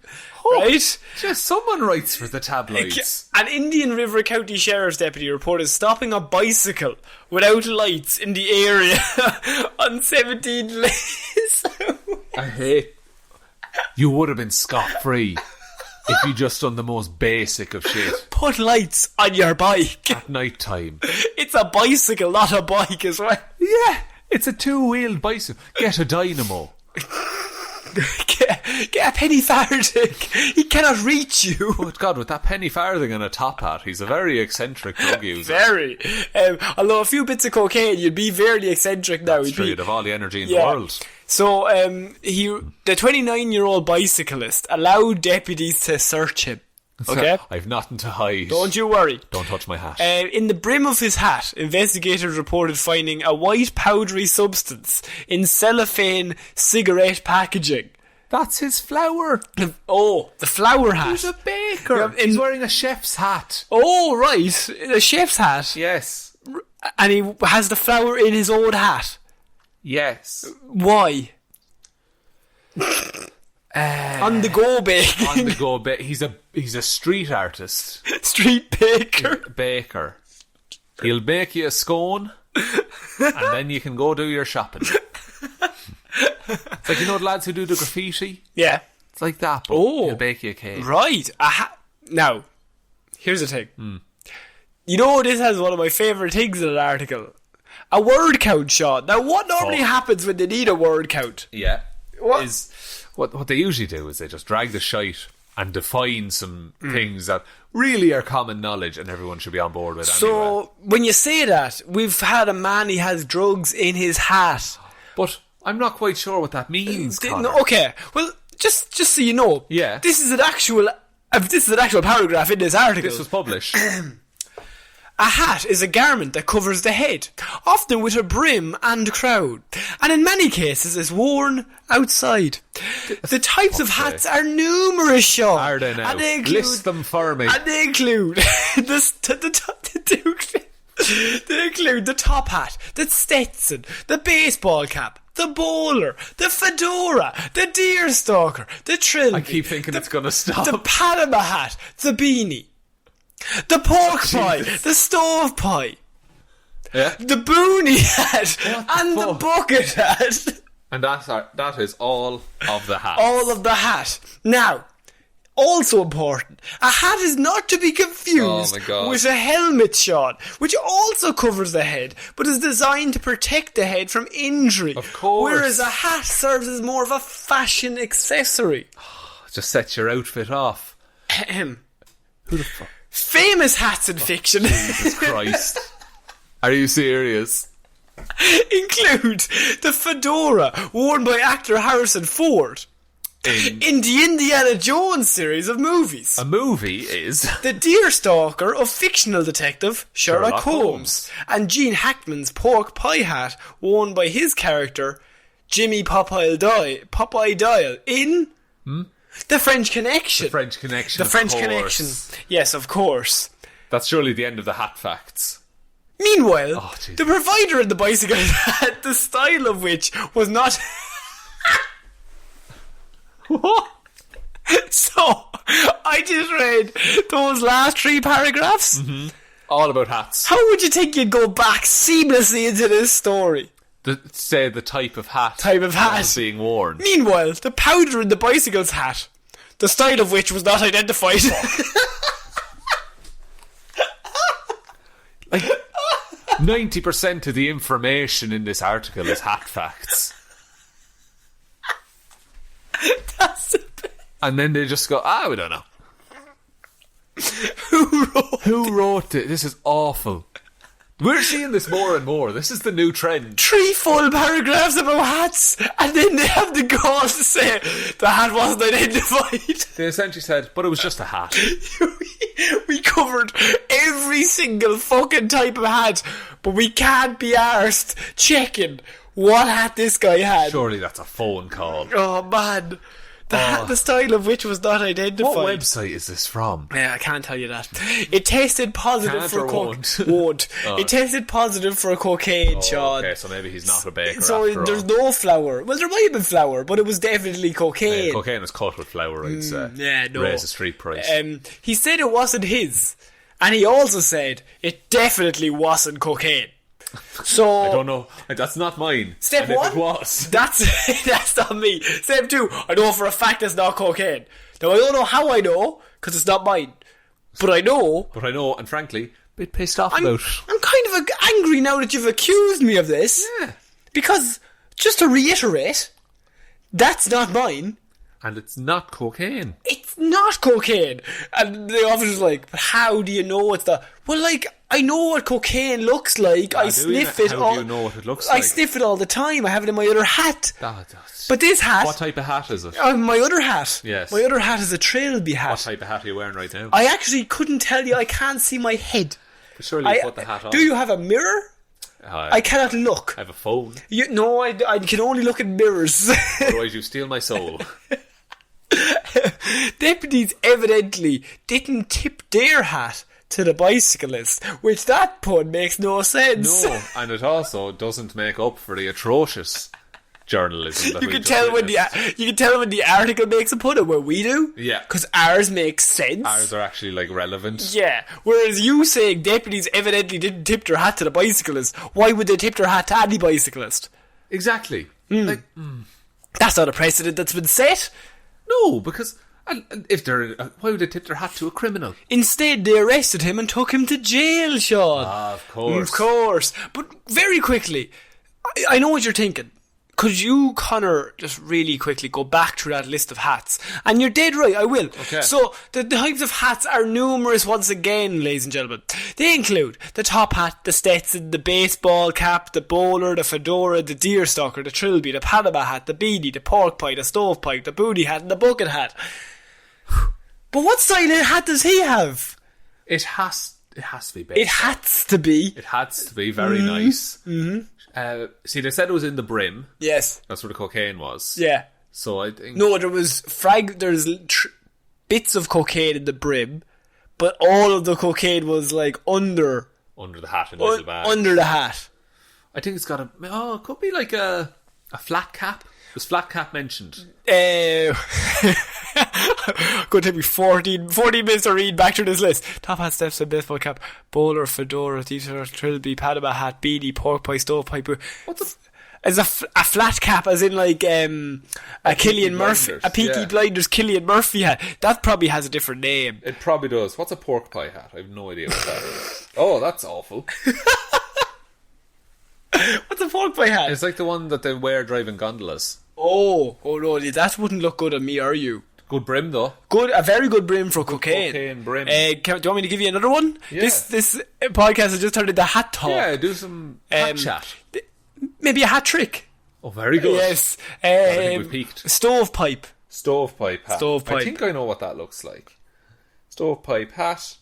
Right? Just someone writes for the tabloids. An Indian River County Sheriff's deputy reported stopping a bicycle without lights in the area on 17 lanes. I hate. You would have been scot-free if you just done the most basic of shit. Put lights on your bike. At night time. It's a bicycle, not a bike as well. Yeah, it's a two-wheeled bicycle. Get a dynamo. Get a penny farthing. He cannot reach you. Oh God, with that penny farthing and a top hat, he's a very eccentric drug user. Very. Although a few bits of cocaine, you'd be very eccentric now. That's true, you'd have all the energy in the world. So the 29-year-old bicyclist allowed deputies to search him. Okay? I've nothing to hide. Don't you worry. Don't touch my hat. In the brim of his hat, investigators reported finding a white powdery substance in cellophane cigarette packaging. That's his flower. Oh, the flower hat. He's a baker. He's wearing a chef's hat. Oh, right. A chef's hat. Yes. And he has the flower in his own hat. Yes. Why? On the go baking. On the go he's a street artist. Street baker. Baker. He'll bake you a scone and then you can go do your shopping. It's like, you know the lads who do the graffiti? Yeah. It's like that, but he'll bake you a cake. Right. Now, here's the thing. You know, this has one of my favourite things in an article. A word count, Sean. Now, what normally happens when they need a word count? Yeah. What they usually do is they just drag the shite and define some things that really are common knowledge and everyone should be on board with So, anyway. when you say that, we've had a man, he has drugs in his hat. But I'm not quite sure what that means, Connor. Okay, well, just so you know, Yeah. this is an actual paragraph in this article. This was published. A hat is a garment that covers the head, often with a brim and crown, and in many cases is worn outside. The types of hats are numerous, Shaun. Are they now? And they include, List them for me. And they include they include the top hat, the Stetson, the baseball cap, the bowler, the fedora, the deerstalker, the trilby. I keep thinking it's going to stop. The Panama hat, the beanie, the pork pie, the stove pie, Yeah. the boonie hat, and the fuck? bucket hat. And that is all of the hats. All of the hat. Now, also important, a hat is not to be confused Oh my God. with a helmet, Shaun, which also covers the head, but is designed to protect the head from injury. Of course. Whereas a hat serves as more of a fashion accessory. Just sets your outfit off. Ahem. Who the fuck? Famous hats in fiction Jesus Christ. Are you serious? include the fedora worn by actor Harrison Ford in the Indiana Jones series of movies. A movie is... The deerstalker of fictional detective Sherlock Holmes, and Gene Hackman's pork pie hat worn by his character Jimmy Popeye Dial in The French Connection. The French Connection, The of French course. Connection. Yes, of course. That's surely the end of the hat facts. Meanwhile, Oh, Jesus. the provider of the bicycle had the style of which was not... What? So, I just read those last 3 paragraphs. All about hats. How would you think you'd go back seamlessly into this story? Say the type of hat. Type of hat. that was being worn. Meanwhile, the powder in the bicycle's hat, the style of which was not identified. Like, 90% of the information in this article is hat facts. That's the bit. And then they just go, we don't know. Who wrote it? This is awful. We're seeing this more and more. This is the new trend. 3 full paragraphs about hats, and then they have the gall to say the hat wasn't identified. They essentially said, but it was just a hat. We covered every single fucking type of hat, but we can't be arsed checking what hat this guy had. Surely that's a phone call. Oh man, the style of which was not identified. What website is this from? Yeah, I can't tell you that. It tested positive Can't for or cocaine. won't? It tested positive for cocaine, Shaun. Okay, so maybe he's not a baker So after there's all. no flour. Well, there might have been flour, but it was definitely cocaine. Yeah, cocaine is cut with flour, I'd say. Yeah, no. Raise the street price. He said it wasn't his, and he also said it definitely wasn't cocaine. So I don't know. That's not mine. Step and 1, if it was, that's not me. Step 2, I know for a fact it's not cocaine. Now I don't know how I know, because it's not mine. But I know. and frankly, a bit pissed off I'm about. kind of angry now that you've accused me of this. Yeah. Because, just to reiterate, that's not mine. And it's not cocaine. It's not cocaine. And the officer's like, but how do you know it's the... Well, like, I know what cocaine looks like. I sniff it all... How do you know what it looks I like? sniff it all the time. I have it in my other hat. That's- But this hat... What type of hat is it? My other hat. Yes. My other hat is a trilby hat. What type of hat are you wearing right now? I actually couldn't tell you. I can't see my head. But surely you put the hat on. Do you have a mirror? I cannot look. I have a phone. No, I can only look in mirrors. Otherwise you steal my soul. Deputies evidently didn't tip their hat to the bicyclist, which that pun makes no sense. No, and it also doesn't make up for the atrocious journalism that You we can just tell when witnessed. the article makes a pun and when we do. Yeah. Because ours makes sense. Ours are actually like relevant. Yeah. Whereas you saying deputies evidently didn't tip their hat to the bicyclist, why would they tip their hat to any bicyclist? Exactly. That's not a precedent that's been set. No, because and if they're why would they tip their hat to a criminal? Instead, they arrested him and took him to jail, Shaun. Of course. Of course. But very quickly, I know what you're thinking. could you, Connor, just really quickly go back through that list of hats? And you're dead right, I will. Okay. So, the types of hats are numerous once again, ladies and gentlemen. They include the top hat, the Stetson, the baseball cap, the bowler, the fedora, the deerstalker, the trilby, the Panama hat, the beanie, the pork pie, the stovepipe, the booty hat, and the bucket hat. But what style of hat does he have? It has to be baseball. It has to be. It has to be very nice. Mm-hmm. See, they said it was in the brim. Yes. That's where the cocaine was. Yeah. So I think... No, there was there's bits of cocaine in the brim, but all of the cocaine was like under the hat in the little bag. Under the hat. I think it's got it could be like a flat cap. Was flat cap mentioned? Going to take me 14 minutes to read back through this list. Top hat, Stetson, baseball cap, bowler, fedora, t-shirt, trilby, Panama hat, beanie, pork pie, stovepipe. What's as a flat cap, as in like a Killian Murphy, a Peaky Blinders Killian Murphy hat. That probably has a different name. It probably does. What's a pork pie hat? I have no idea what that is. Oh, that's awful. What's a pork pie hat? It's like the one that they wear driving gondolas. Oh no, that wouldn't look good on me or you. Good brim though. A very good brim for cocaine. Cocaine brim. Do you want me to give you another one? Yeah. This podcast has just turned into hat talk. Yeah, do some hat chat. Maybe a hat trick. Oh, very good. Yes. I think we've peaked. Stovepipe. Stovepipe hat. Stovepipe. I think I know what that looks like. Stovepipe hat.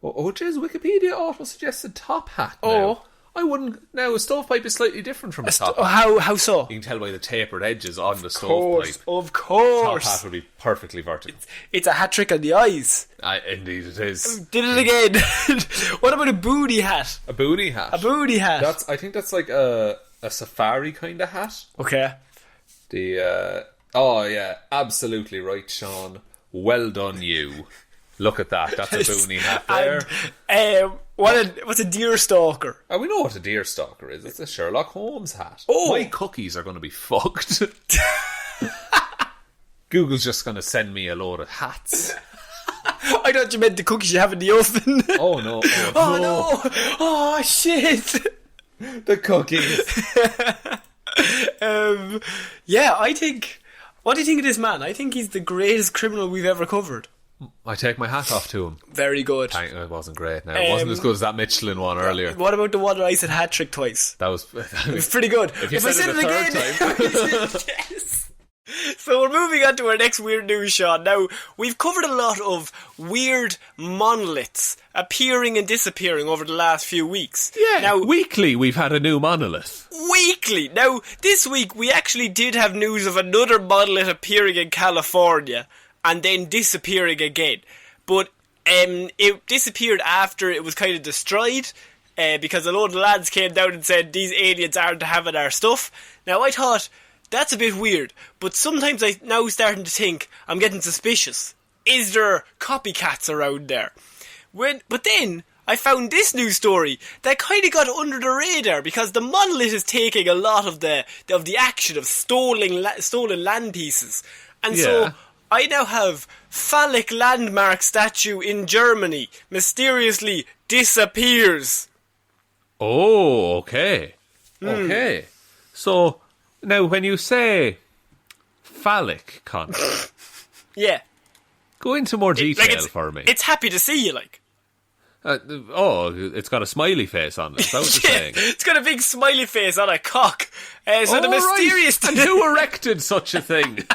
Oh, geez, Wikipedia auto suggested top hat now. Oh. I wouldn't... Now, a stovepipe is slightly different from a top hat. How so? You can tell by the tapered edges on the stovepipe. Of course. Top hat would be perfectly vertical. It's a hat trick on the eyes. Indeed it is. Did it again. What about a booty hat? A booty hat. A booty hat. I think that's like a safari kind of hat. Okay. Oh yeah, absolutely right, Sean. Well done, you. Look at that. That's a boonie hat there. And, what's a deerstalker? Oh, we know what a deerstalker is. It's a Sherlock Holmes hat. Oh. My cookies are going to be fucked. Google's just going to send me a load of hats. I thought you meant the cookies you have in the oven. Oh no. Oh no. Oh shit. The cookies. Yeah, I think... What do you think of this man? I think he's the greatest criminal we've ever covered. I take my hat off to him. Very good. It wasn't great. Now, it wasn't as good as that Michelin one earlier. What about the one that I said hat trick twice? That was it was pretty good. If I said it a third time. Yes. So we're moving on to our next weird news, Sean. Now, we've covered a lot of weird monoliths appearing and disappearing over the last few weeks. Yeah, now, weekly we've had a new monolith. Weekly! Now, this week we actually did have news of another monolith appearing in California and then disappearing again. But it disappeared after it was kind of destroyed because a load of lads came down and said these aliens aren't having our stuff. Now, I thought... That's a bit weird, but sometimes I'm now starting to think I'm getting suspicious. Is there copycats around there? But then I found this news story that kind of got under the radar because the monolith is taking a lot of the action of stolen land pieces, and so I now have phallic landmark statue in Germany mysteriously disappears. Oh, okay, okay. So. Now, when you say phallic, Con, yeah, go into more detail for me. It's happy to see you, like. It's got a smiley face on it. Is that what you're saying? It's got a big smiley face on a cock. So the mysterious... Right. And who erected such a thing?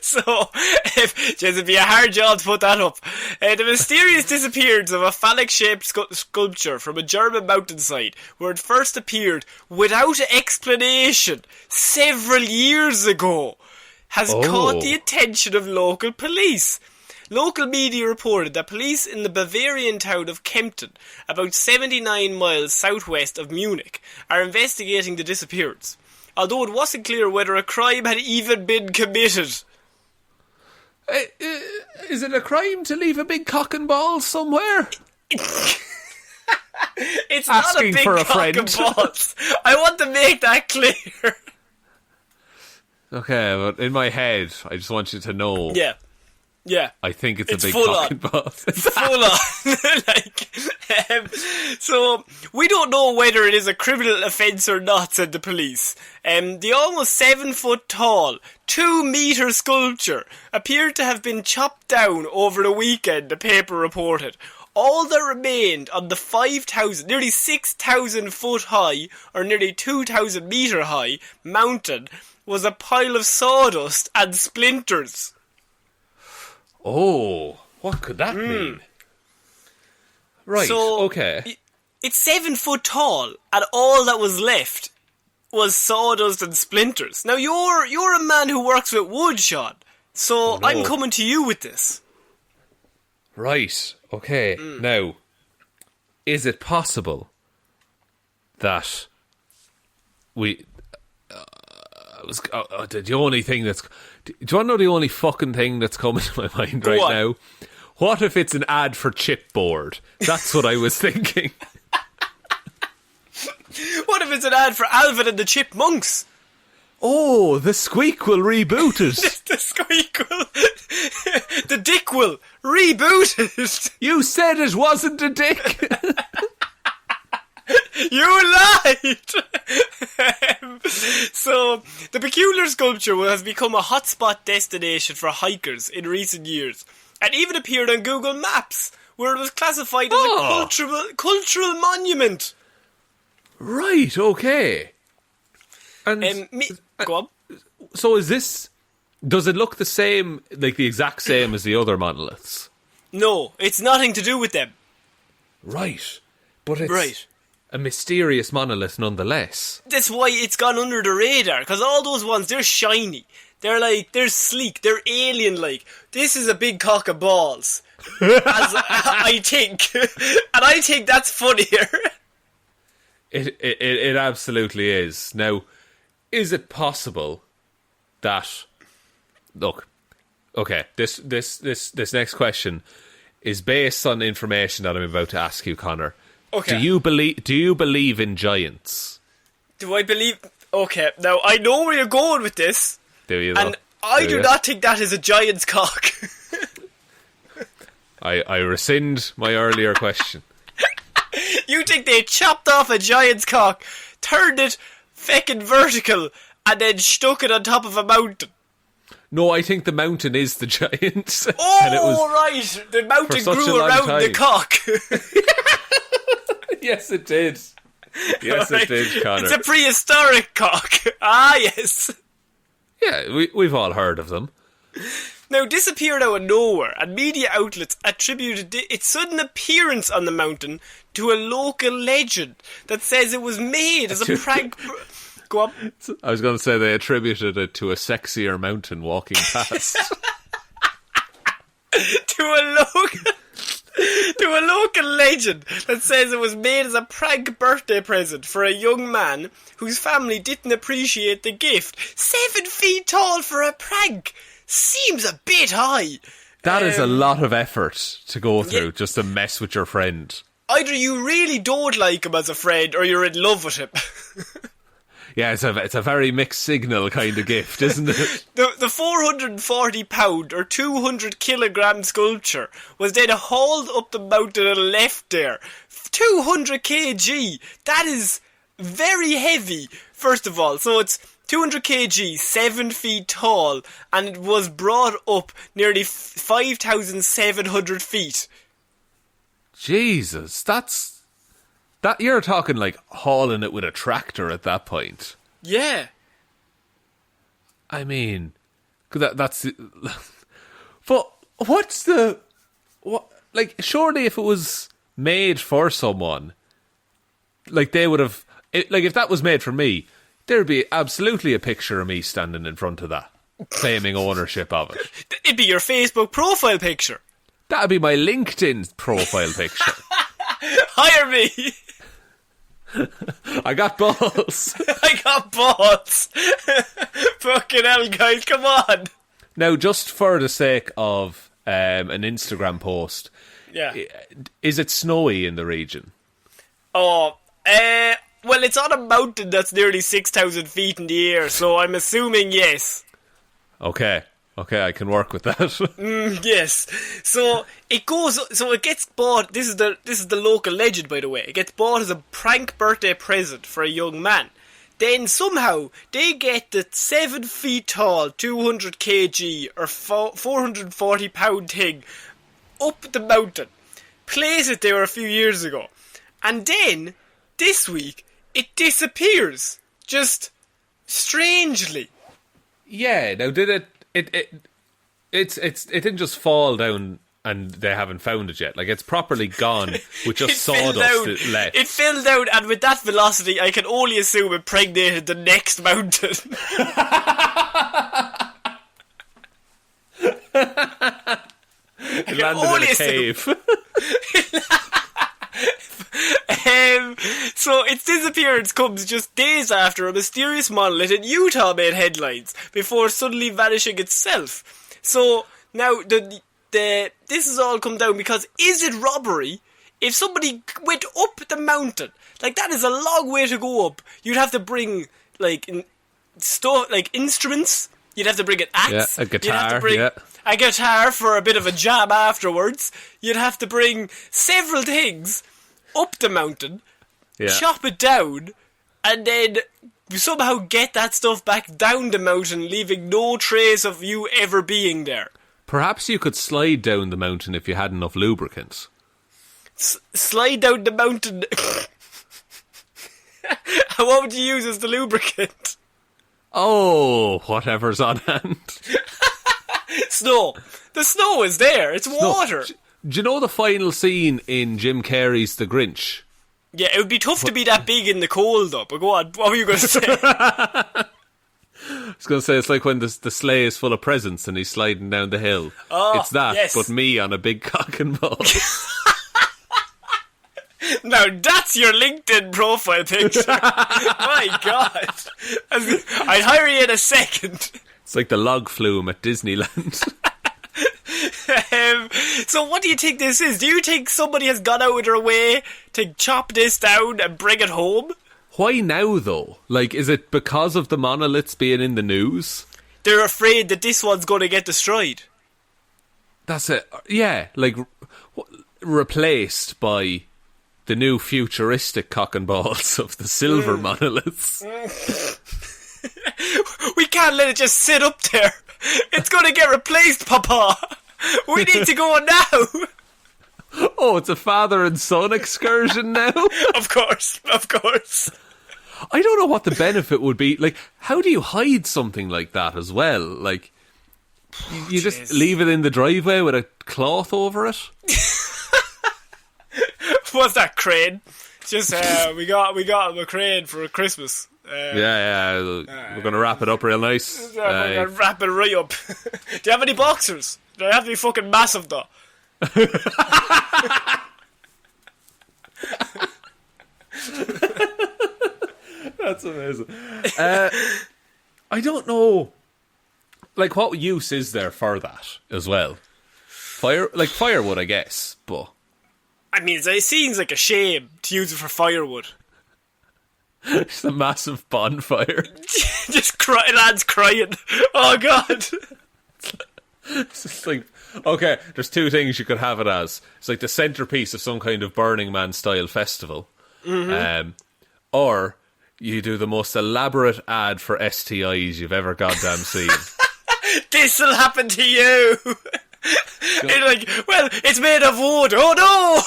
So, it'd be a hard job to put that up. The mysterious disappearance of a phallic-shaped sculpture from a German mountainside, where it first appeared without explanation several years ago, has caught the attention of local police. Local media reported that police in the Bavarian town of Kempten, about 79 miles southwest of Munich, are investigating the disappearance. Although it wasn't clear whether a crime had even been committed. Is it a crime to leave a big cock and balls somewhere? It's asking not a big for a friend. And balls. I want to make that clear. Okay, but in my head, I just want you to know. Yeah. Yeah. I think it's a big full cock on. and balls. Full on. So, we don't know whether it is a criminal offence or not, said the police. The almost 7 foot tall, 2 metre sculpture appeared to have been chopped down over the weekend, the paper reported. All that remained on the 5,000, nearly 6,000 foot high, or nearly 2,000 metre high, mountain was a pile of sawdust and splinters. Oh, what could that mean? Right, so, okay. It's 7 foot tall, and all that was left was sawdust and splinters. Now, you're a man who works with wood, Shaun, so no. I'm coming to you with this. Right, okay. Now, is it possible that we... the only thing that's... Do you want to know the only fucking thing that's coming to my mind right now? What if it's an ad for chipboard? That's what I was thinking. What if it's an ad for Alvin and the Chipmunks? Oh, the squeak will reboot it. The squeak will... the dick will reboot it. You said it wasn't a dick. You lied! So, the peculiar sculpture has become a hotspot destination for hikers in recent years, and even appeared on Google Maps, where it was classified as a cultural monument. Right, okay. And go on. so is this... Does it look the same, like the exact same as the other monoliths? No, it's nothing to do with them. Right. But it's a mysterious monolith nonetheless. That's why it's gone under the radar, because all those ones, they're shiny. They're sleek, they're alien-like. This is a big cock of balls. I think. And I think that's funnier. It absolutely is. Now, is it possible that... Look, okay, this next question is based on information that I'm about to ask you, Connor. Okay. Do you believe in giants? Do I believe... Okay, now I know where you're going with this. Do you, though? And I do not think that is a giant's cock. I rescind my earlier question. You think they chopped off a giant's cock, turned it feckin' vertical, and then stuck it on top of a mountain? No, I think the mountain is the giant. Oh, and it was right. The mountain grew around the cock. Yes, it did. Yes, it did, Connor. It's a prehistoric cock. Ah, yes. Yeah, we've all heard of them. Now, this appeared out of nowhere, and media outlets attributed its sudden appearance on the mountain to a local legend that says it was made as a prank... Go on. I was going to say they attributed it to a sexier mountain walking past. to a local legend that says it was made as a prank birthday present for a young man whose family didn't appreciate the gift. 7 feet tall for a prank seems a bit high. That is a lot of effort to go through just to mess with your friend. Either you really don't like him as a friend or you're in love with him. Yeah, it's a very mixed signal kind of gift, isn't it? The 440 pound or 200 kilogram sculpture was then hauled up the mountain and left there. 200 kg. That is very heavy, first of all. So it's 200 kg, 7 feet tall, and it was brought up nearly 5,700 feet. Jesus, that you're talking like hauling it with a tractor at that point. Yeah. I mean, that's... But what's the... Like, surely if it was made for someone, like they would have... Like, if that was made for me, there'd be absolutely a picture of me standing in front of that, claiming ownership of it. It'd be your Facebook profile picture. That'd be my LinkedIn profile picture. Hire me. I got balls. I got balls. Fucking hell, guys, come on. Now, just for the sake of an Instagram post, is it snowy in the region? Oh, well, it's on a mountain that's nearly 6,000 feet in the air, so I'm assuming yes. Okay. Okay, I can work with that. Yes. So it gets bought. This is the local legend, by the way. It gets bought as a prank birthday present for a young man. Then somehow they get the 7 feet tall, 200 kg or 440 pound thing up the mountain. Place it there a few years ago, and then this week it disappears. Just strangely. Yeah. Now, did it? It didn't just fall down and they haven't found it yet. Like, it's properly gone with just sawdust left. It fell down, and with that velocity, I can only assume it impregnated the next mountain. It landed in a cave. So its disappearance comes just days after a mysterious monolith in Utah made headlines before suddenly vanishing itself. So now this has all come down because, is it robbery if somebody went up the mountain? Like, that is a long way to go up. You'd have to bring stuff like instruments. You'd have to bring an axe. Yeah, a guitar. You'd have to bring a guitar for a bit of a jam afterwards. You'd have to bring several things up the mountain, chop it down, and then somehow get that stuff back down the mountain, leaving no trace of you ever being there. Perhaps you could slide down the mountain if you had enough lubricant. Slide down the mountain. What would you use as the lubricant? Oh, whatever's on hand. Snow. The snow is there. It's water. Do you know the final scene in Jim Carrey's The Grinch? Yeah, it would be tough to be that big in the cold, though. But go on, what were you going to say? I was going to say, it's like when the sleigh is full of presents and he's sliding down the hill. Oh, it's that, yes. but me on a big cock and ball. Now that's your LinkedIn profile picture. My God. I'd hire you in a second. It's like the log flume at Disneyland. So what do you think this is? Do you think somebody has gone out of their way to chop this down and bring it home? Why now, though? Like, is it because of the monoliths being in the news? They're afraid that this one's going to get destroyed. That's it. Yeah, like, replaced by the new futuristic cock and balls of the silver monoliths. We can't let it just sit up there. It's going to get replaced, Papa. We need to go now. Oh, it's a father and son excursion now? Of course. I don't know what the benefit would be. Like, how do you hide something like that as well? Like, you just leave it in the driveway with a cloth over it? What's that, crane? Just, we got him a crane for Christmas. We're going to wrap it up real nice. We're going to wrap it right up. Do you have any boxers? They have to be fucking massive, though. That's amazing. I don't know. Like, what use is there for that as well? Firewood, I guess, but... I mean, it seems like a shame to use it for firewood. It's a massive bonfire. Just lads crying. Oh, God. It's just like, okay, there's two things you could have it as. It's like the centrepiece of some kind of Burning Man style festival. Mm-hmm. Or you do the most elaborate ad for STIs you've ever goddamn seen. This'll happen to you. It's like, well, it's made of wood. Oh no!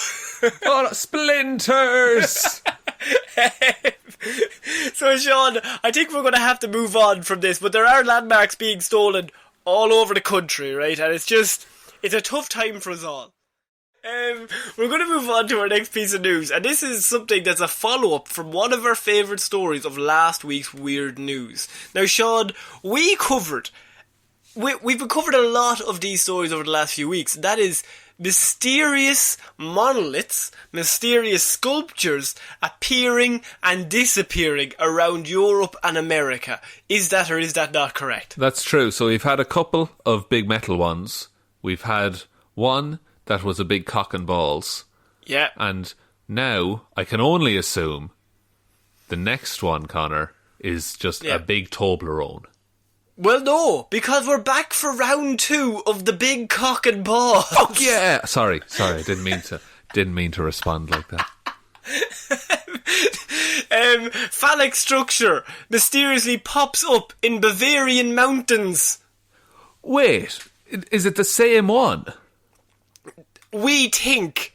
Oh, splinters! So, Shaun, I think we're going to have to move on from this, but there are landmarks being stolen all over the country, right? And it's a tough time for us all. We're going to move on to our next piece of news, and this is something that's a follow-up from one of our favourite stories of last week's Weird News. Now, Shaun, we've covered a lot of these stories over the last few weeks. That is mysterious monoliths, mysterious sculptures appearing and disappearing around Europe and America. Is that or is that not correct? That's true. So we've had a couple of big metal ones. We've had one that was a big cock and balls. Yeah. And now I can only assume the next one, Connor, is just a big Toblerone. Well, no, because we're back for round 2 of the big cock and balls. Fuck yeah! Sorry, I didn't mean to respond like that. Phallic structure mysteriously pops up in Bavarian mountains. Wait, is it the same one? We think.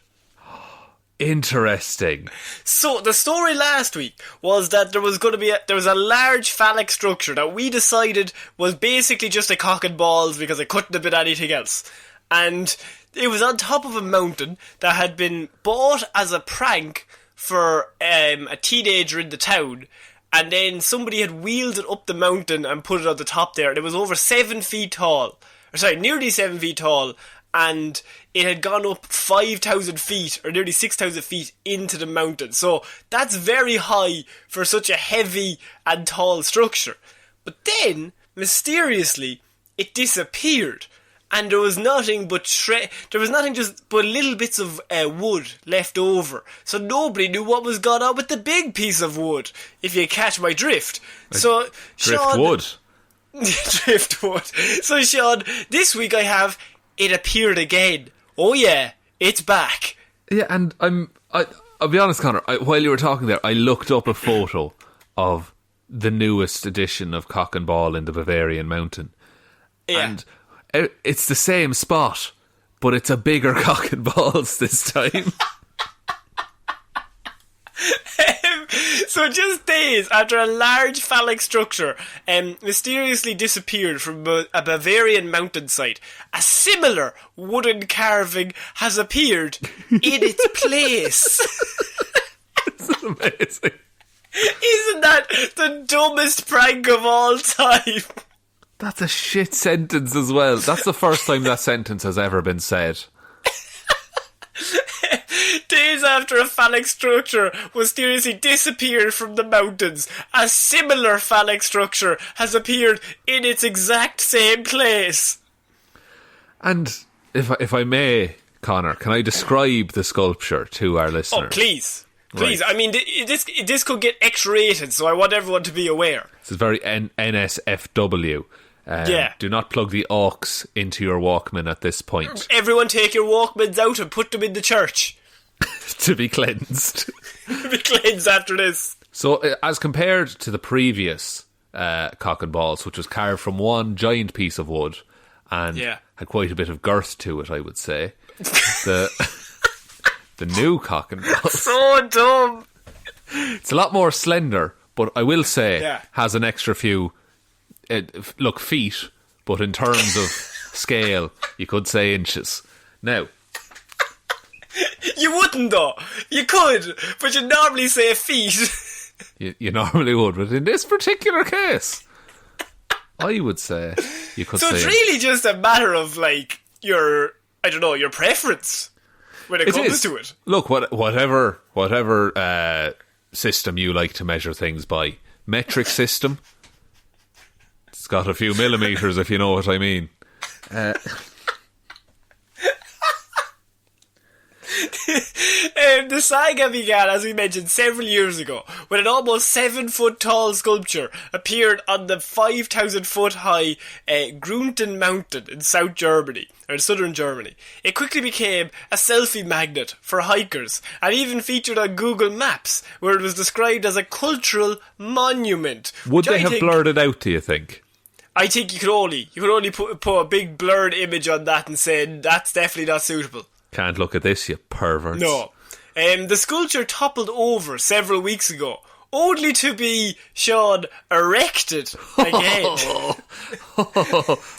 Interesting. So the story last week was that there was a large phallic structure that we decided was basically just a cock and balls because it couldn't have been anything else, and it was on top of a mountain that had been bought as a prank for a teenager in the town, and then somebody had wheeled it up the mountain and put it on the top there, and it was over 7 feet tall. Nearly 7 feet tall, and it had gone up 5,000 feet, or nearly 6,000 feet into the mountain. So that's very high for such a heavy and tall structure. But then, mysteriously, it disappeared. And there was nothing but little bits of wood left over. So nobody knew what was going on with the big piece of wood, if you catch my drift. So Driftwood. Driftwood. So Shaun, this week I have it appeared again. Oh yeah, it's back. Yeah, and I'll be honest, Connor, while you were talking there, I looked up a photo of the newest edition of Cock and Ball in the Bavarian Mountain. Yeah. And it's the same spot, but it's a bigger cock and balls this time. So just days after a large phallic structure mysteriously disappeared from a Bavarian mountainside, a similar wooden carving has appeared in its place. It's amazing. Isn't that the dumbest prank of all time? That's a shit sentence as well. That's the first time that sentence has ever been said. Days after a phallic structure mysteriously disappeared from the mountains, a similar phallic structure has appeared in its exact same place. And if I may, Connor, can I describe the sculpture to our listeners? Oh, please. Please, Right. I mean, this could get X-rated, so I want everyone to be aware. This is very NSFW. Yeah. Do not plug the aux into your Walkman at this point. Everyone take your Walkmans out and put them in the church. To be cleansed. Be cleansed after this. So, as compared to the previous cock and balls, which was carved from one giant piece of wood and had quite a bit of girth to it, I would say, the new cock and balls... So dumb. It's a lot more slender, but I will say has an extra few... feet, but in terms of scale, you could say inches. Now... You wouldn't though. You could, but you normally say feet. You normally would, but in this particular case, I would say you could say... So it's really just a matter of, like, your preference when it comes to it. Look, whatever system you like to measure things by. Metric system. It's got a few millimetres, if you know what I mean. The saga began, as we mentioned, several years ago, when an almost 7-foot tall sculpture appeared on the 5,000 foot high Grunten Mountain in southern Germany. It quickly became a selfie magnet for hikers, and even featured on Google Maps, where it was described as a cultural monument. Would they have blurred it out, do you think? I think you could only put a big blurred image on that and say that's definitely not suitable. Can't look at this, you perverts. No. The sculpture toppled over several weeks ago, only to be, Shaun, erected again.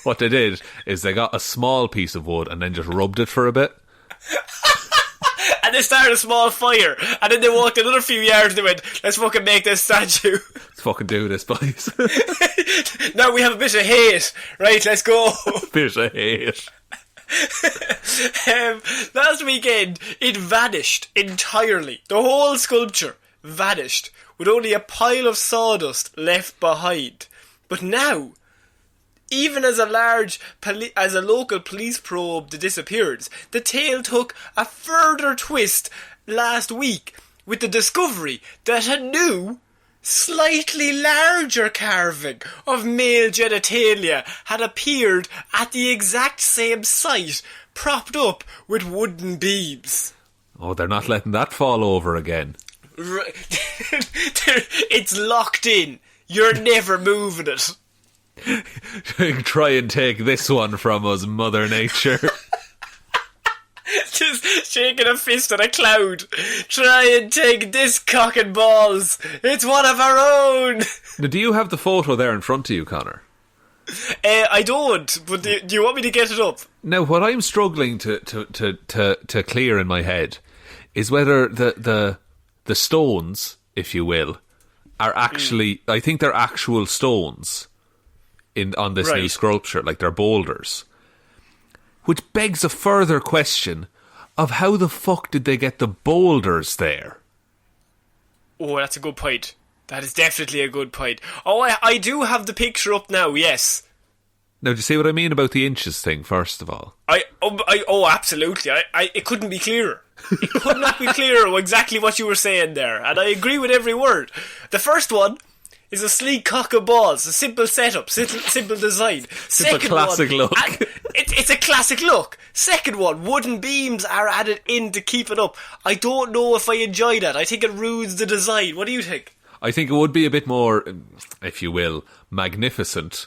What they did is they got a small piece of wood and then just rubbed it for a bit. And they started a small fire, and then they walked another few yards and they went, let's fucking make this statue. Let's fucking do this, boys. Now we have a bit of hate. Right, let's go. Bit of hate. Last weekend, it vanished entirely. The whole sculpture vanished, with only a pile of sawdust left behind. But now, even as a local police probed the disappearance, the tale took a further twist last week with the discovery that a new slightly larger carving of male genitalia had appeared at the exact same site, propped up with wooden beams. Oh, they're not letting that fall over again. It's locked in. You're never moving it. Try and take this one from us, Mother Nature. Just shaking a fist at a cloud. Try and take this cock and balls. It's one of our own. Now, do you have the photo there in front of you, Connor? I don't, but do you want me to get it up? Now, what I'm struggling to clear in my head is whether the stones, if you will, are actually... I think they're actual stones on this new sculpture, like they're boulders. Which begs a further question of how the fuck did they get the boulders there? Oh, that's a good point. That is definitely a good point. Oh, I do have the picture up now, yes. Now, do you see what I mean about the inches thing, first of all? Absolutely. It couldn't be clearer. It could not be clearer exactly what you were saying there. And I agree with every word. The first one is a sleek cock and balls, a simple setup, simple design. Simple classic look. It's a classic look. Second one, wooden beams are added in to keep it up. I don't know if I enjoy that. I think it ruins the design. What do you think? I think it would be a bit more, if you will, magnificent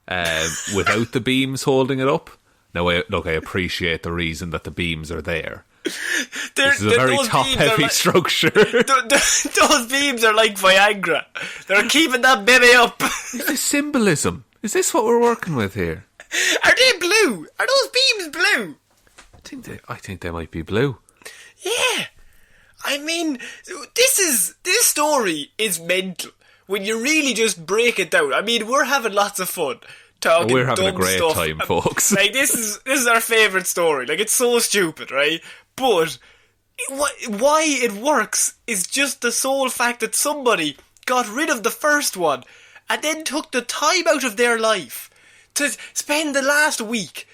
without the beams holding it up. Now, I appreciate the reason that the beams are there. This is a very top-heavy structure. Those beams are like Viagra. They're keeping that baby up. Is this symbolism? Is this what we're working with here? Are they blue? Are those beams blue? I think they might be blue. Yeah. I mean, this story is mental. When you really just break it down. I mean, we're having lots of fun. We're having a great time, folks. Like, this is our favourite story. Like, it's so stupid, right? But why it works is just the sole fact that somebody got rid of the first one and then took the time out of their life to spend the last week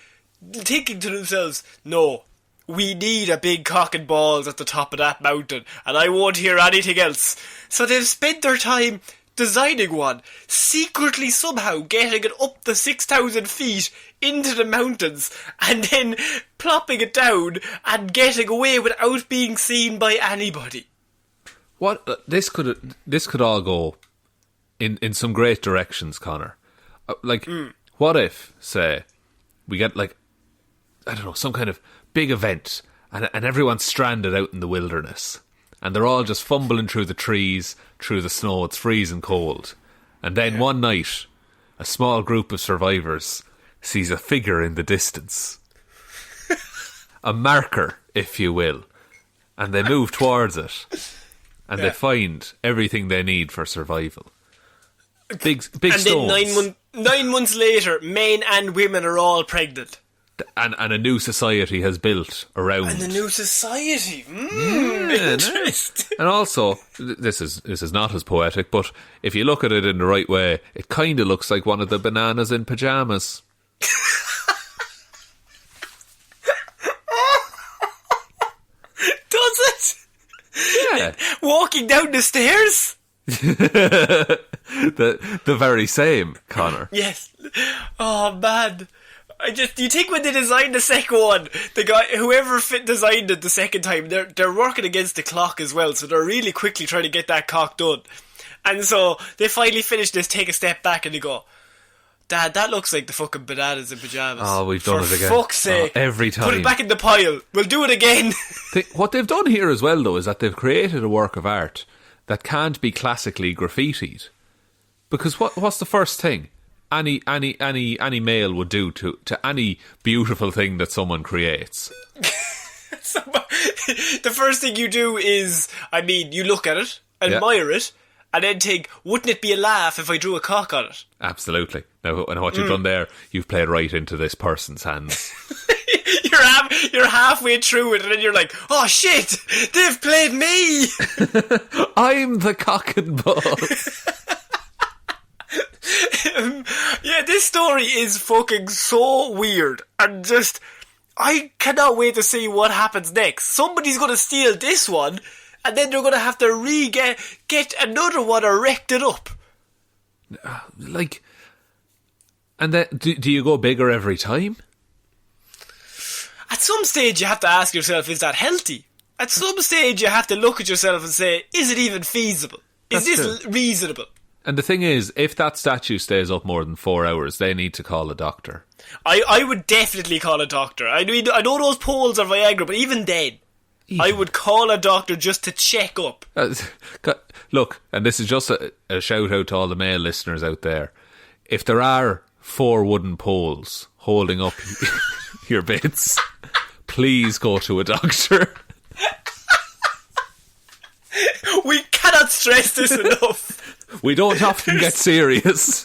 thinking to themselves, no, we need a big cock and balls at the top of that mountain and I won't hear anything else. So they've spent their time designing one, secretly somehow getting it up the 6,000 feet into the mountains and then plopping it down and getting away without being seen by anybody. What this could all go in some great directions, Connor. What if, say, we get I don't know, some kind of big event and everyone's stranded out in the wilderness and they're all just fumbling through the trees, through the snow, it's freezing cold. And then one night, a small group of survivors sees a figure in the distance. A marker, if you will. And they move towards it. And they find everything they need for survival. Big and stones. Then 9 months later, men and women are all pregnant. And a new society has built around. And a new society. Interesting. And also, this is not as poetic, but if you look at it in the right way, it kind of looks like one of the bananas in pyjamas. Does it? Yeah. Walking down the stairs? the very same, Connor. Yes. Oh, man. Do you think when they designed the second one, the guy, whoever designed it the second time, they're working against the clock as well, so they're really quickly trying to get that cock done. And so they finally finish this, take a step back, and they go, Dad, that looks like the fucking bananas in pyjamas. Oh, we've done it again. For fuck's sake. Every time. Put it back in the pile. We'll do it again. What they've done here as well, though, is that they've created a work of art that can't be classically graffitied. Because what's the first thing any male would do to any beautiful thing that someone creates? The first thing you do is, you look at it, admire it, and then think, wouldn't it be a laugh if I drew a cock on it? Absolutely. Now, and what you've done there, you've played right into this person's hands. You're halfway through it, and then you're like, oh shit, they've played me! I'm the cock and balls. Yeah, this story is fucking so weird, and just, I cannot wait to see what happens next. Somebody's going to steal this one and then they're going to have to get another one erected up. Like, and then do you go bigger every time? At some stage you have to ask yourself, is that healthy? At some stage you have to look at yourself and say, is it even feasible? Is this reasonable? And the thing is, if that statue stays up more than 4 hours, they need to call a doctor. I would definitely call a doctor. I mean, I know those poles are Viagra, but even then, I would call a doctor just to check up. Look, and this is just a shout out to all the male listeners out there. If there are 4 wooden poles holding up your bits, please go to a doctor. We cannot stress this enough. We don't often get serious.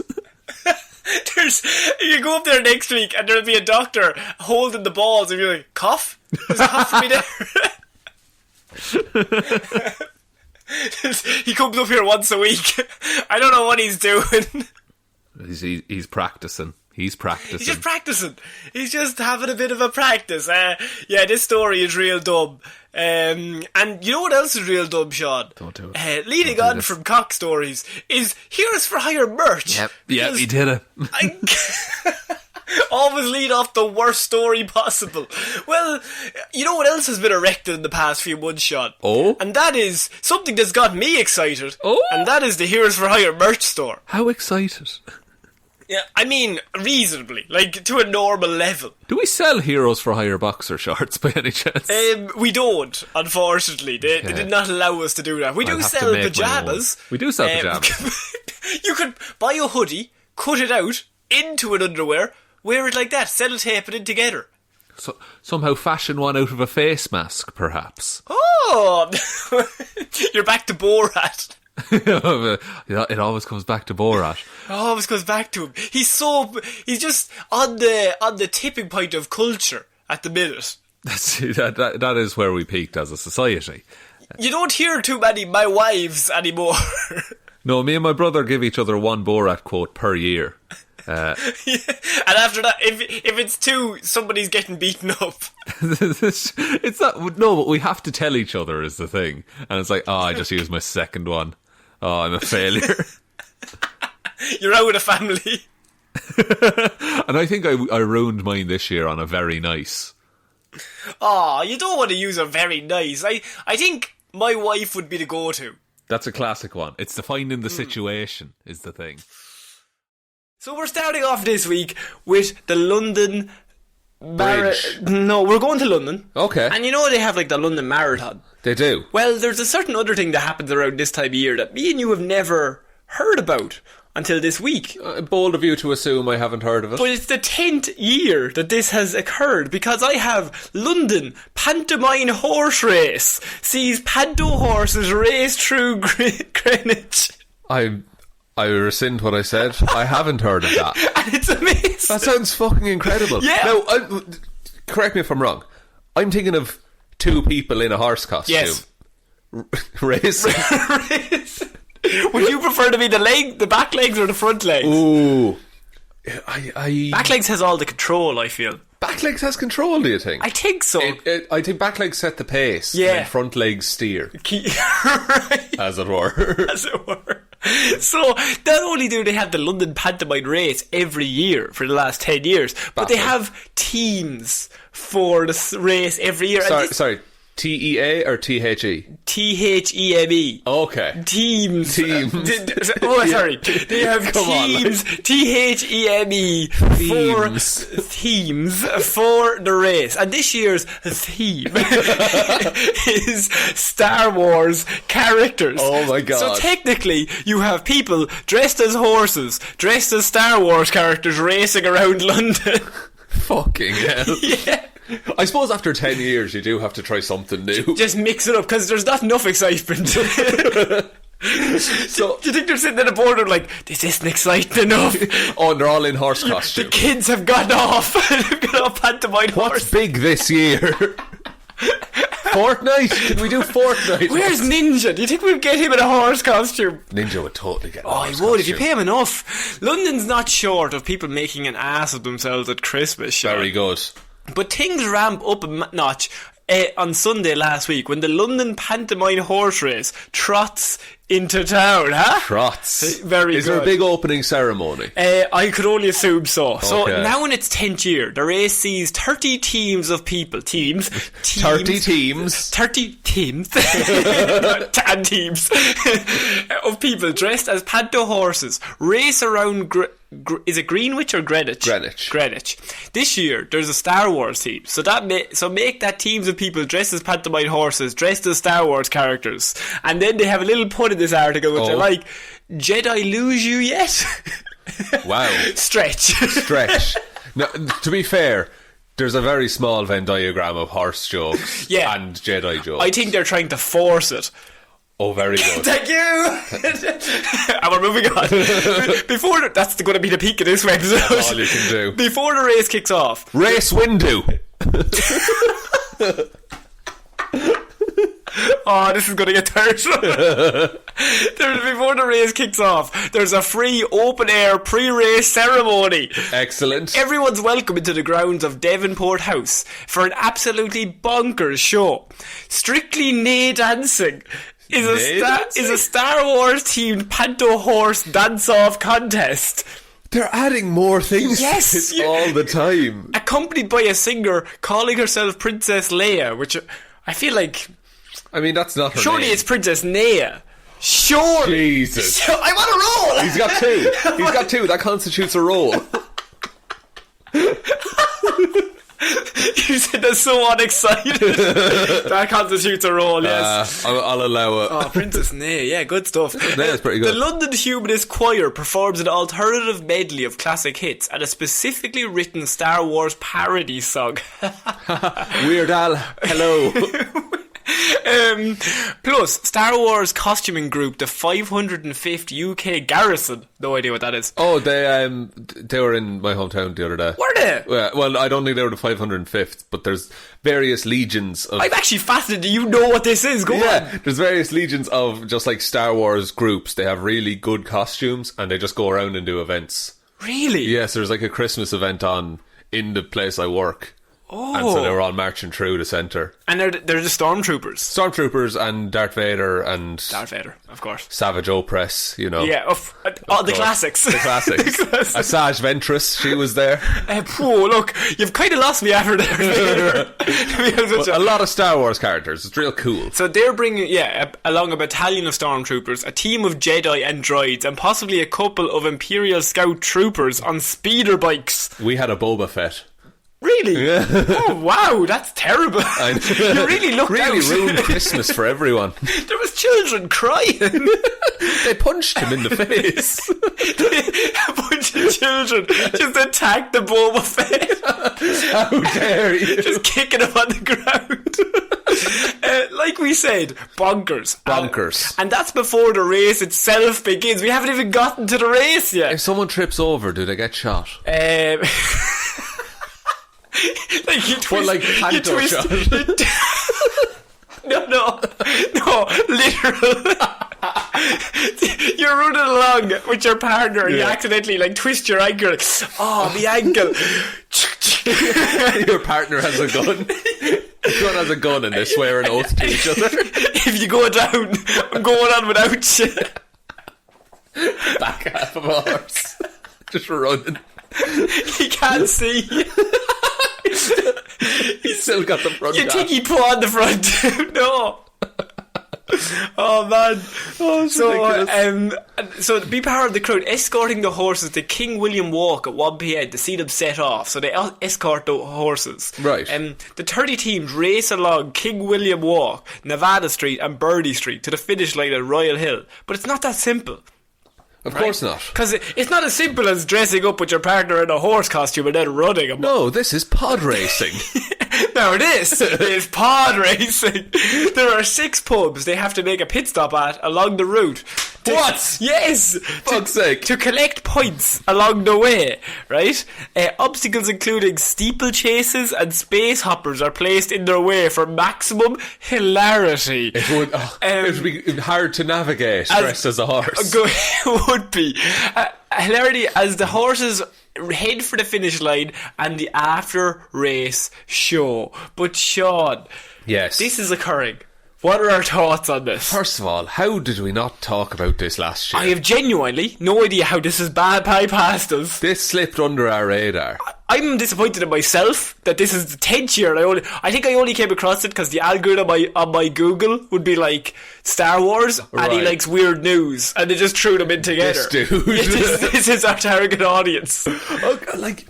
You go up there next week and there'll be a doctor holding the balls and you're like, cough? There's a cough for me there. He comes up here once a week. I don't know what he's doing. He's practicing. He's practicing. He's just practicing. He's just having a bit of a practice. Yeah, this story is real dumb. And you know what else is real dumb, Shaun? Don't do it. Leading on from cock stories is Heroes for Hire merch. Yep, he did it. Always lead off the worst story possible. Well, you know what else has been erected in the past few months, Shaun? Oh? And that is something that's got me excited. Oh? And that is the Heroes for Hire merch store. How excited? Yeah, I mean, reasonably, like to a normal level. Do we sell Heroes for Hire boxer shorts by any chance? We don't, unfortunately. They did not allow us to do that. We do sell pyjamas. We do sell pyjamas. You could buy a hoodie, cut it out into an underwear, wear it like that, sellotape it in together. So, somehow fashion one out of a face mask, perhaps. Oh! You're back to Borat. It always comes back to Borat. It always comes back to him. He's just on the tipping point of culture at the minute. That is where we peaked as a society. You don't hear too many "my wives" anymore. No, me and my brother give each other one Borat quote per year. Yeah. And after that, if it's 2, somebody's getting beaten up. It's not. No, but we have to tell each other is the thing, and it's like, oh, I just used my second one. Oh, I'm a failure. You're out with a family. And I think I ruined mine this year on a very nice. Oh, you don't want to use a very nice. I think my wife would be the go-to. That's a classic one. It's defining the situation is the thing. So we're starting off this week with the London Bridge. No, we're going to London. Okay. And you know they have like the London Marathon. They do. Well, there's a certain other thing that happens around this time of year that me and you have never heard about until this week. Bold of you to assume I haven't heard of it. But it's the 10th year that this has occurred because I have London Pantomime Horse Race sees panto horses race through Greenwich. I rescind what I said. I haven't heard of that. And it's amazing. That sounds fucking incredible. Yeah. Now, correct me if I'm wrong. I'm thinking of 2 people in a horse costume. Yes. Racing. Would you prefer to be the back legs or the front legs? Ooh. Back legs has all the control, I feel. Back legs has control, do you think? I think so. I think back legs set the pace. Yeah. And front legs steer. Right. As it were. As it were. So, not only do they have the London Pantomime race every year for the last 10 years, but they have teams for the race every year. Sorry. TEA or THE? THEME. Okay. Teams. Yeah. Sorry. They have teams. THEME. Themes for the race. And this year's theme is Star Wars characters. Oh my god. So technically, you have people dressed as horses, dressed as Star Wars characters racing around London. Fucking hell. Yeah. I suppose after 10 years you do have to try something new. Just mix it up because there's not enough excitement. So, do you think they're sitting in a boardroom like, this isn't exciting enough? Oh, and they're all in horse costume. The kids have gone off. They've gone off pantomime horse. What's big this year? Fortnite? Can we do Fortnite? Where's Ninja? Do you think we'd get him in a horse costume? Ninja would totally get a horse he would costume. if you pay him enough. London's not short of people making an ass of themselves at Christmas. Shaun. Very good. But things ramp up a notch on Sunday last week when the London Pantomime Horse Race trots into town, huh? Trots. Very Is good. there a big opening ceremony? I could only assume so. So Okay. now in its 10th year, the race sees 30 teams of people. 30 teams. 30 teams. And teams. Of people dressed as panto horses race around... is it Greenwich or Greenwich? Greenwich. This year, there's a Star Wars team. So make that teams of people dressed as pantomime horses, dressed as Star Wars characters. And then they have a little pun in this article, which I like. Jedi lose you yet? Wow. Stretch. Now, to be fair, there's a very small Venn diagram of horse jokes and Jedi jokes. I think they're trying to force it. Oh, very good. Thank you. And we're moving on. That's going to be the peak of this episode. That's all you can do. Before the race kicks off. Race window. Oh, this is going to get tiresome. Before the race kicks off, there's a free open-air pre-race ceremony. Excellent. Everyone's welcome into the grounds of Devonport House for an absolutely bonkers show. Strictly Nay Dancing is a Star Wars themed panto horse dance-off contest. They're adding more things Yes, to it all the time. Accompanied by a singer calling herself Princess Leia, which I feel like... I mean, that's not her Surely name. it's Princess Leia. Surely. Jesus. I'm on a roll. He's got two. That constitutes a roll. You said that's so unexcited. That constitutes a roll, yes. I'll allow it. Oh, Princess Leia, yeah, good stuff. Leia's pretty good. The London Humanist Choir performs an alternative medley of classic hits and a specifically written Star Wars parody song. Weird Al, hello. Plus, Star Wars costuming group, the 505th UK Garrison. No idea what that is. Oh, they were in my hometown the other day. Were they? Well, I don't think they were the 505th, but there's various legions of... I'm actually fascinated. You know what this is. Go on. There's various legions of just like Star Wars groups. They have really good costumes and they just go around and do events. Really? Yes, there's like a Christmas event on in the place I work. Oh. And so they were all marching through the centre. And they're the stormtroopers. Stormtroopers and Darth Vader and... Darth Vader, of course. Savage Opress, you know. Yeah, all the classics. The classics. Asajj Ventress, she was there. Look, you've kind of lost me after there. A lot of Star Wars characters. It's real cool. So they're bringing, along a battalion of stormtroopers, a team of Jedi and droids, and possibly a couple of Imperial Scout troopers on speeder bikes. We had a Boba Fett. Really? Yeah. Oh, wow, that's terrible. You really looked really out. ruined Christmas for everyone. There was children crying. They punched him in the face. A bunch of children just attacked the Boba Fett. How dare you? Just kicking him on the ground. Like we said, bonkers. And that's before the race itself begins. We haven't even gotten to the race yet. If someone trips over, do they get shot? Like you twist, what, like panto shot? No, literal. You're running along with your partner and you accidentally like twist your ankle. Oh, the ankle. Your partner has a gun. Everyone has a gun and they swear an oath to each other. If you go down, I'm going on without you. Back half of a horse. Just running. He can't see. He's still got the front. You think he'd put on the front? No. Oh man. Oh, so to be part of the crowd escorting the horses to King William Walk at 1pm to see them set off. So they escort the horses. Right. The 30 teams race along King William Walk, Nevada Street and Birdie Street to the finish line at Royal Hill. But it's not that simple. Of course not. Because it's not as simple as dressing up with your partner in a horse costume and then running. No, this is pod racing. Now this is pod racing. There are 6 pubs they have to make a pit stop at along the route. What? Yes! Fuck's sake. To collect points along the way, right? Obstacles including steeplechases and space hoppers are placed in their way for maximum hilarity. It would be hard to navigate dressed as a horse. It would be. Hilarity as the horses head for the finish line and the after race show. But Sean, Yes. This is occurring. What are our thoughts on this? First of all, how did we not talk about this last year? I have genuinely no idea how this has bypassed us. This slipped under our radar. I'm disappointed in myself that this is the 10th year. I think I only came across it because the algorithm on my Google would be like Star Wars and he likes weird news, and they just threw them in together. This dude. This is our target audience. Like,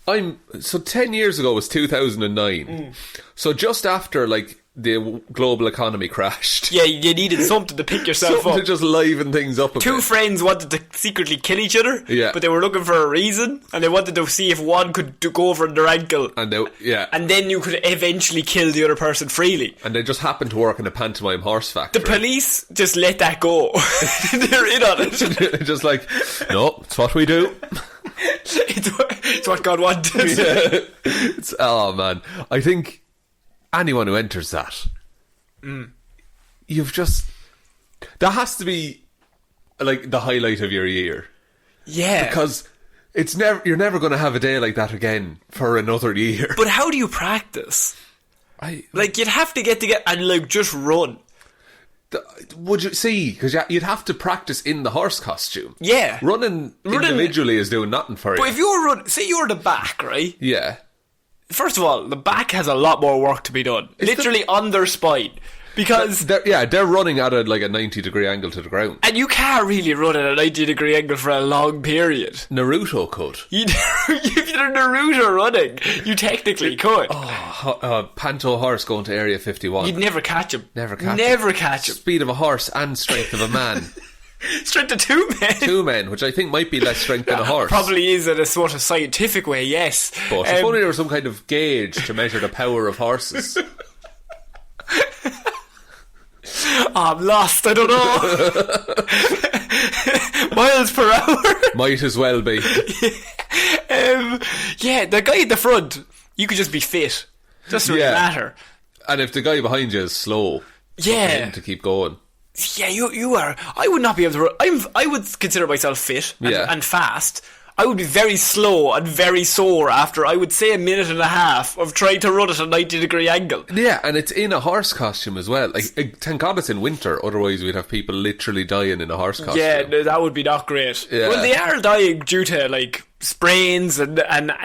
10 years ago was 2009. So just after, like, the global economy crashed. Yeah, you needed something to pick yourself something up. to just liven things up a bit. Two friends wanted to secretly kill each other, yeah. but they were looking for a reason, and they wanted to see if one could go over their ankle. And and then you could eventually kill the other person freely. And they just happened to work in a pantomime horse factory. The police just let that go. They're in on it. Just like, no, it's what we do. It's what God wanted. Yeah. Oh man, I think anyone who enters that, you've just, that has to be like the highlight of your year. Yeah, because you're never going to have a day like that again for another year. But how do you practice? You'd have to get together and like just run. Would you see? Because you'd have to practice in the horse costume. Yeah, running individually is doing nothing for you. But if you're say you're the back, right? Yeah. First of all, the back has a lot more work to be done. Literally on their spine. Because they're running at a 90-degree angle to the ground. And you can't really run at a 90-degree angle for a long period. Naruto could. If you're Naruto running, you technically could. Panto horse going to Area 51. You'd never catch him. Never catch him. him. Speed of a horse and strength of a man. Strength of two men. Two men, which I think might be less strength than a horse. Probably is in a sort of scientific way, yes. But if only there was some kind of gauge to measure the power of horses. I'm lost, I don't know. Miles per hour. Might as well be. Yeah, the guy at the front, you could just be fit. Doesn't really matter. And if the guy behind you is slow, him to keep going. Yeah, you are. I would not be able to run. I would consider myself fit and fast. I would be very slow and very sore after, I would say, a minute and a half of trying to run at a 90-degree angle. Yeah, and it's in a horse costume as well. Like, thank God it's in winter, otherwise we'd have people literally dying in a horse costume. Yeah, that would be not great. Yeah. Well, they are dying due to, like, sprains and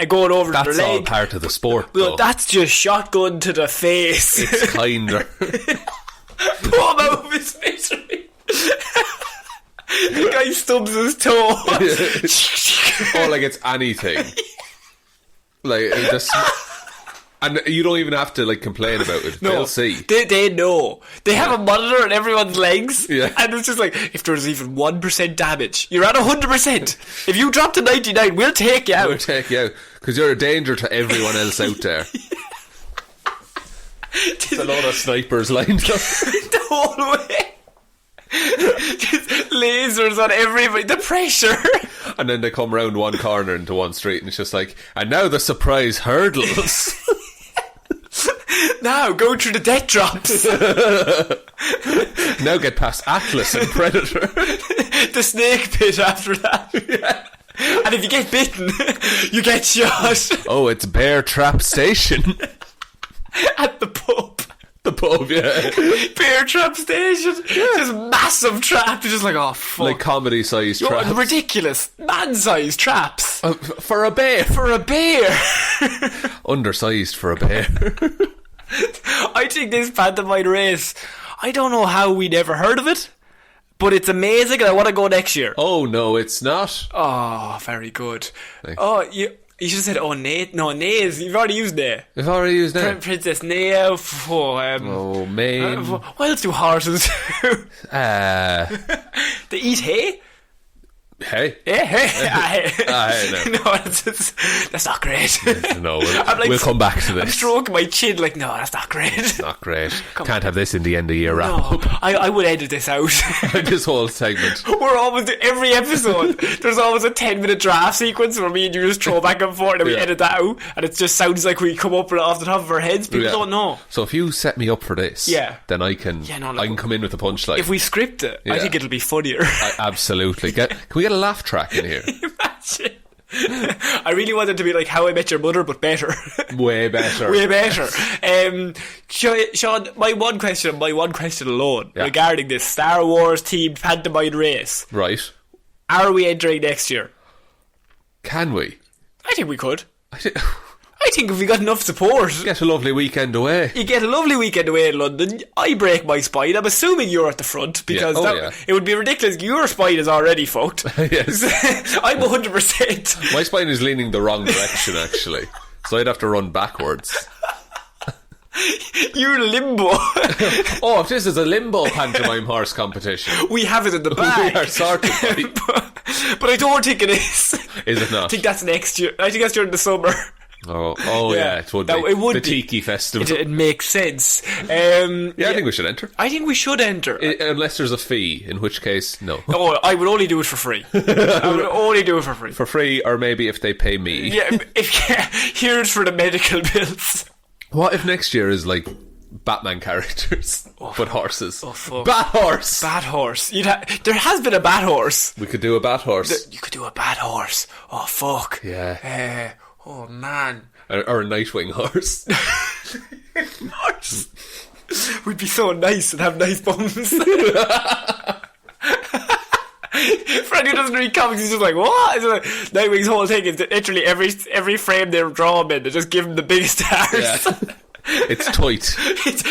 going over their leg. That's all part of the sport, though. Well, that's just shotgun to the face. It's kinder. Pull him out of his misery. The guy stubs his toe. Oh, like it's anything. Like, and you don't even have to like complain about it. No, they'll see. They know. They have a monitor on everyone's legs. Yeah. And it's just like, if there's even 1% damage, you're at 100%. If you drop to 99, we'll take you out. We'll take you out. Because you're a danger to everyone else out there. There's a lot of snipers lined up. The whole way. Just lasers on everybody. The pressure. And then they come round one corner into one street and it's just like, and now the surprise hurdles. Now go through the death drops. Now get past Atlas and Predator. The snake pit after that. Yeah. And if you get bitten, you get shot. Oh, it's Bear Trap Station. At the pub. The pub, yeah. Bear Trap Station. Yeah. Just massive trap. You're just like, oh fuck. Like comedy sized traps. Ridiculous. Man sized traps. For a bear. For a bear. Undersized for a bear. I think this pantomime race, I don't know how we never heard of it, but it's amazing and I want to go next year. Oh no, it's not. Oh, very good. Thanks. Oh, you should have said, oh, Nay. No, Nays. You've already used Nay. You've already used Nay. Princess Nay. Oh, man. What else do horses do? They eat hay? Hey? Hey. No. No, that's not great. No, we'll come back to this. I'm stroking my chin like, no, that's not great. It's not great. Can't have this in the end of year wrap No, up. I would edit this out. This whole segment. We're always, every episode, there's always a 10-minute draft sequence where me and you just throw back and forth and we edit that out, and it just sounds like we come up with it off the top of our heads. People don't know. So if you set me up for this, then I can come in with a punchline. If we script it, I think it'll be funnier. Absolutely. Can we get a laugh track in here? Imagine. I really want it to be like How I Met Your Mother, but better. Way better. Way better. Shaun, my one question alone regarding this Star Wars themed pantomime race. Right. Are we entering next year? Can we? I think we could. I think if we got enough support. Get a lovely weekend away. You get a lovely weekend away in London. I break my spine. I'm assuming you're at the front because it would be ridiculous. Your spine is already fucked. Yes. I'm 100%. My spine is leaning the wrong direction, actually. So I'd have to run backwards. You're limbo. Oh, if this is a limbo pantomime horse competition. We have it in the bag. We are sorted, buddy. But I don't think it is. Is it not? I think that's next year. I think that's during the summer. Oh yeah, it would be. It would the be. Tiki Festival. It makes sense. I think we should enter. I think we should enter. Unless there's a fee, in which case, no. Oh, I would only do it for free. I would only do it for free. For free, or maybe if they pay me. Yeah, here's for the medical bills. What if next year is like Batman characters, but horses? Oh, fuck. Bat horse! Bat horse. There has been a bat horse. We could do a bat horse. You could do a bat horse. Oh, fuck. Yeah. Oh, man. Or a Nightwing horse. Horse. We'd be so nice and have nice bums. For anyone who doesn't read comics, he's just like, what? It's like, Nightwing's whole thing is that literally every frame they draw him in, they just give him the biggest stars. Yeah. It's toit. It's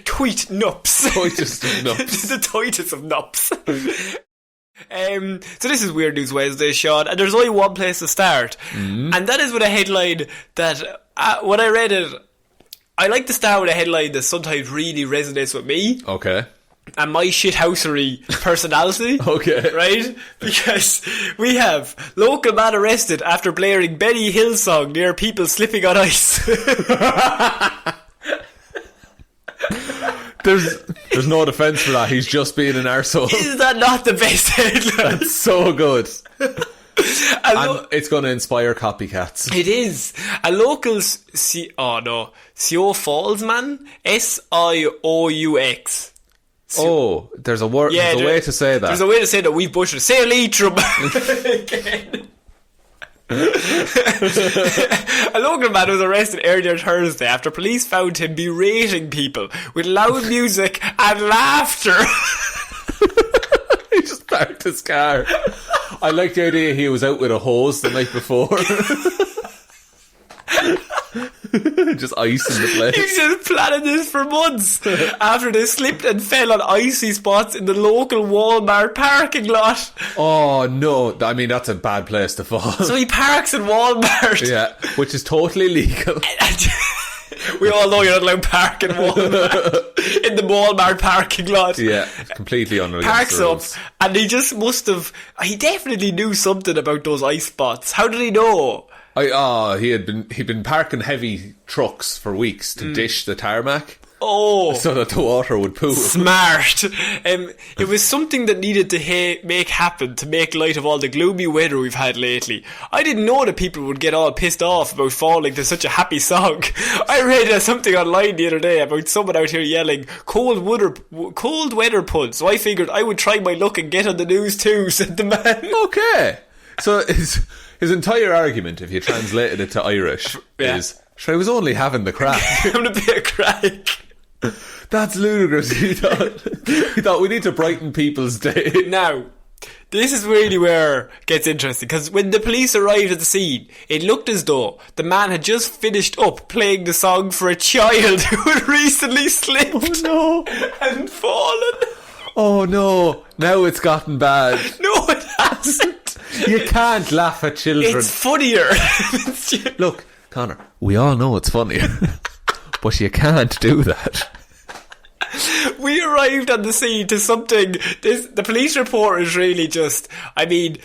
tweet nups. Toitest of nups. The toitest of nups. So this is Weird News Wednesday, Shaun, and there's only one place to start, and that is with a headline that when I read it, I like to start with a headline that sometimes really resonates with me. Okay. And my shithousery personality. Okay. Right? Because we have local man arrested after blaring Benny Hill song near people slipping on ice. There's no defence for that. He's just being an arsehole. Is that not the best headline? That's so good. And it's going to inspire copycats. It is. A local Sioux Falls man, Sioux. There's a word. Yeah, there's a way to say that. There's a way to say that we've butchered. Say Leitrim. Again. A local man was arrested earlier Thursday after police found him berating people with loud music and laughter. He just parked his car. I like the idea he was out with a hose the night before. Just ice in the place. He's just planning this for months after they slipped and fell on icy spots in the local Walmart parking lot. Oh no, I mean that's a bad place to fall. So he parks in Walmart. Yeah, which is totally legal. We all know you're not allowed to park in Walmart. In the Walmart parking lot. Yeah, completely unreal. Parks up, and he just must have. He definitely knew something about those ice spots. How did he know? He'd been parking heavy trucks for weeks to dish the tarmac. Oh, so that the water would pool. Smart. It was something that needed to make happen to make light of all the gloomy weather we've had lately. I didn't know that people would get all pissed off about falling to such a happy song. I read something online the other day about someone out here yelling cold weather puns. So I figured I would try my luck and get on the news too, said the man. Okay. So his entire argument, if you translated it to Irish, is, I was only having the crack. Having a bit of crack. That's ludicrous. He thought we need to brighten people's day. Now, this is really where it gets interesting, because when the police arrived at the scene, it looked as though the man had just finished up playing the song for a child who had recently slipped and fallen. Oh no, now it's gotten bad. No, it hasn't. You can't laugh at children. It's funnier. Look, Connor, we all know it's funnier. But you can't do that. We arrived on the scene to something. The police report is really just. I mean,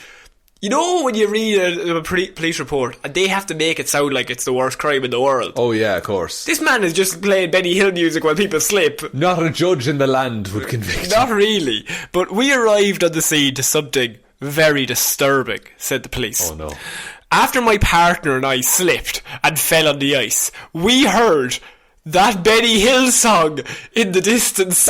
you know when you read a police report and they have to make it sound like it's the worst crime in the world. Oh yeah, of course. This man is just playing Benny Hill music while people slip. Not a judge in the land would convict Not really. But we arrived on the scene to something very disturbing, said the police. Oh no. After my partner and I slipped and fell on the ice, we heard that Benny Hill song in the distance.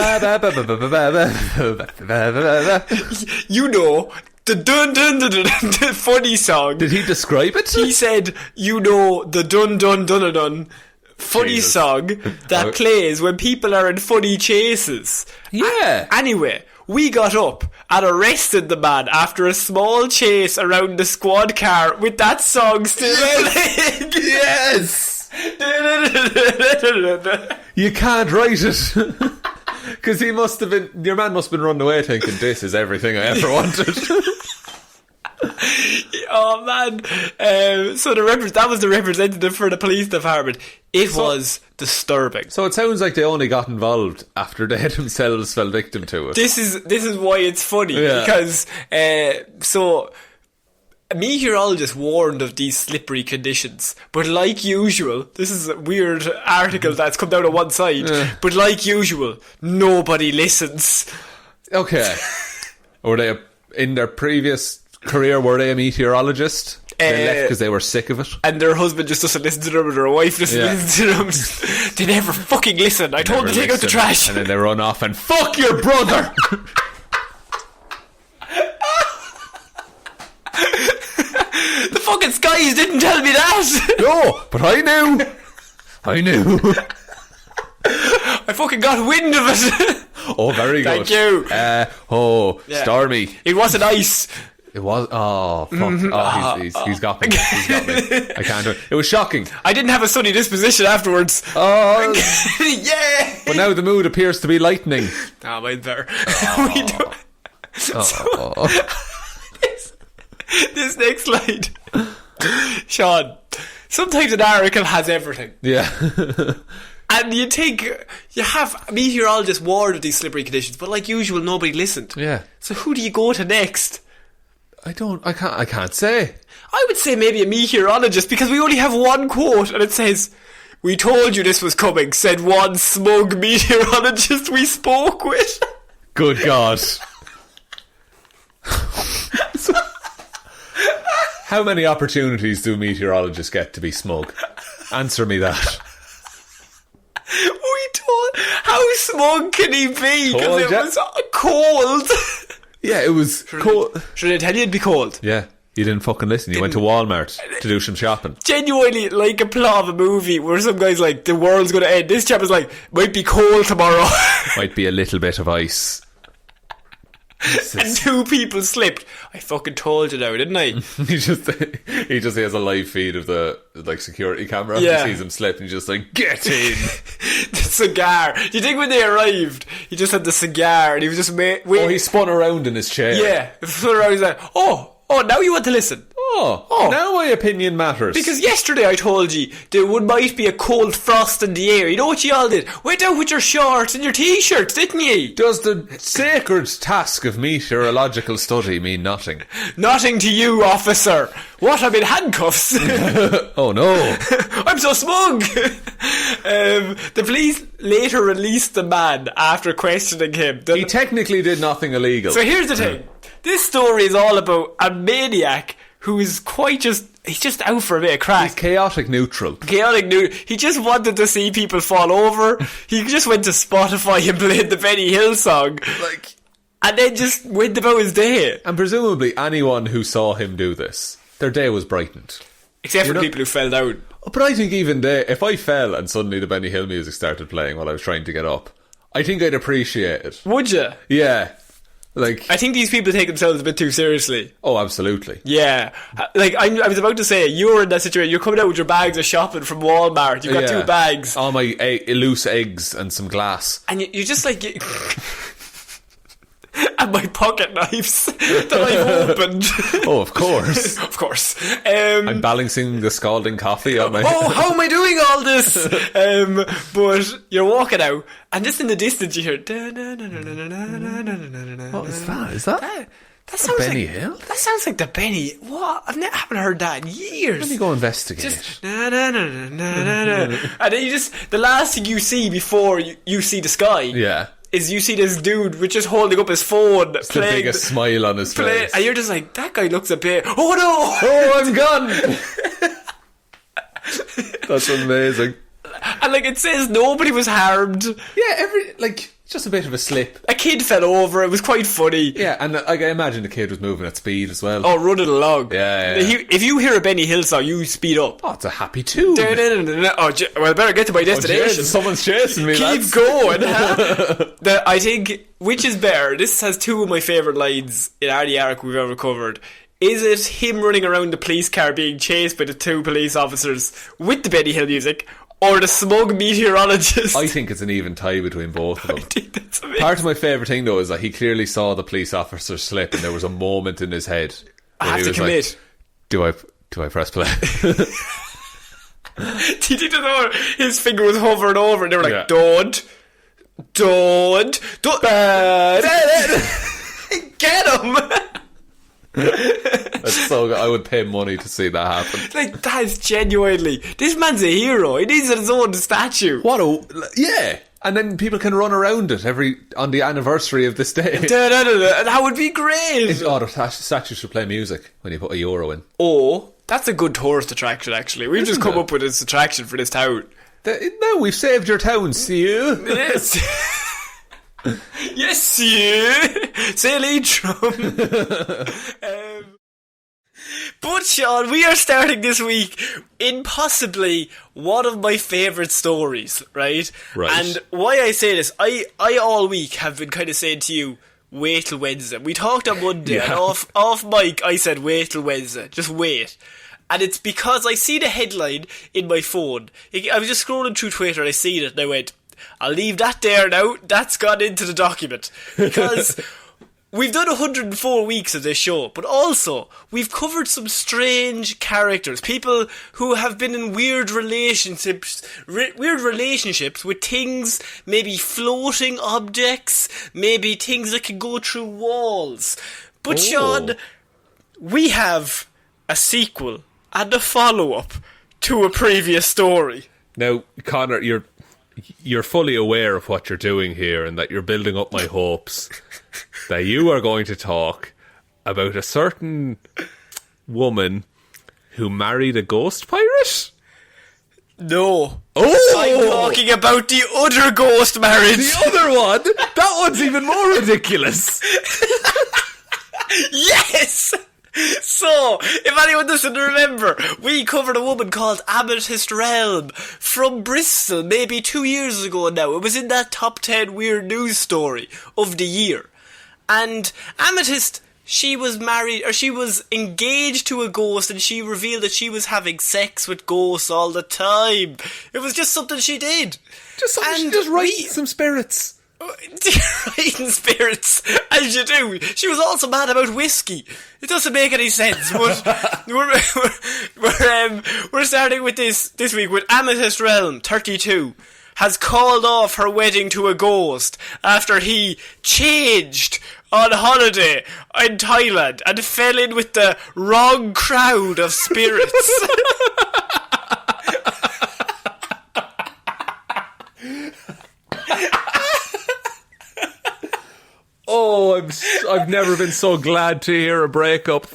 You know, the dun dun dun dun dun funny song. Did he describe it? He said, you know, the dun dun dun dun dun funny Jesus. song that plays when people are in funny chases. Yeah. Anyway, we got up and arrested the man after a small chase around the squad car with that song still playing. Yes. You can't write it. Because he must have been... Your man must have been running away thinking, this is everything I ever wanted. Oh man. So that was the representative for the police department. It was disturbing. So it sounds like they only got involved after they themselves fell victim to it. This is why it's funny. Yeah. Because so a meteorologist warned of these slippery conditions, but like usual, this is a weird article that's come down on one side, but like usual, nobody listens. Okay. Were they in their previous career, were they a meteorologist? They left because they were sick of it. And their husband just doesn't listen to them, or their wife doesn't listen to them. They never fucking listen. I told them to take out the trash. And then they run off and fuck your brother. The fucking skies didn't tell me that. No, but I knew. I fucking got wind of it. Oh, very good. Thank you. Stormy. It wasn't ice. It was. Oh, fuck. Oh, he's got me. He's got me. I can't do it. It was shocking. I didn't have a sunny disposition afterwards. Oh. Yeah. But now the mood appears to be lightning. Ah, mine's better. We don't. This next slide. Shaun, sometimes an article has everything. Yeah. And you think you have meteorologists warned of these slippery conditions, but like usual, nobody listened. Yeah. So who do you go to next? I can't say. I would say maybe a meteorologist, because we only have one quote and it says, "We told you this was coming," said one smug meteorologist we spoke with. Good God. How many opportunities do meteorologists get to be smug? Answer me that. How smug can he be? Because it was cold. Yeah, it was cold. Should I tell you it'd be cold? Yeah, you didn't fucking listen. You went to Walmart to do some shopping. Genuinely, like a plot of a movie where some guy's like, the world's going to end. This chap is like, might be cold tomorrow. Might be a little bit of ice. And two people slipped. I fucking told you now, didn't I? he just has a live feed of the security camera. Yeah. He sees him slip and he's just like, get in. The cigar. Do you think when they arrived, he just had the cigar and he was just waiting? He spun around in his chair. Yeah. He spun around. He's like, oh, now you want to listen. Oh, now my opinion matters. Because yesterday I told you there might be a cold frost in the air. You know what you all did? Went out with your shorts and your t-shirts, didn't you? Does the sacred task of meteorological study mean nothing? Nothing to you, officer. What, I'm in handcuffs? Oh no. I'm so smug. The police later released the man after questioning him. He technically did nothing illegal. So here's the thing. This story is all about a maniac who is he's just out for a bit of crack. He's chaotic neutral. He just wanted to see people fall over. He just went to Spotify and played the Benny Hill song. And then just went about his day. And presumably anyone who saw him do this, their day was brightened. Except for the people who fell down. But I think even if I fell and suddenly the Benny Hill music started playing while I was trying to get up, I think I'd appreciate it. Would you? Yeah. I think these people take themselves a bit too seriously. Oh, absolutely. Yeah. I was about to say, you're in that situation. You're coming out with your bags of shopping from Walmart. You've got 2 bags. All my loose eggs and some glass. And you're just like... and my pocket knives that I've opened. Oh, of course. Of course. I'm balancing the scalding coffee on my... Oh, how am I doing all this? But you're walking out, and just in the distance you hear... What is that? Is that sounds Benny like, Hill? That sounds like the Benny... What? I haven't heard that in years. Let me go investigate. Just... And then you just... The last thing you see before you see the sky... Yeah. Is you see this dude with just holding up his phone, just playing the biggest smile on his face, and you're just like, that guy looks a bit. Oh no! Oh, I'm gone. That's amazing. And it says nobody was harmed. Yeah, Just a bit of a slip. A kid fell over. It was quite funny. Yeah, and I imagine the kid was moving at speed as well. Oh, running along. Yeah. If you hear a Benny Hill song, you speed up. Oh, it's a happy tune. Oh, well, I better get to my destination. Someone's chasing me. Keep going. Huh? I think, which is better? This has two of my favourite lines in any arc we've ever covered. Is it him running around the police car being chased by the two police officers with the Benny Hill music, or the smug meteorologist? I think it's an even tie between both of them. I think that's amazing. Part of my favourite thing, though, is that he clearly saw the police officer slip, and there was a moment in his head I where have he to was commit. like, do I press play? Did you know his finger was hovering over, and they were like, Yeah. don't. Get him! That's so good. I would pay money to see that happen. Like, that's genuinely, this man's a hero. He needs his own statue. Yeah. And then people can run around it on the anniversary of this day. That would be great. The statue should play music when you put a euro in. Oh, that's a good tourist attraction, actually. We've just come up with this attraction for this town. No, we've saved your town, see you. Yes. Yes, you. Say Leitrim. But Sean, we are starting this week in possibly one of my favourite stories, right? Right. And why I say this, I all week have been kind of saying to you, wait till Wednesday. We talked on Monday, and off mic I said wait till Wednesday, just wait. And it's because I see the headline in my phone. I was just scrolling through Twitter and I seen it and I went, I'll leave that there now, that's gone into the document. Because we've done 104 weeks of this show, but also we've covered some strange characters, people who have been in weird relationships with things, maybe floating objects, maybe things that can go through walls. But Sean, we have a sequel and a follow-up to a previous story. Now, Connor, you're fully aware of what you're doing here, and that you're building up my hopes that you are going to talk about a certain woman who married a ghost pirate? No. Oh! I'm talking about the other ghost marriage. The other one? That one's even more ridiculous. Yes! So, if anyone doesn't remember, we covered a woman called Amethyst Realm from Bristol maybe 2 years ago now. It was in that top 10 weird news story of the year. And Amethyst, she was married, or she was engaged to a ghost, and she revealed that she was having sex with ghosts all the time. It was just something she did. Just write some spirits. Writing spirits, as you do. She was also mad about whiskey. It doesn't make any sense. But we're starting with this week with Amethyst Realm, 32, has called off her wedding to a ghost after he changed on holiday in Thailand and fell in with the wrong crowd of spirits. Oh, I've never been so glad to hear a breakup.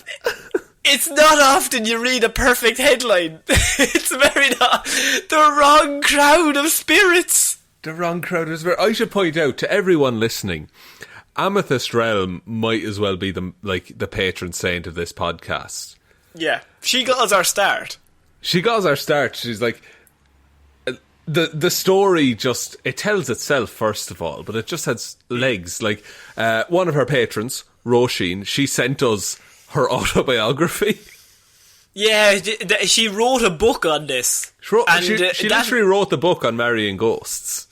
It's not often you read a perfect headline. It's very not. The wrong crowd of spirits. The wrong crowd of spirits. I should point out to everyone listening, Amethyst Realm might as well be the patron saint of this podcast. Yeah, she got us our start. She's like, the story just, it tells itself first of all, but it just has legs. Like, one of her patrons, Roisin, she sent us her autobiography. Yeah, she wrote a book on this. She literally wrote the book on marrying ghosts.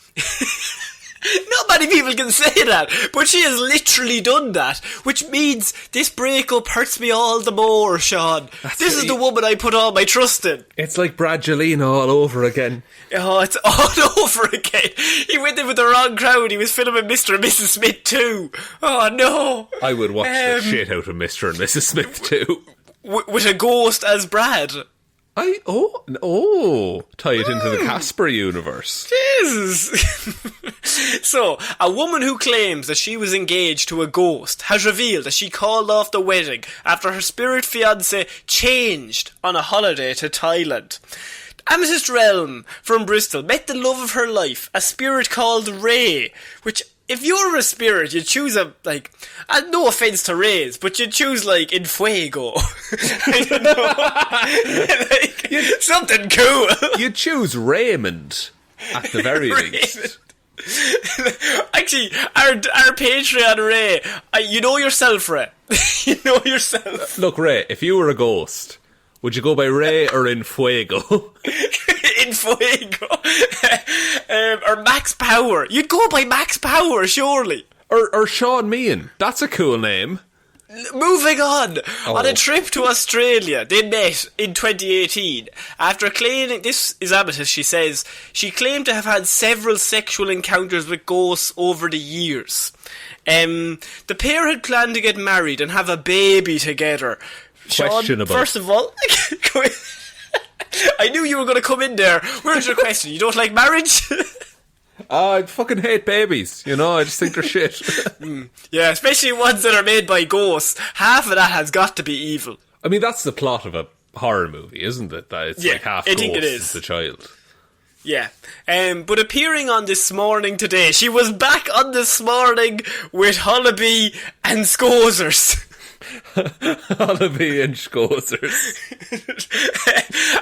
Not many people can say that, but she has literally done that, which means this breakup hurts me all the more, Sean. This is the woman I put all my trust in. It's like Brad Jelena all over again. Oh, it's all over again. He went in with the wrong crowd. He was filming Mr. and Mrs. Smith too. Oh no. I would watch the shit out of Mr. and Mrs. Smith too. With a ghost as Brad. Tie it into the Casper universe. Jesus. So, a woman who claims that she was engaged to a ghost has revealed that she called off the wedding after her spirit fiancé changed on a holiday to Thailand. Amethyst Realm from Bristol met the love of her life, a spirit called Ray, which if you were a spirit, you'd choose no offense to Reyes, but you'd choose like In Fuego. I don't know. Something cool. You'd choose Raymond at the very least. Actually, our Patreon Ray, you know yourself, Ray. You know yourself. Look, Ray, if you were a ghost, would you go by Ray or In Fuego? In Fuego. Or Max Power. You'd go by Max Power, surely. Or Shaun Meehan. That's a cool name. Moving on. On a trip to Australia, they met in 2018. After claiming, this is Amethyst, she says, she claimed to have had several sexual encounters with ghosts over the years. The pair had planned to get married and have a baby together. Questionable. Shaun, first of all, I knew you were going to come in there. Where's your question? You don't like marriage? I fucking hate babies, I just think they're shit. Yeah, especially ones that are made by ghosts. Half of that has got to be evil. I mean, that's the plot of a horror movie, isn't it? That it's like half ghost is the child. Yeah. But appearing on This Morning today, she was back on This Morning with Hollaby and Scozers. Hollaby and Scozers.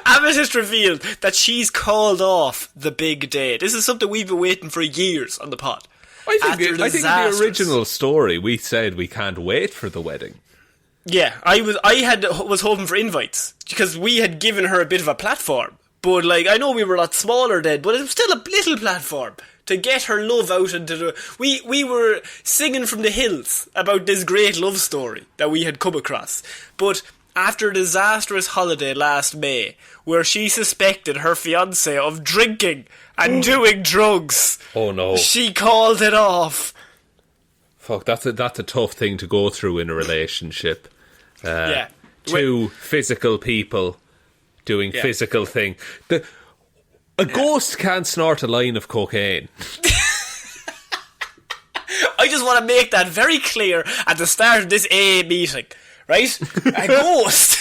Amethyst revealed that she's called off the big day. This is something we've been waiting for years on the pod. I think the original story, we said we can't wait for the wedding. Yeah, I was hoping for invites because we had given her a bit of a platform. But I know we were a lot smaller then, but it was still a little platform to get her love out into the... We were singing from the hills about this great love story that we had come across. But after a disastrous holiday last May, where she suspected her fiancé of drinking and doing drugs... Oh no. She called it off. Fuck, that's a tough thing to go through in a relationship. Yeah. Two physical people doing physical thing. A ghost can't snort a line of cocaine. I just want to make that very clear at the start of this AA meeting, right? A ghost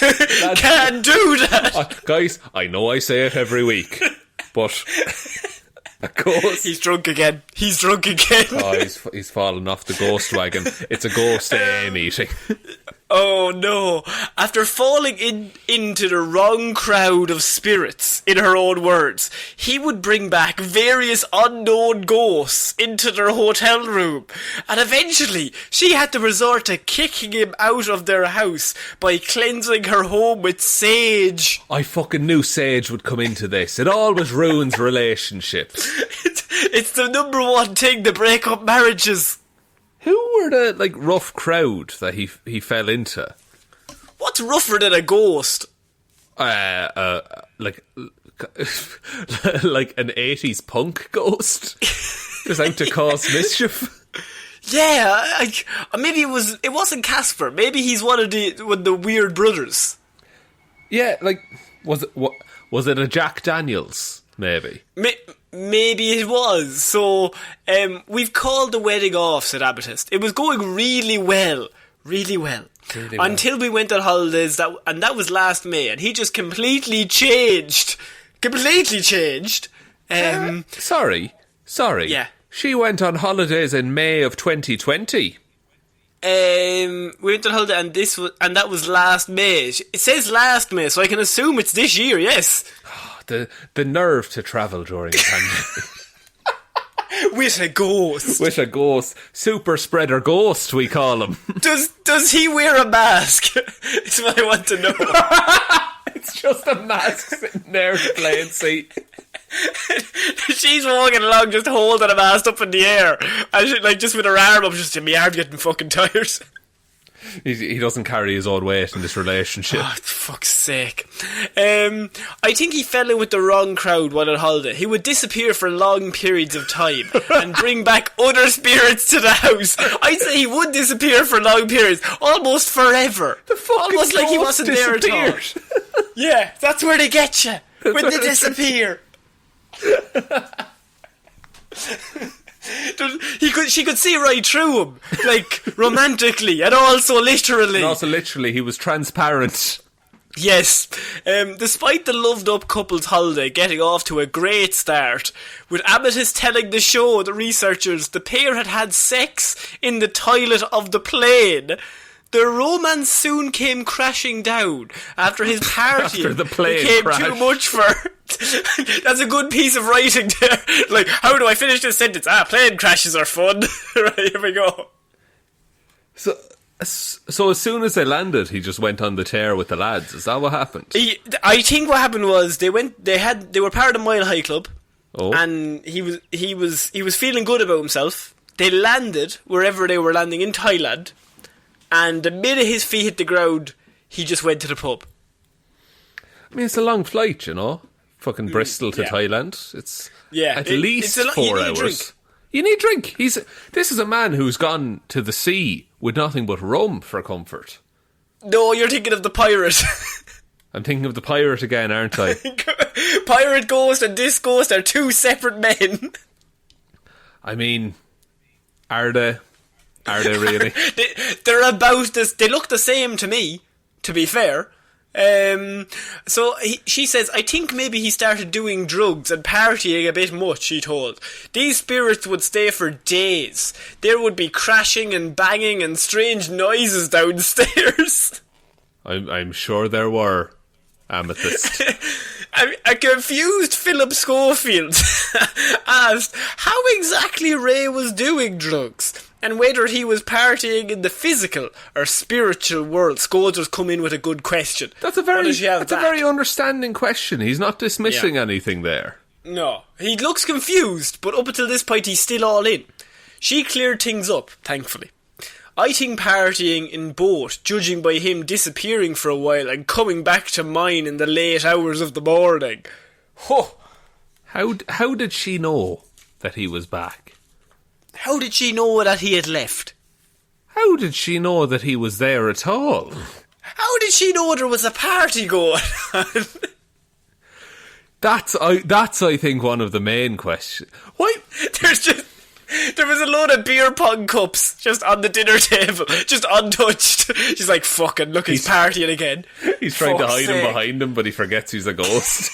can't do that. Guys, I know I say it every week, but a ghost... He's drunk again. Oh, he's fallen off the ghost wagon. It's a ghost AA meeting. Oh no. After falling into the wrong crowd of spirits, in her own words, he would bring back various unknown ghosts into their hotel room. And eventually, she had to resort to kicking him out of their house by cleansing her home with sage. I fucking knew sage would come into this. It always ruins relationships. It's the number one thing to break up marriages. Who were the rough crowd that he fell into? What's rougher than a ghost? Like an 80s punk ghost, just out to cause mischief. Yeah, maybe it wasn't Casper. Maybe he's one of the weird brothers. Yeah, was it a Jack Daniels? Maybe. Maybe it was. So, we've called the wedding off, said Amethyst. It was going really well. Really well. Until we went on holidays, and that was last May, and he just completely changed. Sorry. Yeah. She went on holidays in May of 2020. We went on holiday, and that was last May. It says last May, so I can assume it's this year, yes. The nerve to travel during a pandemic. With a ghost. Super spreader ghost, we call him. Does he wear a mask? It's what I want to know. It's just a mask sitting there in the plane seat. She's walking along just holding a mask up in the air. And she, just with her arm up, just my arm getting fucking tired. He doesn't carry his own weight in this relationship. Oh, for fuck's sake. I think he fell in with the wrong crowd while on holiday. He would disappear for long periods of time and bring back other spirits to the house. I'd say he would disappear for long periods, almost forever. Almost like he wasn't there at all. Yeah, that's where they get you. When they disappear. She could see right through him, romantically and also literally. He was transparent. Yes, despite the loved-up couple's holiday getting off to a great start, with Amethyst telling the researchers, the pair had had sex in the toilet of the plane, their romance soon came crashing down after his party After the plane became crashed. too much for her. That's a good piece of writing there. Like, how do I finish this sentence? Plane crashes are fun. Right, here we go. So as soon as they landed, he just went on the tear with the lads. Is that what happened? I think what happened was they were part of the Mile High Club, and he was feeling good about himself. They landed wherever they were landing in Thailand, and the minute his feet hit the ground, he just went to the pub. I mean, it's a long flight, you know. Fucking Bristol to Thailand. It's at least 4 hours. You need drink. This is a man who's gone to the sea with nothing but rum for comfort. No, you're thinking of the pirate. I'm thinking of the pirate again, aren't I? Pirate Ghost and this Ghost are two separate men. I mean, are they? Are they really? They're about this. They look the same to me, to be fair. She says, I think maybe he started doing drugs and partying a bit much, she told. These spirits would stay for days. There would be crashing and banging and strange noises downstairs. I'm sure there were, Amethyst. A confused Philip Schofield asked how exactly Ray was doing drugs and whether he was partying in the physical or spiritual world. Scolders come in with a good question. That's a very understanding question. He's not dismissing anything there. No, he looks confused, but up until this point he's still all in. She cleared things up, thankfully. I think partying in boat, judging by him disappearing for a while and coming back to mine in the late hours of the morning. Huh. How did she know that he was back? How did she know that he had left? How did she know that he was there at all? How did she know there was a party going on? That's I think one of the main questions. Why? There was a load of beer pong cups just on the dinner table, just untouched. She's like, fucking look, he's partying again. He's trying to hide him behind him, but he forgets he's a ghost.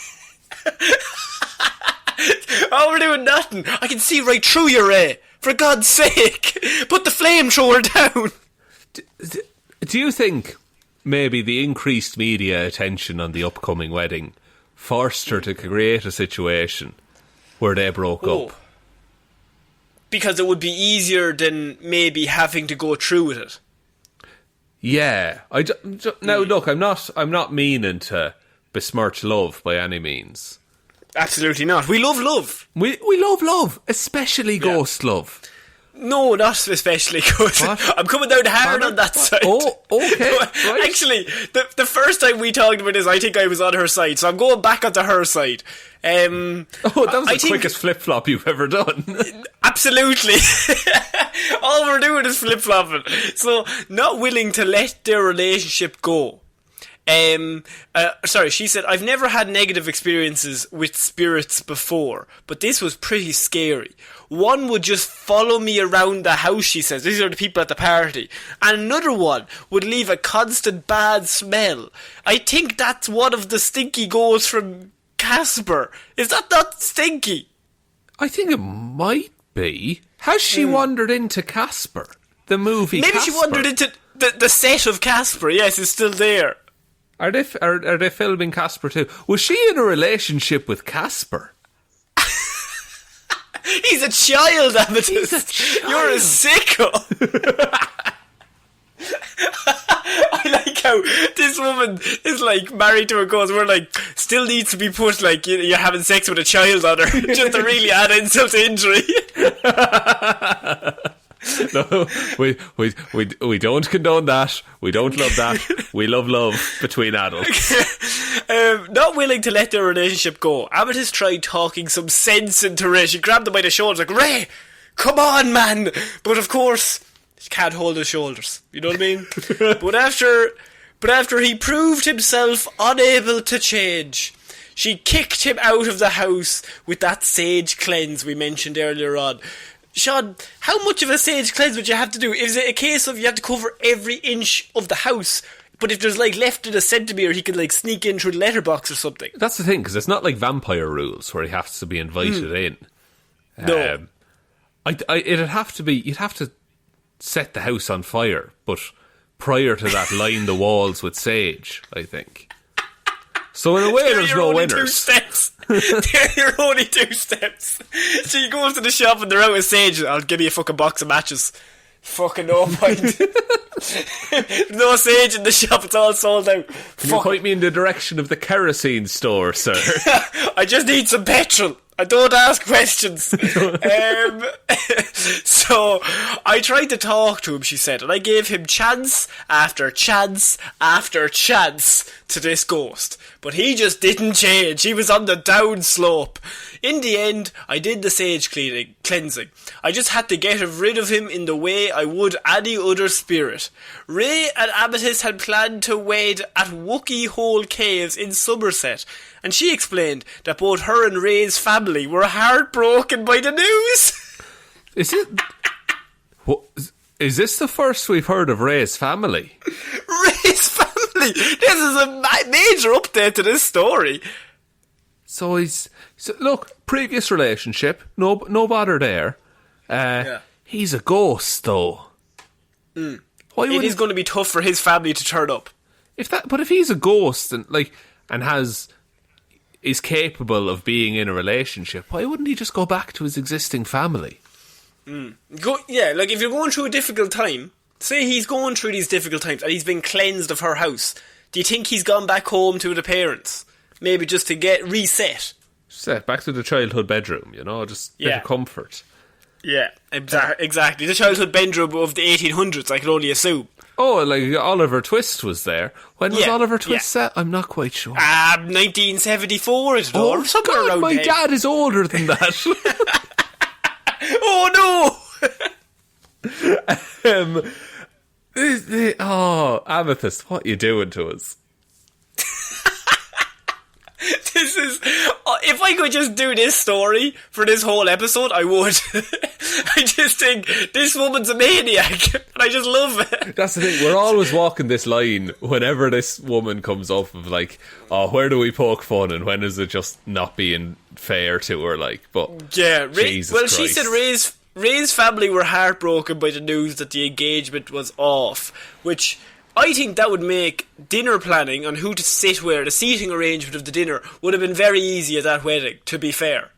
Oh, we're doing nothing. I can see right through you, Ray. For God's sake, put the flamethrower down. Do you think maybe the increased media attention on the upcoming wedding forced her to create a situation where they broke up? Because it would be easier than maybe having to go through with it. Yeah. Now, look, I'm not meaning to besmirch love by any means. Absolutely not. We love love. We love love, especially ghost love. No, not especially ghost. What? I'm coming down hard on that side. Oh, okay. Right. Actually, the first time we talked about this, I think I was on her side, so I'm going back onto her side. That was the quickest flip-flop you've ever done. Absolutely. All we're doing is flip-flopping. So, not willing to let their relationship go. She said, I've never had negative experiences with spirits before, but this was pretty scary. One would just follow me around the house, she says. These are the people at the party. And another one would leave a constant bad smell. I think that's one of the stinky ghosts from Casper. Is that not stinky? I think it might be. Has she wandered into Casper? The movie Maybe Casper? She wandered into the set of Casper. Yes, it's still there. Are they filming Casper too? Was she in a relationship with Casper? He's a child, Amethyst. He's a child. You're a sicko. I like how this woman is like married to a ghost. We're like, still needs to be put like you're having sex with a child on her, just to really add insult to injury. No, we don't condone that. We don't love that. We love love between adults. Not willing to let their relationship go, Amethyst tried talking some sense into Ray. She grabbed him by the shoulders like, Ray, come on, man. But of course, she can't hold his shoulders. You know what I mean? But after he proved himself unable to change, she kicked him out of the house with that sage cleanse we mentioned earlier on. Shaun, how much of a sage cleanse would you have to do? Is it a case of you have to cover every inch of the house But if there's like left in a centimetre, he could like sneak in through the letterbox or something. That's the thing, because it's not like vampire rules where he has to be invited in. No. It'd have to be, you'd have to set the house on fire, but prior to that, line the walls with sage, I think. So in a way, there's no winners. They're your only 2 steps. So you go up to the shop and they're out with sage. I'll give you a fucking box of matches. Fucking no point. No sage in the shop, it's all sold out. Can you point me in the direction of the kerosene store, sir? I just need some petrol. I don't ask questions. So I tried to talk to him, she said, and I gave him chance after chance after chance to this ghost. But he just didn't change. He was on the down slope. In the end, I did the sage cleansing. I just had to get rid of him in the way I would any other spirit. Ray and Amethyst had planned to wed at Wookie Hole Caves in Somerset, and she explained that both her and Ray's family were heartbroken by the news. Is this the first we've heard of Ray's family? Ray's family? This is a major update to this story. So look, previous relationship, no bother there. He's a ghost, though. It is going to be tough for his family to turn up. But if he's a ghost and is capable of being in a relationship, why wouldn't he just go back to his existing family? If you're going through a difficult time, say he's going through these difficult times and he's been cleansed of her house, do you think he's gone back home to the parents? Maybe just to get reset? Set back to the childhood bedroom, just a bit of comfort. Yeah, exactly. The childhood bedroom of the 1800s, I can only assume. Oh, like Oliver Twist was there. When was Oliver Twist set? I'm not quite sure. 1974, I don't know. Oh, somewhere around my dad is older than that. Oh, no! Amethyst, what are you doing to us? This is... if I could just do this story for this whole episode, I would. I just think this woman's a maniac, and I just love it. That's the thing, we're always walking this line whenever this woman comes up of where do we poke fun and when is it just not being fair to her, but... Yeah, Jesus Christ. She said Ray's family were heartbroken by the news that the engagement was off, which... I think that would make dinner planning on who to sit where, the seating arrangement of the dinner, would have been very easy at that wedding, to be fair.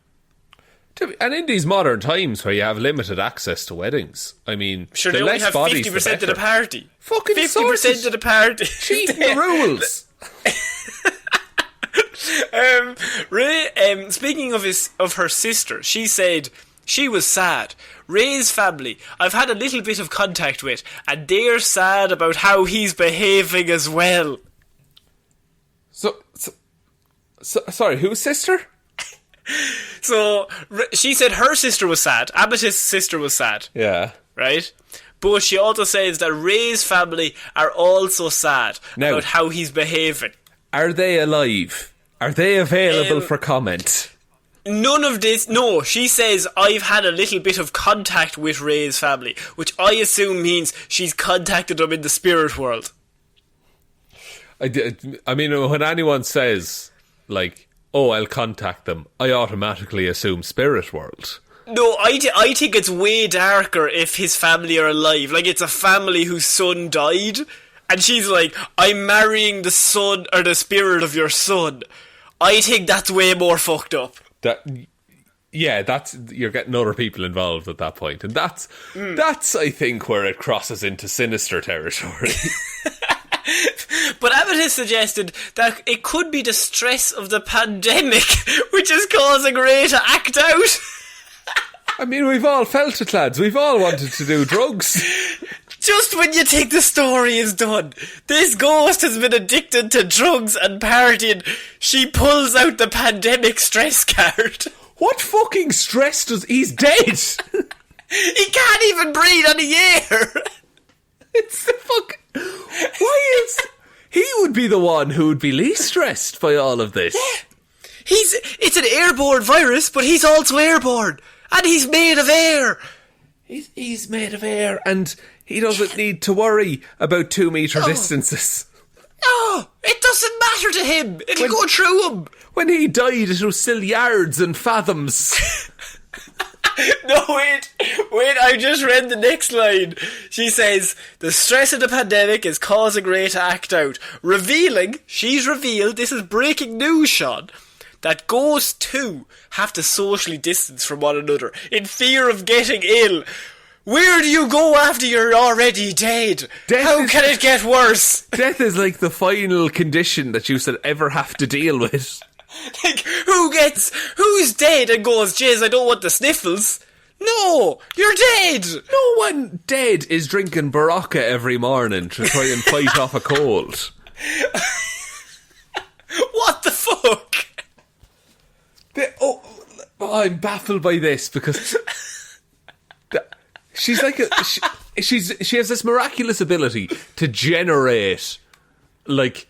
And in these modern times where you have limited access to weddings, I mean, sure, the they only less have bodies, 50% of the party. Fucking 50% of the party. Cheating the rules. Ray, speaking of her sister, she said she was sad. Ray's family, I've had a little bit of contact with, and they're sad about how he's behaving as well. So sorry, whose sister? So, she said her sister was sad. Amethyst's sister was sad. Yeah. Right? But she also says that Ray's family are also sad about how he's behaving. Are they alive? Are they available for comment? None of this. No, she says, I've had a little bit of contact with Ray's family, which I assume means she's contacted them in the spirit world. I mean, when anyone says, I'll contact them, I automatically assume spirit world. No, I think it's way darker if his family are alive. It's a family whose son died, and she's like, I'm marrying the son, or the spirit of your son. I think that's way more fucked up. You're getting other people involved at that point, and that's I think where it crosses into sinister territory. But Amethyst suggested that it could be the stress of the pandemic which is causing Ray to act out. I mean, we've all felt it, lads. We've all wanted to do drugs. Just when you think the story is done, this ghost has been addicted to drugs and partying. She pulls out the pandemic stress card. What fucking stress does... He's dead! He can't even breathe any air! It's the fuck... Why is... He would be the one who would be least stressed by all of this. Yeah. It's an airborne virus, but he's also airborne. And he's made of air. He's made of air, and he doesn't need to worry about 2 metre distances. No, it doesn't matter to him. It'll go through him. When he died, it was still yards and fathoms. No, wait, I just read the next line. She says, the stress of the pandemic is causing Ray to act out. She's revealed, this is breaking news, Shaun, that ghosts too have to socially distance from one another in fear of getting ill. Where do you go after you're already dead? How can it get worse? Death is like the final condition that you should ever have to deal with. Like, who's dead and goes, jeez, I don't want the sniffles? No, you're dead. No one dead is drinking Barocca every morning to try and fight off a cold. What the fuck? I'm baffled by this because she's like she has this miraculous ability to generate like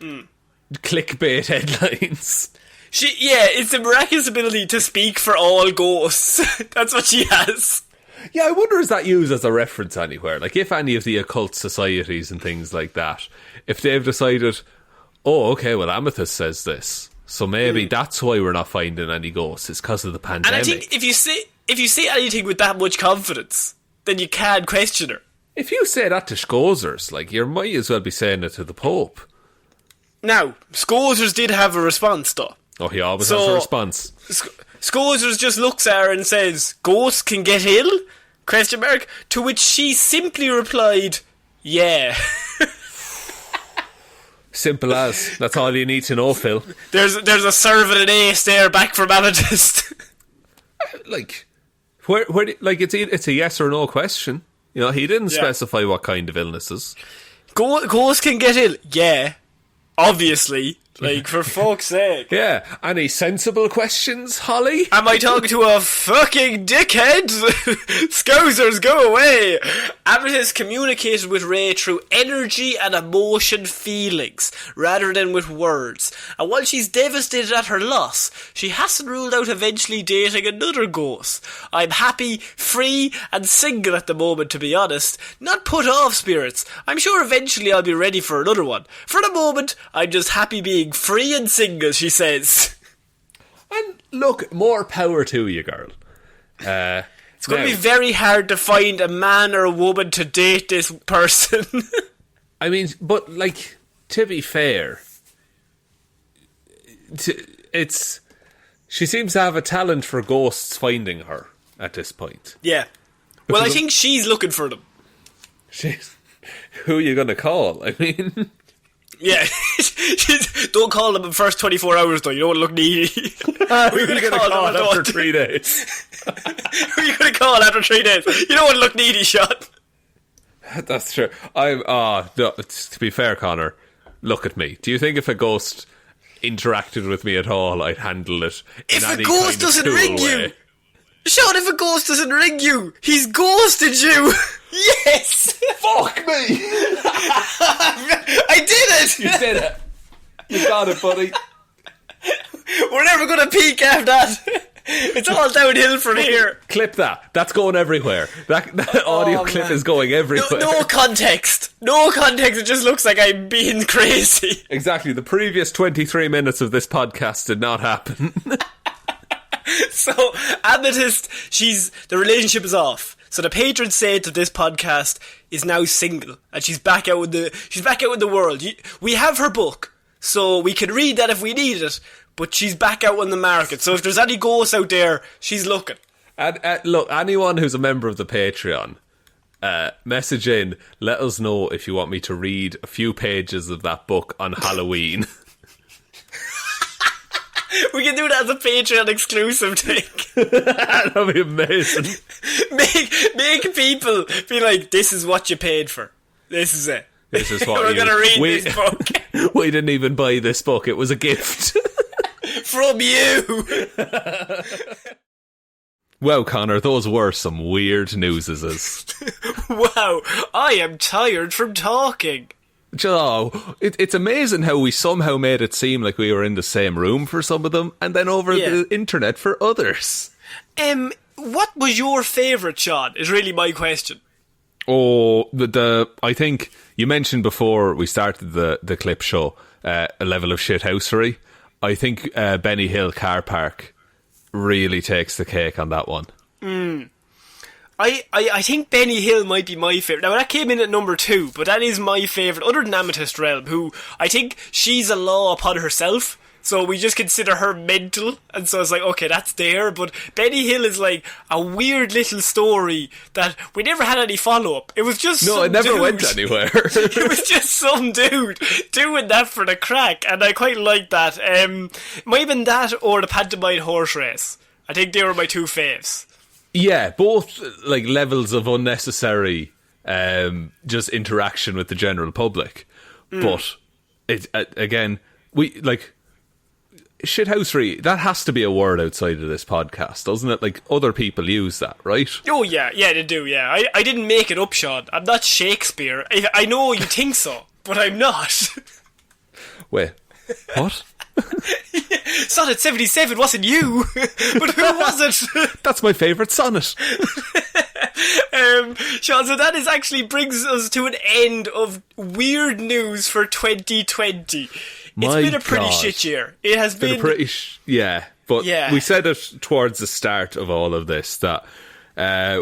clickbait headlines. It's a miraculous ability to speak for all ghosts. That's what she has. Yeah, I wonder is that used as a reference anywhere? Like if any of the occult societies and things like that, if they've decided, oh, okay, well, Amethyst says this, so maybe that's why we're not finding any ghosts. It's because of the pandemic. And I think if you say anything with that much confidence, then you can't question her. If you say that to Schozers, like you might as well be saying it to the Pope. Now, Schozers did have a response, though. Oh, he always has a response. Schozers just looks at her and says, "Ghosts can get ill?" ? To which she simply replied, "Yeah." Simple as. That's all you need to know, Phil. There's a serve and an ace there back from Amethyst. Like, it's a yes or no question. You know, he didn't specify what kind of illnesses. Ghosts can get ill? Yeah. Obviously. Like, for fuck's sake. Yeah. Any sensible questions, Holly? Am I talking to a fucking dickhead? Scousers, go away! Amethyst communicated with Ray through energy and emotion feelings, rather than with words. And while she's devastated at her loss, she hasn't ruled out eventually dating another ghost. I'm happy, free, and single at the moment, to be honest. Not put off spirits. I'm sure eventually I'll be ready for another one. For the moment, I'm just happy being free and single, she says. And look, more power to you, girl. It's going to be very hard to find a man or a woman to date this person. I mean, but like, to be fair, she seems to have a talent for ghosts finding her at this point. Yeah. Well, I think she's looking for them. Who are you going to call? I mean... Yeah, don't call them in the first 24 hours though, you don't want to look needy. Who are you going to call after 3 days? Who are you going to call after 3 days? You don't want to look needy, Shaun. That's true. No, to be fair, Connor, look at me. Do you think if a ghost interacted with me at all, I'd handle it in any kind of cool way? If a ghost doesn't ring you, Shaun, if a ghost doesn't ring you, he's ghosted you. Yes! Fuck me! I did it! You did it. You got it, buddy. We're never going to peak after that. It's all downhill from here. Clip that. That's going everywhere. That audio clip is going everywhere. No context. No context. It just looks like I'm being crazy. Exactly. The previous 23 minutes of this podcast did not happen. So, Amethyst, the relationship is off. So the patron saint of this podcast is now single, and she's back out in the world. We have her book, so we can read that if we need it. But she's back out on the market. So if there's any ghosts out there, she's looking. And look, anyone who's a member of the Patreon, message in. Let us know if you want me to read a few pages of that book on Halloween. We can do that as a Patreon exclusive thing. That'd be amazing. Make people be like, this is what you paid for. This is it. This is what we're going to read this book. We didn't even buy this book. It was a gift. From you. Well, Connor, those were some weird newses. Wow, I am tired from talking. It's amazing how we somehow made it seem like we were in the same room for some of them, and then over the internet for others. What was your favourite, Shaun, is really my question. Oh, I think you mentioned before we started the clip show a level of shithousery. I think Benny Hill car park really takes the cake on that one. I think Benny Hill might be my favourite. Now, that came in at number 2, but that is my favourite, other than Amethyst Realm, who I think she's a law upon herself. So we just consider her mental, and so it's like, okay, that's there, but Benny Hill is like a weird little story that we never had any follow-up. It was just it never went anywhere. It was just some dude doing that for the crack, and I quite like that. Might have been that or the pantomime horse race. I think they were my 2 faves. Yeah, both like levels of unnecessary just interaction with the general public. But it again, we like shithousery, that has to be a word outside of this podcast, doesn't it? Like, other people use that, right? Oh yeah, they do, yeah. I didn't make it up, Shaun. I'm not Shakespeare. I know you think so, but I'm not. Wait, what? Sonnet 77 wasn't you, but who was it? That's my favourite sonnet. Shaun, so that actually brings us to an end of weird news for 2020. It's been a pretty shit year. It has been a pretty we said it towards the start of all of this that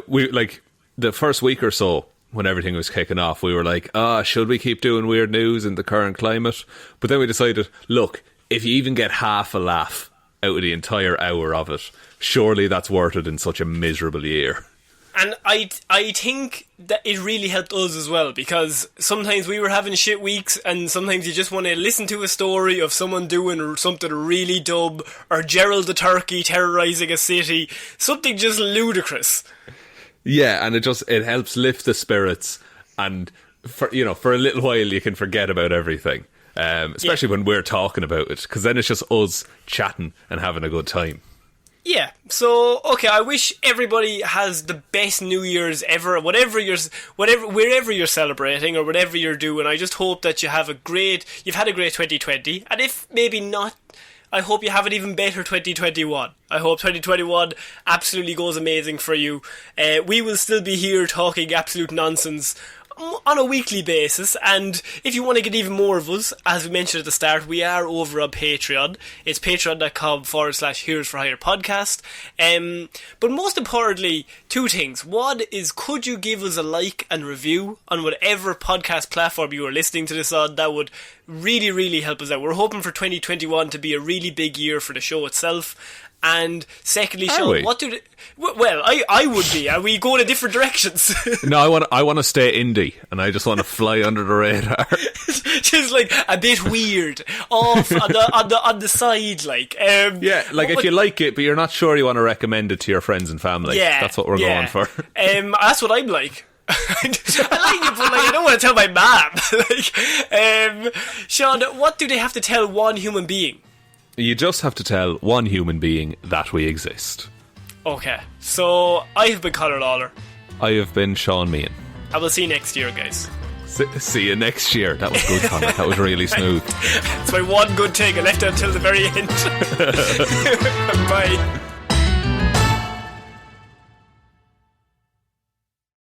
we like the first week or so when everything was kicking off, we were like, should we keep doing weird news in the current climate? But then we decided, look, if you even get half a laugh out of the entire hour of it, surely that's worth it in such a miserable year. And I think that it really helped us as well, because sometimes we were having shit weeks, and sometimes you just want to listen to a story of someone doing something really dumb, or Gerald the turkey terrorising a city, something just ludicrous. Yeah, and it helps lift the spirits, and for a little while you can forget about everything, especially when we're talking about it, because then it's just us chatting and having a good time. Yeah, so, okay, I wish everybody has the best New Year's ever, wherever you're celebrating or whatever you're doing. I just hope that you've had a great 2020, and if maybe not, I hope you have an even better 2021. I hope 2021 absolutely goes amazing for you. We will still be here talking absolute nonsense on a weekly basis, and if you want to get even more of us, as we mentioned at the start, we are over on Patreon. It's patreon.com/Heroes for Hire podcast. But most importantly, 2 things. One is, could you give us a like and review on whatever podcast platform you are listening to this on? That would really, really help us out. We're hoping for 2021 to be a really big year for the show itself. And secondly, Shaun, what do I would be. Are we going in different directions? No, I want to stay indie, and I just want to fly under the radar. Just like a bit weird, off on the side, like. If you like it, but you're not sure you want to recommend it to your friends and family. Yeah, that's what we're going for. That's what I'm like. I like it, but I don't want to tell my mom. Shaun, what do they have to tell one human being? You just have to tell one human being that we exist. Okay, so I have been Ciara Lawler. I have been Shaun Meehan. I will see you next year, guys. See you next year. That was good, Connor. That was really smooth. It's my one good thing. I left it until the very end. Bye.